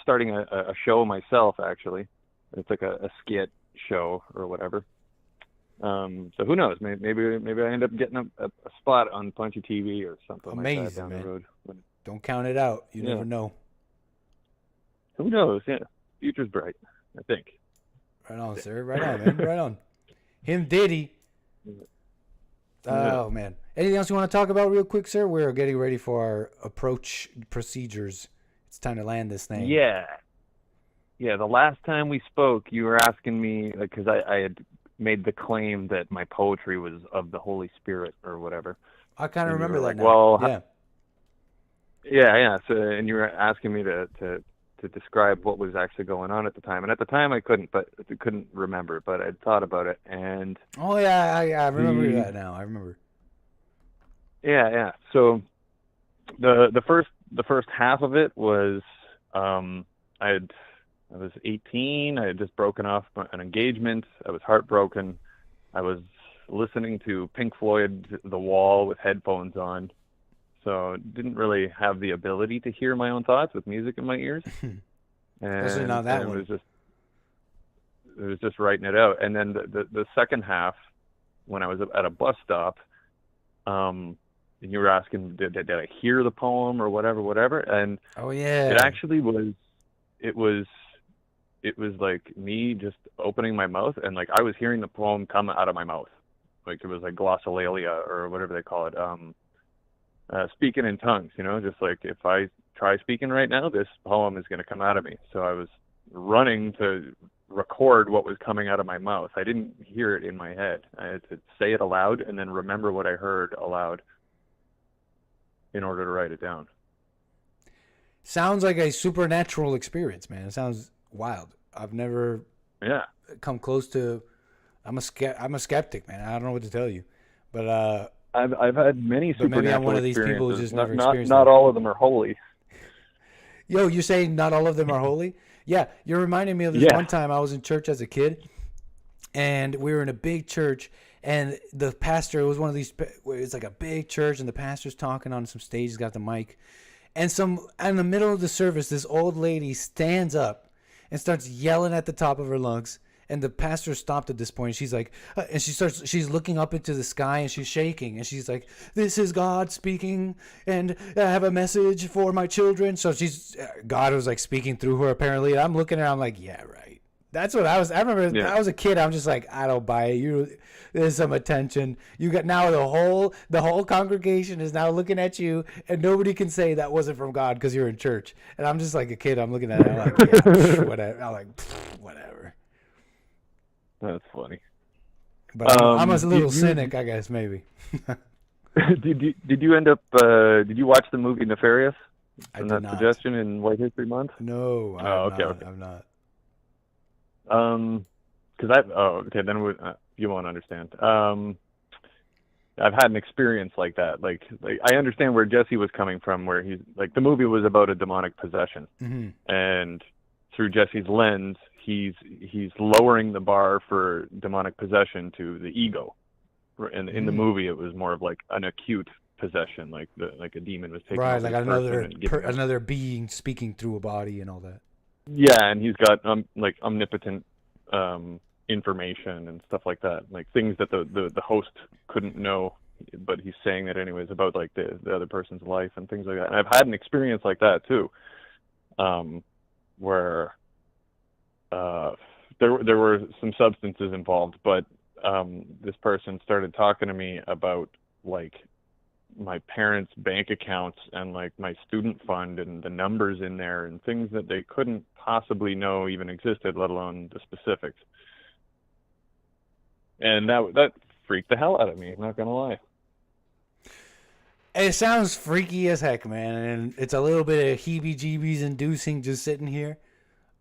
starting a show myself, actually. It's like a skit show or whatever. So who knows? Maybe I end up getting a spot on Punchy TV or something like that down the road. Don't count it out. You never know. Who knows? Yeah, future's bright, I think. Right on, sir. Right on, man. Right on. Him Diddy. Oh, man. Anything else you want to talk about real quick, sir? We're getting ready for our approach procedures. It's time to land this thing. Yeah. The last time we spoke, you were asking me, because I had made the claim that my poetry was of the Holy Spirit or whatever. I kind of remember that now. Well, yeah. So, and you were asking me to describe what was actually going on at the time. And at the time I couldn't remember, but I'd thought about it. And oh yeah, I remember that now. I remember. Yeah. So the first half of it was I was 18. I had just broken off an engagement. I was heartbroken. I was listening to Pink Floyd's The Wall with headphones on. So didn't really have the ability to hear my own thoughts with music in my ears. Especially not that one. It was just writing it out. And then the second half, when I was at a bus stop, and you were asking, did I hear the poem or whatever? And oh yeah, it actually was. It was like me just opening my mouth, and like I was hearing the poem come out of my mouth, like it was like glossolalia or whatever they call it. Speaking in tongues, you know, just like if I try speaking right now, this poem is going to come out of me. So I was running to record what was coming out of my mouth. I didn't hear it in my head. I had to say it aloud and then remember what I heard aloud in order to write it down. Sounds like a supernatural experience, man. It sounds wild. I've never come close to. I'm a skeptic, man. I don't know what to tell you, but I've had many supernatural maybe I'm one of these people who just never experienced not all of them are holy. Yo, you're saying not all of them are holy? Yeah, you're reminding me of this one time I was in church as a kid, and we were in a big church, and the pastor, it was one of these, it's like a big church, and the pastor's talking on some stage, he's got the mic, and in the middle of the service, this old lady stands up and starts yelling at the top of her lungs. And the pastor stopped at this point. She's like, and she's looking up into the sky and she's shaking. And she's like, this is God speaking. And I have a message for my children. So God was like speaking through her apparently. And I'm looking at her, I'm like, yeah, right. That's what I remember I was a kid. I'm just like, I don't buy it. There's some attention. You got now the whole congregation is now looking at you and nobody can say that wasn't from God because you're in church. And I'm just like a kid. I'm looking at it. I'm like, yeah, whatever. I'm like, whatever. That's funny. But I'm a little cynic, I guess, maybe. Did you end up? Did you watch the movie Nefarious? I did not. Suggestion in White History Month? No. Okay. I'm not. Because then you won't understand. I've had an experience like that. Like I understand where Jesse was coming from, where he's like the movie was about a demonic possession, and through Jesse's lens, he's lowering the bar for demonic possession to the ego. And in the movie, it was more of like an acute possession, like a demon was taking right, like another being speaking through a body and all that. Yeah, and he's got like omnipotent information and stuff like that, like things that the host couldn't know. but he's saying that anyways about like the other person's life and things like that. And I've had an experience like that too, where there were some substances involved, but this person started talking to me about like my parents' bank accounts and like my student fund and the numbers in there and things that they couldn't possibly know even existed, let alone the specifics. And that freaked the hell out of me, not gonna lie. It sounds freaky as heck, man, and it's a little bit of heebie-jeebies inducing just sitting here.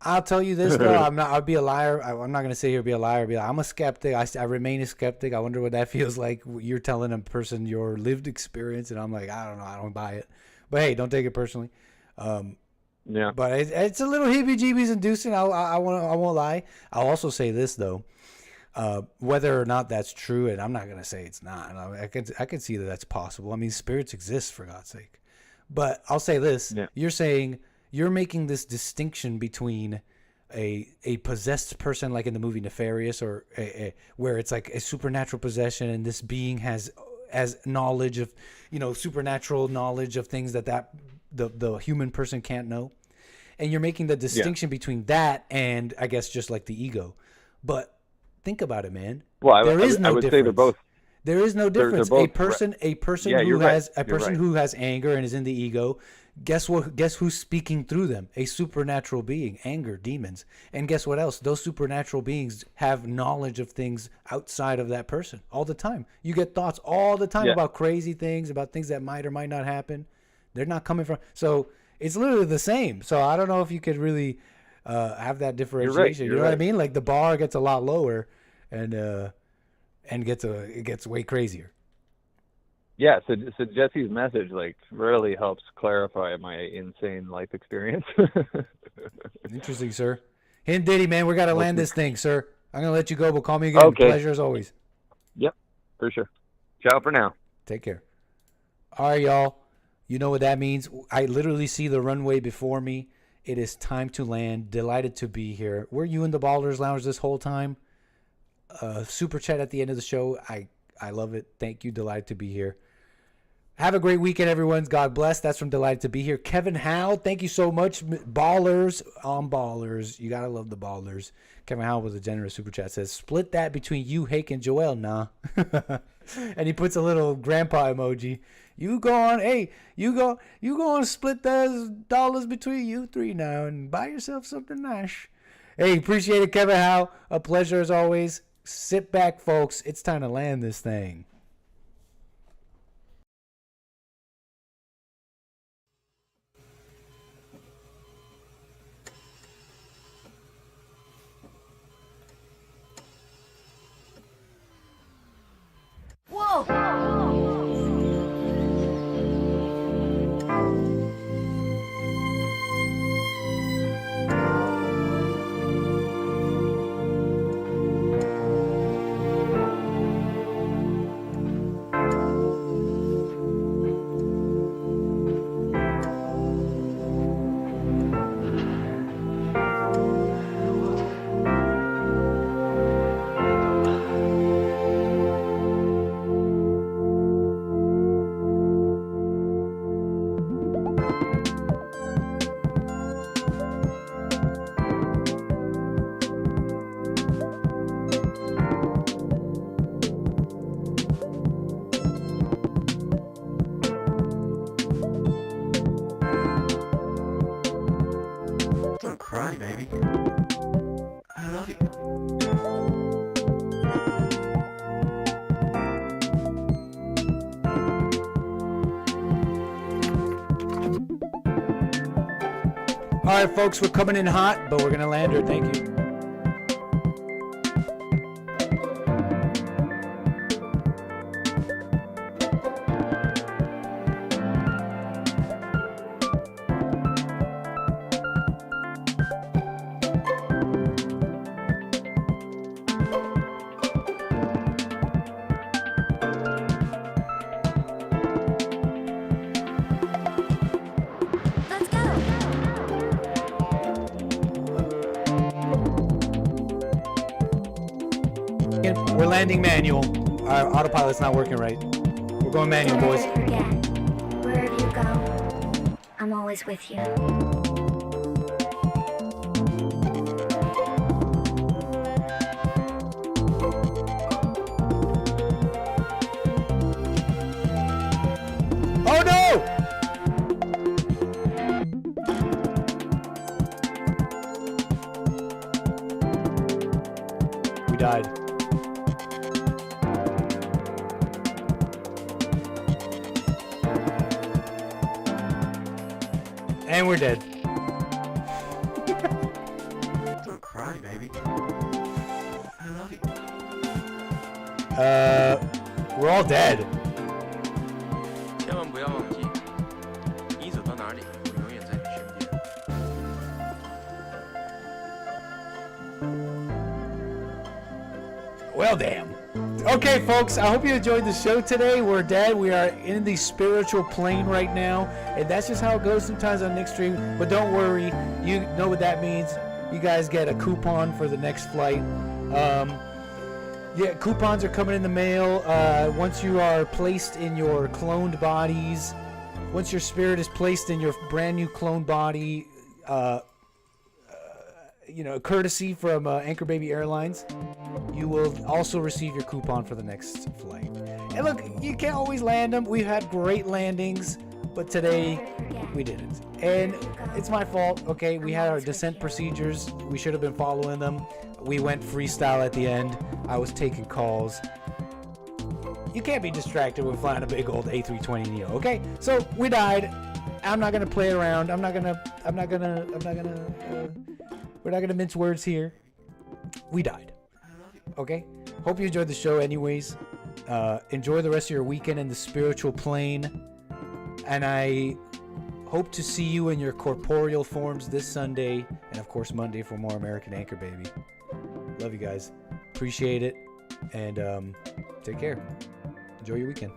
I'll tell you this though, I'll be a liar. I'm not gonna sit here and be a liar. I'm a skeptic. I remain a skeptic. I wonder what that feels like. You're telling a person your lived experience, and I'm like, I don't know, I don't buy it. But hey, don't take it personally. Yeah. But it's a little heebie-jeebies inducing. I won't lie. I'll also say this though, whether or not that's true, and I'm not gonna say it's not. I can see that that's possible. I mean, spirits exist, for God's sake. But I'll say this: You're saying. You're making this distinction between a possessed person, like in the movie Nefarious, or where it's like a supernatural possession, and this being has knowledge of, supernatural knowledge of things that the human person can't know, and you're making the distinction between that and I guess just like the ego. But think about it, man. Well, there is no I would difference. Say they're both. There is no difference. They're A person yeah, who has right. who has anger and is in the ego. Guess what? Guess who's speaking through them? A supernatural being, anger, demons. And guess what else? Those supernatural beings have knowledge of things outside of that person all the time. You get thoughts all the time about crazy things, about things that might or might not happen. They're not coming from. So it's literally the same. So I don't know if you could really have that differentiation. You're you know right. what I mean? Like the bar gets a lot lower, and it gets way crazier. Yeah, so Jesse's message like really helps clarify my insane life experience. Interesting, sir. Hey, Diddy, man, we got to land this thing, sir. I'm going to let you go, but call me again. Okay. Pleasure as always. Yep, for sure. Ciao for now. Take care. All right, y'all. You know what that means. I literally see the runway before me. It is time to land. Delighted to be here. Were you in the Ballers Lounge this whole time? Super chat at the end of the show. I love it. Thank you. Delighted to be here. Have a great weekend, everyone. God bless. That's from Delighted to be here. Kevin Howe, thank you so much. Ballers on Ballers. You got to love the Ballers. Kevin Howe with a generous super chat. Says, split that between you, Hake, and Joel. Nah. And he puts a little grandpa emoji. You go on split those dollars between you three now and buy yourself something nice. Hey, appreciate it, Kevin Howe. A pleasure as always. Sit back, folks. It's time to land this thing. Don't cry, baby. I love you. All right, folks, we're coming in hot, but we're going to land her. Thank you. We're landing manual. Our autopilot's not working right. We're going manual, boys. Wherever you go, I'm always with you. Oh no! We died. And we're dead. Don't cry, baby. I love you. We're all dead. 千万不要忘记，你走到哪里，我永远在你身边。 Well, damn. Okay, folks, I hope you enjoyed the show today. We're dead. We are in the spiritual plane right now, and that's just how it goes sometimes on Nick's stream. But don't worry, you know what that means. You guys get a coupon for the next flight. Yeah, coupons are coming in the mail. Once you are placed in your cloned bodies, once your spirit is placed in your brand new cloned body, you know, courtesy from Anchor Baby Airlines, you will also receive your coupon for the next flight. And look, you can't always land them. We've had great landings, but today we didn't. And it's my fault. Okay, we had our descent procedures. We should have been following them. We went freestyle at the end. I was taking calls. You can't be distracted when flying a big old A320neo. Okay, so we died. I'm not gonna play around. We're not gonna mince words here. We died. Okay? Hope you enjoyed the show anyways. Enjoy the rest of your weekend in the spiritual plane. And I hope to see you in your corporeal forms this Sunday. And of course Monday for more American Anchor Baby. Love you guys. Appreciate it. And take care. Enjoy your weekend.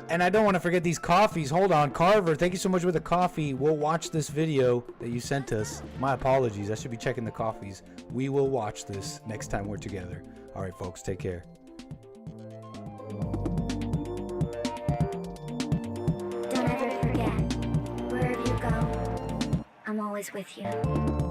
And I don't want to forget these coffees. Hold on, Carver, thank you so much for the coffee. We'll watch this video that you sent us. My apologies. I should be checking the coffees. We will watch this next time we're together. All right, folks, take care. Don't ever forget, wherever you go, I'm always with you.